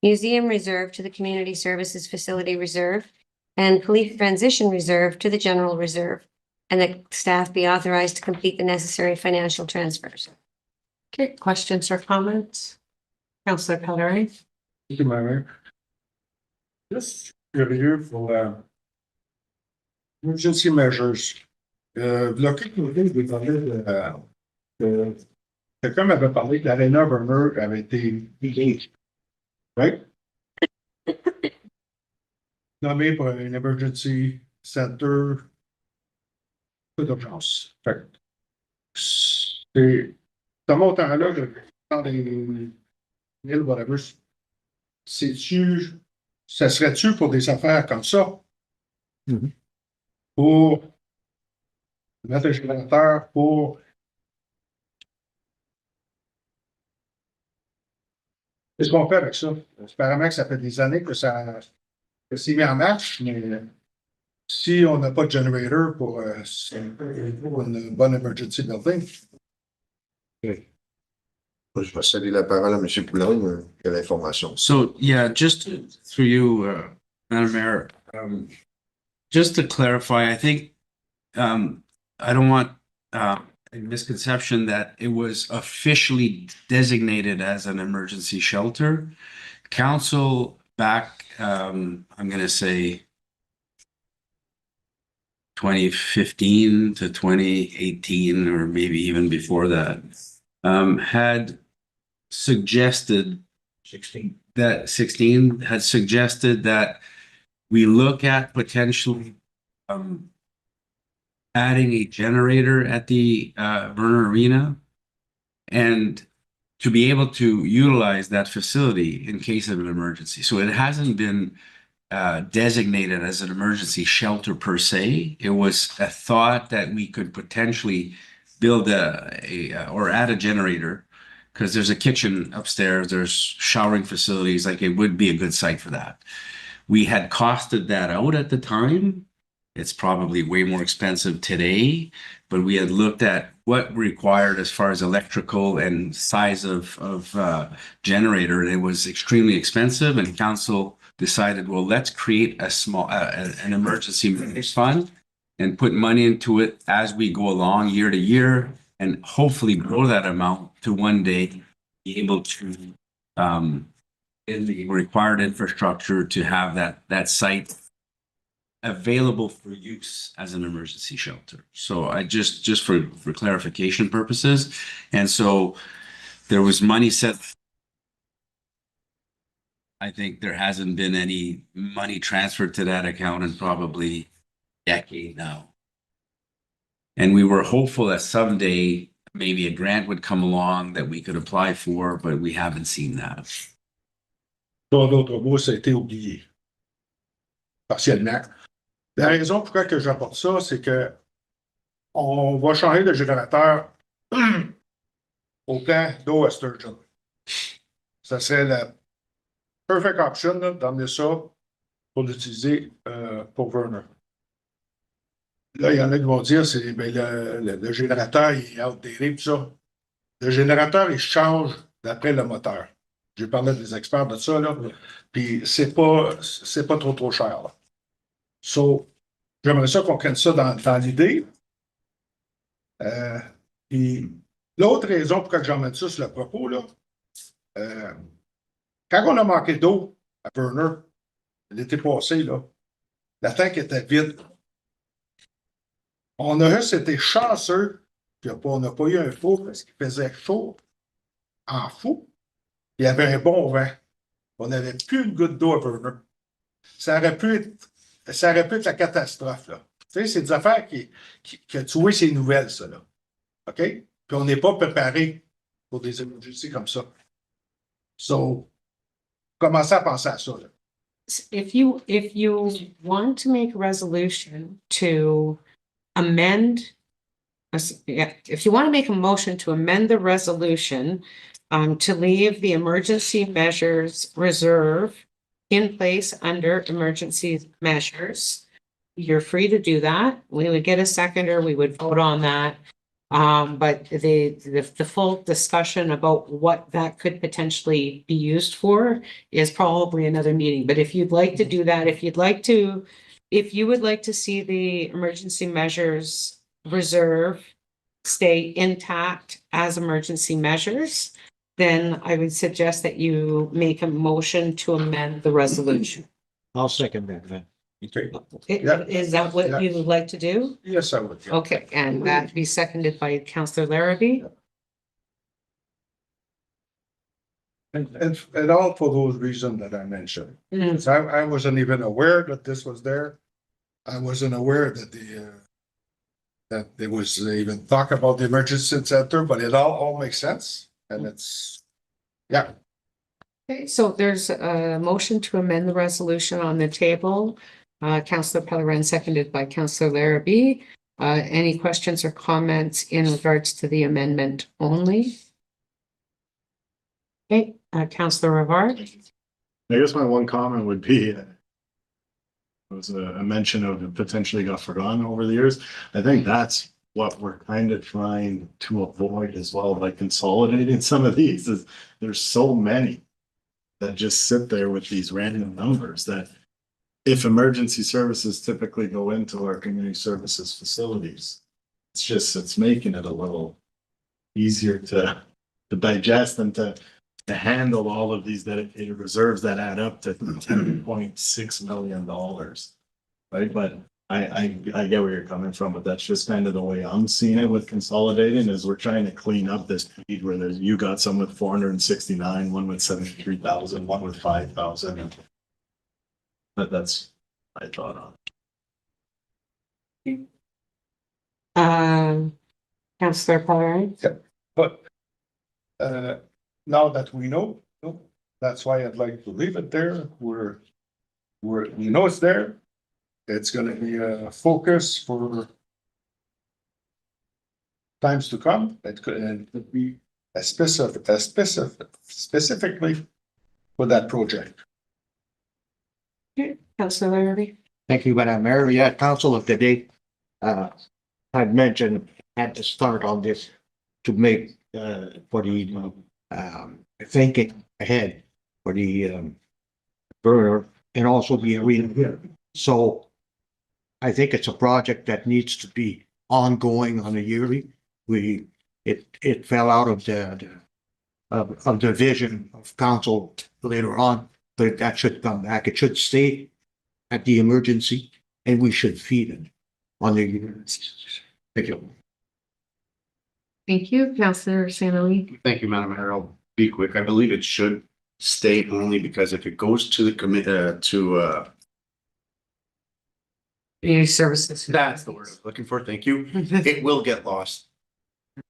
Museum Reserve to the Community Services Facility Reserve. And Police Transition Reserve to the General Reserve. And that staff be authorized to complete the necessary financial transfers. Okay, questions or comments? Councillor Pellerin? Thank you, Madam Mayor. Just curieux pour emergency measures. Le quelques minutes, vous parlez quelqu'un m'avait parlé que l'Arena Burner avait été engaged, right? Nommé pour un emergency center d'urgence. C'est ce montant-là, dans les 1000, whatever, ça serait-tu pour des affaires comme ça? Mhm. Pour mettre un générateur pour. Qu'est-ce qu'on fait avec ça? Apparemment que ça fait des années que c'est mis en marche, mais si on n'a pas de generator pour une bonne emergency building. Je vais céder la parole à M. Poulin, qui a l'information. So, yeah, just through you, Madam Mayor, just to clarify, I think I don't want a misconception that it was officially designated as an emergency shelter. Council back, I'm going to say 2015 to 2018, or maybe even before that, had suggested 16 had suggested that we look at potentially adding a generator at the Burner Arena, and to be able to utilize that facility in case of an emergency. So it hasn't been designated as an emergency shelter per se. It was a thought that we could potentially build or add a generator, because there's a kitchen upstairs, there's showering facilities, like it would be a good site for that. We had costed that out at the time. It's probably way more expensive today, but we had looked at what required as far as electrical and size of generator, and it was extremely expensive, and council decided, well, let's create a small an emergency fund and put money into it as we go along year to year, and hopefully grow that amount to one day be able to in the required infrastructure to have that site available for use as an emergency shelter. So I just for clarification purposes. And so there was money set. I think there hasn't been any money transferred to that account in probably a decade now. And we were hopeful that someday maybe a grant would come along that we could apply for, but we haven't seen that. Dans d'autres mots, ça a été oublié. Partiellement. La raison pourquoi que j'apporte ça, c'est que on va changer de générateur au plan d'eau à Sturgeon. Ça serait la perfect option là, d'emmener ça pour l'utiliser pour Vernon. Là, il y en a qui vont dire c'est ben, le générateur il est outdated, tout ça. Le générateur, il change d'après le moteur. J'ai parlé des experts de ça, là. Puis c'est pas trop cher, là. So, j'aimerais ça qu'on prenne ça dans l'idée. Puis l'autre raison pour que j'emmène ça sur le propos, là, quand on a manqué d'eau à Burner l'été passé, là, la tank était vide. On a juste été chanceux, puis on n'a pas eu un four parce qu'il faisait chaud en fou. Il y avait un bon vent. On n'avait plus une goutte d'eau à Burner. Ça aurait pu être la catastrophe, là. Tu sais, c'est des affaires que tu vois, c'est nouvelles, ça, là. OK? Puis on n'est pas préparé pour des émergencies comme ça. So, commencez à penser à ça, là. If you want to make a resolution to amend, if you want to make a motion to amend the resolution to leave the emergency measures reserve in place under emergency measures, you're free to do that. We would get a seconder, we would vote on that. But the full discussion about what that could potentially be used for is probably another meeting. But if you'd like to do that, if you would like to see the emergency measures reserve stay intact as emergency measures, then I would suggest that you make a motion to amend the resolution. I'll second that, then. Okay. Yeah. Is that what you would like to do? Yes, I would. Yeah. Okay, and that be seconded by Councillor Larrabee. And all for those reasons that I mentioned. Mm. So I wasn't even aware that this was there. I wasn't aware that that there was even talk about the emergency center, but it all makes sense. And it's, yeah. Okay, so there's a motion to amend the resolution on the table. Councillor Pellerin, seconded by Councillor Larrabee. Any questions or comments in regards to the amendment only? Okay, Councillor Rivard. I guess my one comment would be it was a mention of it potentially got forgotten over the years. I think that's what we're kind of trying to avoid as well by consolidating some of these. Is there's so many that just sit there with these random numbers that if emergency services typically go into our community services facilities, it's making it a little easier to digest and to handle all of these dedicated reserves that add up to $10.6 million. Right. But I get where you're coming from, but that's just kind of the way I'm seeing it with consolidating is we're trying to clean up this feed where you got some with 469, one with 73,000, one with 5,000. But that's my thought on it. Councillor Pellerin. Yeah. But now that we know, that's why I'd like to leave it there. We know it's there. It's gonna be a focus for times to come. It could be specifically for that project. Okay, Councillor Larrabee. Thank you, Madam Mayor. Yeah, Council of the Day, had mentioned at the start on this to make, for the, thinking ahead for the, burner and also the arena here. So I think it's a project that needs to be ongoing on a yearly. It fell out of the vision of council later on, but that should come back. It should stay at the emergency and we should feed it on the yearly. Thank you. Thank you, Councillor St. Louis. Thank you, Madam Mayor. I'll be quick. I believe it should stay only because if it goes to the Community services. that's the word I was looking for. Thank you. It will get lost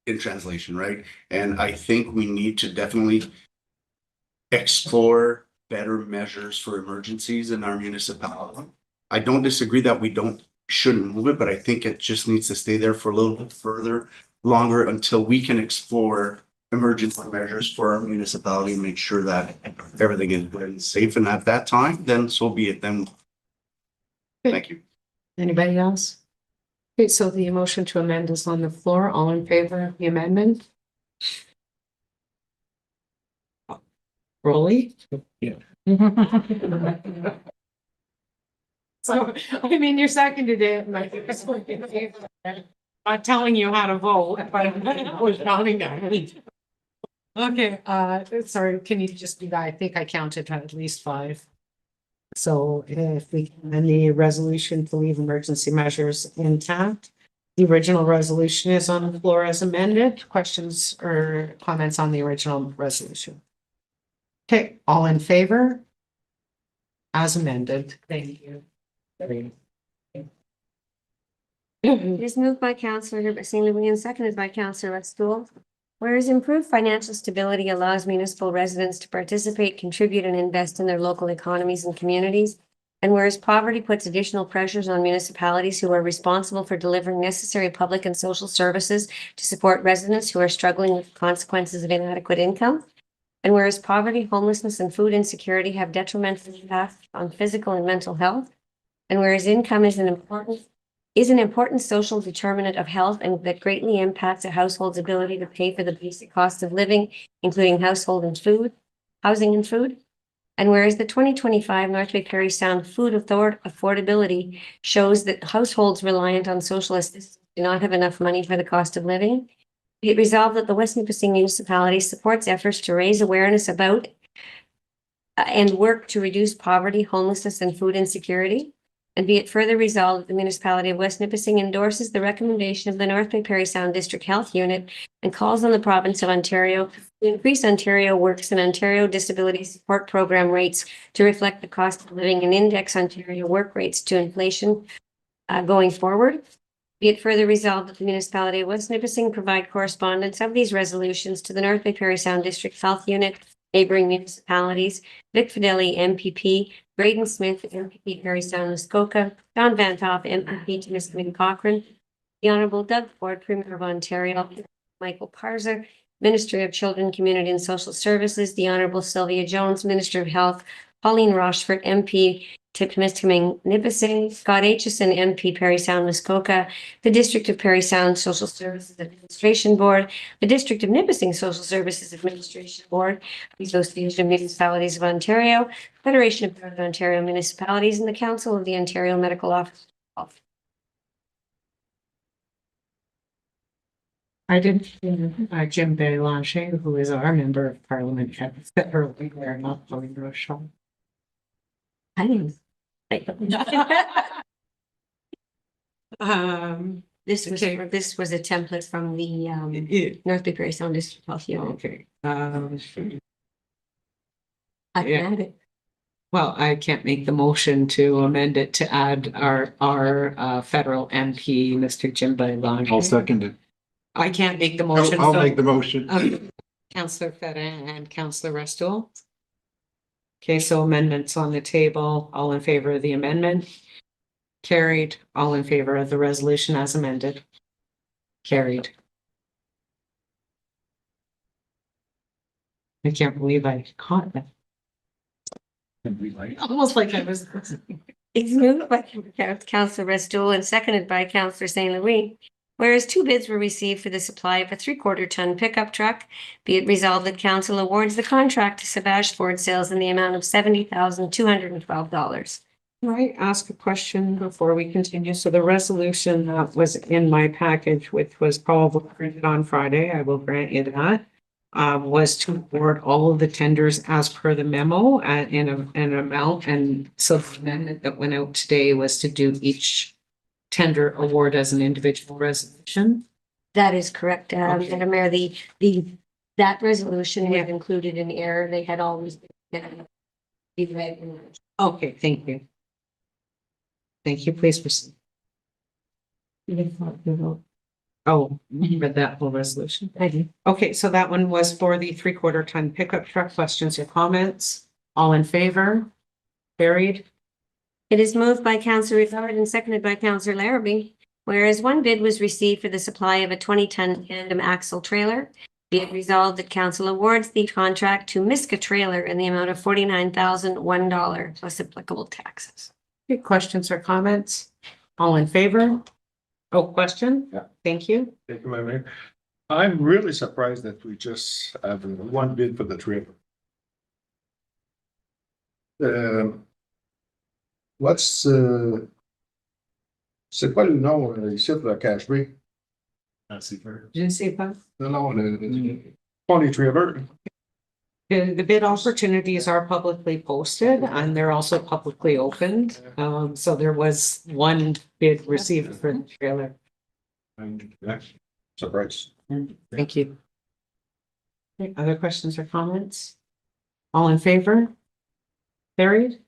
in translation, right? And I think we need to definitely explore better measures for emergencies in our municipality. I don't disagree that we shouldn't move it, but I think it just needs to stay there for a little bit longer until we can explore emergency measures for our municipality and make sure that everything is good and safe. And at that time, then so be it. Then, thank you. Anybody else? Okay, so the motion to amend is on the floor. All in favor of the amendment? Rolly? Yeah. So, I mean, you're seconded it, like, I'm telling you how to vote, but I was counting down. Okay, sorry, can you just do that? I think I counted at least 5. So if we, and the resolution to leave emergency measures intact. The original resolution is on the floor as amended. Questions or comments on the original resolution? Okay, all in favor? As amended, thank you. It is moved by Councillor Herbert St. Louis and seconded by Councillor Weststool. Whereas improved financial stability allows municipal residents to participate, contribute, and invest in their local economies and communities. And whereas poverty puts additional pressures on municipalities who are responsible for delivering necessary public and social services to support residents who are struggling with the consequences of inadequate income. And whereas poverty, homelessness, and food insecurity have detrimental impact on physical and mental health. And whereas income is an important social determinant of health and that greatly impacts a household's ability to pay for the basic cost of living, including housing and food. And whereas the 2025 North Bay Parry Sound Food affordability shows that households reliant on social assistance do not have enough money for the cost of living, be it resolved that the West Nipissing municipality supports efforts to raise awareness about and work to reduce poverty, homelessness, and food insecurity. And be it further resolved that the municipality of West Nipissing endorses the recommendation of the North Bay Parry Sound District Health Unit and calls on the province of Ontario to increase Ontario Works and Ontario Disability Support Program rates to reflect the cost of living and index Ontario work rates to inflation going forward. Be it further resolved that the municipality of West Nipissing provide correspondence of these resolutions to the North Bay Parry Sound District Health Unit, neighboring municipalities, Vic Fideli, MPP, Braden Smith, MPP Parry Sound Muskoka, John Van Toff, MPP Timiskaming Cochrane, the Honorable Doug Ford, Premier of Ontario, Michael Parzer, Minister of Children, Community and Social Services, the Honorable Sylvia Jones, Minister of Health, Pauline Rochford, MP Timiskaming Nipissing, Scott Aitchison, MP Parry Sound Muskoka, the District of Parry Sound Social Services Administration Board, the District of Nipissing Social Services Administration Board, the Association of Municipalities of Ontario, Federation of Northern Ontario Municipalities, and the Council of the Ontario Medical Office. I did, Jim Bélanger, who is our member of parliament, had set her there, not Pauline Rochelle. I didn't. This was a template from the North Bay Parry Sound District Health Unit. Okay. I Yeah. can add it. Well, I can't make the motion to amend it to add our federal MP, Mr. Jim Bélanger. I'll second it. I can't make the motion. I'll so, make the motion. Councillor Fedin and Councillor Restool. Okay, so amendments on the table. All in favor of the amendment? Carried. All in favor of the resolution as amended? Carried. I can't believe I caught that. Almost like I was. It's moved by Councillor Restool and seconded by Councillor St. Louis. Whereas 2 bids were received for the supply of a 3/4 ton pickup truck, be it resolved that council awards the contract to Savage Ford Sales in the amount of $70,212. Can I ask a question before we continue? So the resolution that was in my package, which was probably printed on Friday, I will grant you that, was to award all of the tenders as per the memo in an amount. And so the amendment that went out today was to do each tender award as an individual resolution. That is correct, Okay. Madam Mayor. That resolution was included in error. They had always been read. Okay, thank you. Thank you. Please proceed. Oh, you read that whole resolution? I do. Okay, so that one was for the 3/4 ton pickup truck. Questions or comments? All in favor? Carried. It is moved by Councillor Rivard and seconded by Councillor Larrabee. Whereas 1 bid was received for the supply of a 20-ton tandem axle trailer, Be it resolved that council awards the contract to Miska Trailer in the amount of $49,001 plus applicable taxes. Okay, questions or comments? All in favor? Oh, question? Yeah. Thank you. Thank you, Madam Mayor. I'm really surprised that we just have one bid for the trailer. C'est quoi le nom ici pour la cache B? Je ne sais pas. Non, le pony trailer. The bid opportunities are publicly posted and they're also publicly opened. So there was one bid received for the trailer. Yeah, surprise. Thank you. Okay, other questions or comments? All in favor? Carried.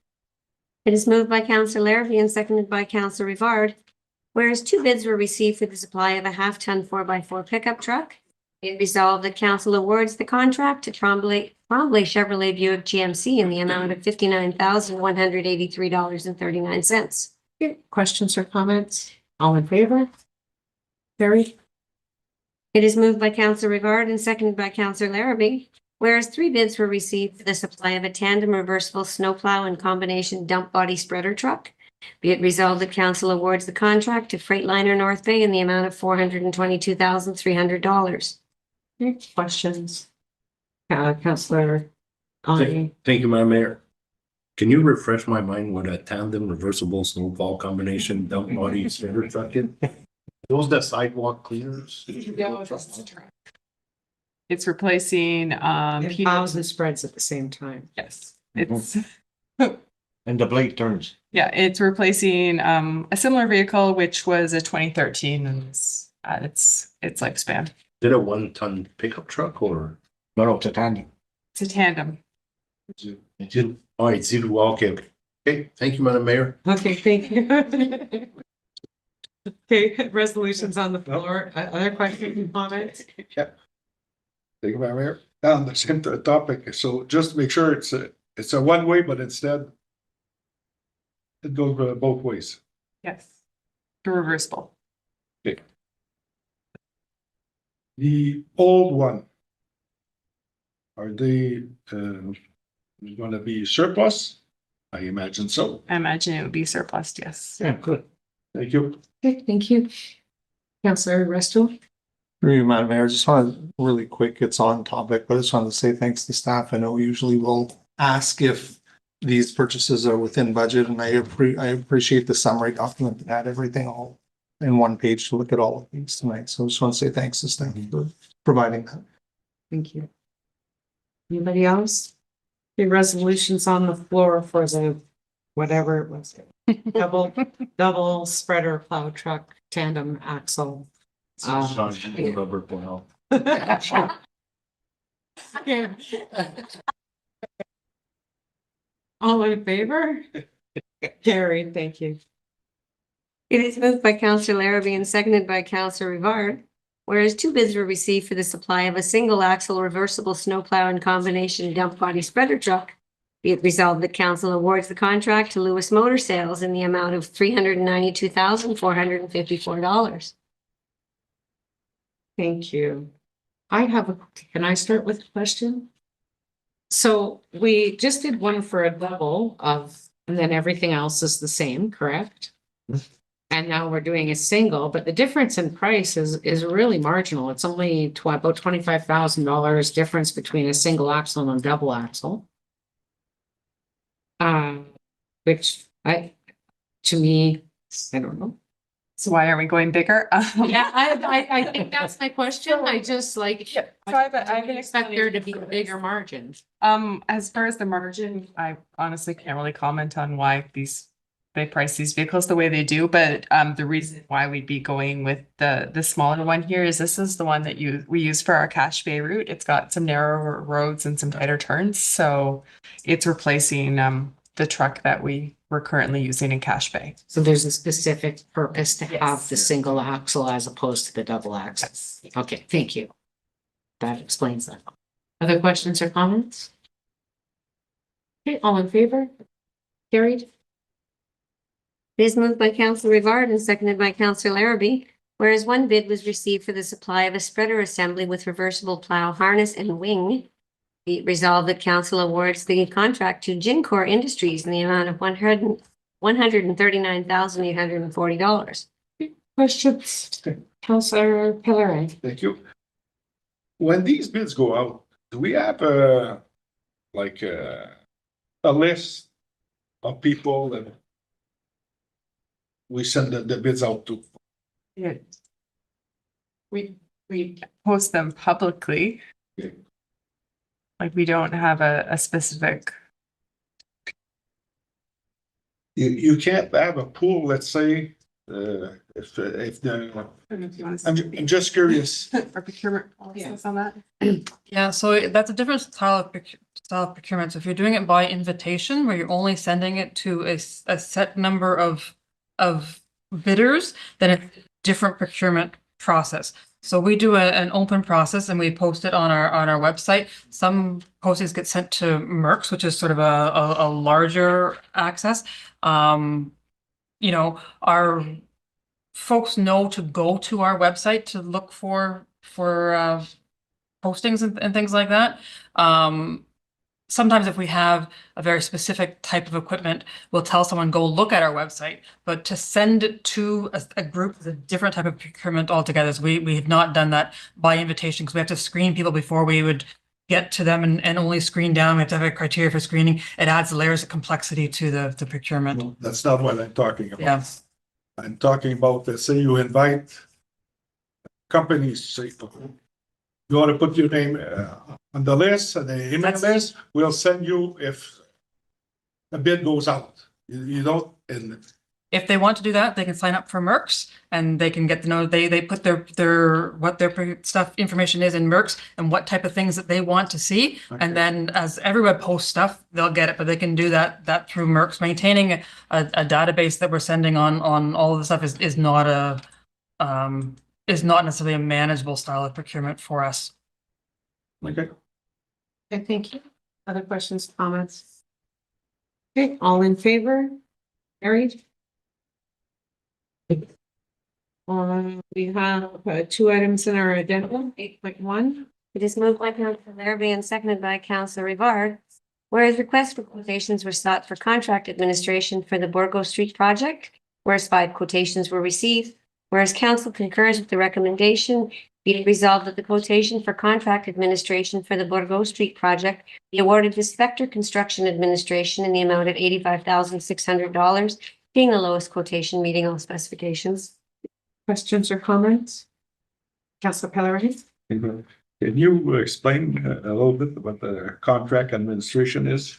It is moved by Councillor Larrabee and seconded by Councillor Rivard. Whereas two bids were received for the supply of a half-ton 4x4 pickup truck, it resolved that council awards the contract to Tremblay Chevrolet Buick GMC in the amount of $59,183.39. Questions or comments? All in favor? Carried. It is moved by Councillor Rivard and seconded by Councillor Larrabee. Whereas three bids were received for the supply of a tandem reversible snowplow and combination dump body spreader truck, be it resolved that council awards the contract to Freightliner North Bay in the amount of $422,300. Questions? Councillor. Thank you, Madam Mayor. Can you refresh my mind what a tandem reversible snowball combination dump body spreader truck is? Those the sidewalk cleaners? It's replacing, Plows and spreads at the same time. yes, it's, And the blade turns. yeah, it's replacing, a similar vehicle, which was a 2013 and it's at its lifespan. Is it a 1-ton pickup truck or? No, it's a tandem. It's a tandem. All right, zero, okay. Okay, thank you, Madam Mayor. Okay, thank you. Okay, resolutions on the floor. Other questions and comments? Yeah. Thank you, Madam Mayor. On the same topic, so just to make sure it's a one way, but instead it goes both ways. Yes. The reversible. The old one. Are they gonna be surplus? I imagine so. I imagine it would be surplus, yes. Yeah, good. Thank you. Okay, thank you. Councillor Resto. Through you, Madam Mayor, just want really quick, it's on topic, but I just wanted to say thanks to staff. I know we usually will ask if these purchases are within budget, and I appreciate the summary document that had everything all in one page to look at all of these tonight. So I just want to say thanks to staff for providing that. Thank you. Anybody else? The resolutions on the floor for the whatever it was. Double spreader plow truck tandem axle. Rubber plow. Okay. All in favor? Carried, thank you. It is moved by Councillor Larrabee and seconded by Councillor Rivard. Whereas two bids were received for the supply of a single axle reversible snowplow and combination dump body spreader truck, be it resolved that council awards the contract to Lewis Motor Sales in the amount of $392,454. Thank you. Can I start with a question? So we just did one for a double and then everything else is the same, correct? And now we're doing a single, but the difference in price is really marginal. It's only about $25,000 difference between a single axle and a double axle. Which to me, I don't know. So why are we going bigger? Yeah, I think that's my question. I just like. So I have an expect there to be a bigger margin. As far as the margin, I honestly can't really comment on why they price these vehicles the way they do, but the reason why we'd be going with the smaller one here is this is the one that we use for our Cache Bay route. It's got some narrower roads and some tighter turns, so it's replacing the truck that we were currently using in Cache Bay. So there's a specific purpose to have the single axle as opposed to the double axle. Okay, thank you. That explains that. Other questions or comments? Okay, all in favor? Carried. It is moved by Councillor Rivard and seconded by Councillor Larrabee. Whereas one bid was received for the supply of a spreader assembly with reversible plow harness and wing. Be it resolved that council awards the contract to Gincor Industries in the amount of $139,840. Questions? Councillor Pelleret. Thank you. When these bids go out, do we have like a list of people that we send the bids out to? Yeah. We post them publicly. Okay. Like we don't have a specific. You can't have a pool, let's say, if the, I'm just curious. Our procurement policies on that. Yeah, so that's a different style of procurement. So if you're doing it by invitation, where you're only sending it to a set number of bidders, then it's a different procurement process. So we do an open process and we post it on our website. Some postings get sent to Merck's, which is sort of a larger access. You know, our folks know to go to our website to look for postings and things like that. Sometimes if we have a very specific type of equipment, we'll tell someone, go look at our website, but to send it to a group is a different type of procurement altogether. So we have not done that by invitation because we have to screen people before we would get to them and only screen down. We have to have a criteria for screening. It adds layers of complexity to the procurement. No, that's not what I'm talking about. Yeah. I'm talking about, let's say you invite companies, say, you want to put your name on the list, and the email list, we'll send you if a bid goes out. You don't, and If they want to do that, they can sign up for Merck's and they can get to know, they put their what their stuff information is in Merck's and what type of things that they want to see. Okay. And then as everyone posts stuff, they'll get it, but they can do that through Merck's. Maintaining a database that we're sending on all of the stuff is not necessarily a manageable style of procurement for us. okay. Okay, thank you. Other questions, comments? Okay, all in favor? Carried. We have two items in our addendum, 8.1. It is moved by Councillor Larrabee and seconded by Councillor Rivard. Whereas requests for quotations were sought for contract administration for the Borgo Street project, whereas 5 quotations were received, whereas council concurs with the recommendation, be it resolved that the quotation for contract administration for the Borgo Street project be awarded to Spectre Construction Administration in the amount of $85,600, being the lowest quotation meeting all specifications. Questions or comments? Councillor Pelleret. Can you explain a little bit what the contract administration is?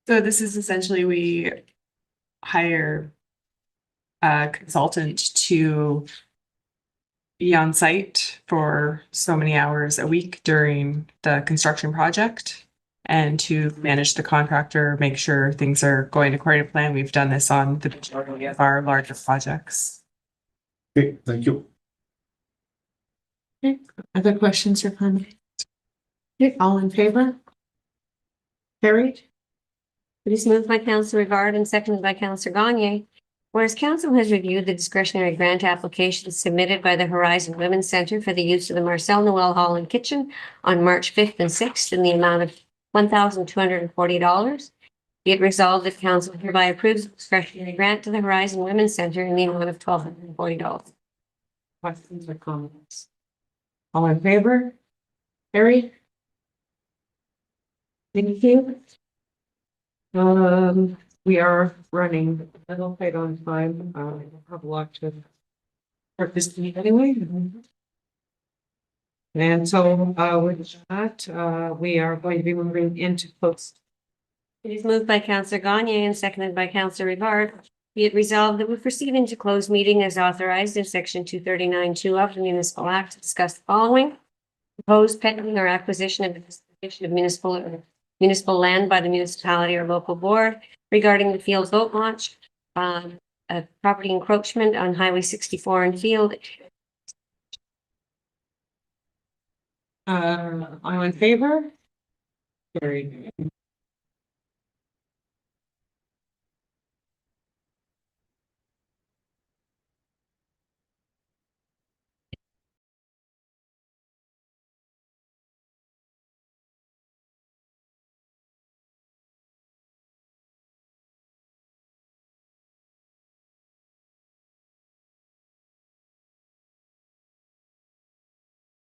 So this is essentially we hire a consultant to be on site for so many hours a week during the construction project and to manage the contractor, make sure things are going according to plan. We've done this on the majority of our larger projects. Okay, thank you. Okay, other questions or comments? Okay, all in favor? Carried. It is moved by Councillor Rivard and seconded by Councillor Gagne. Whereas council has reviewed the discretionary grant applications submitted by the Horizon Women's Centre for the use of the Marcel Noel Hall and Kitchen on March 5th and 6th in the amount of $1,240. Be it resolved that council hereby approves the discretionary grant to the Horizon Women's Centre in the amount of $1,240. Questions or comments? All in favor? Carried. Thank you. We are running a little tight on time. I have a lot to start this meeting anyway. And so with that, we are going to be moving into post. It is moved by Councillor Gagne and seconded by Councillor Rivard. Be it resolved that we proceed into closed meeting as authorized in section 239(2) of the Municipal Act to discuss the following: proposed pending or acquisition of municipal land by the municipality or local board regarding the field boat launch, a property encroachment on Highway 64 and field. All in favor? Carried.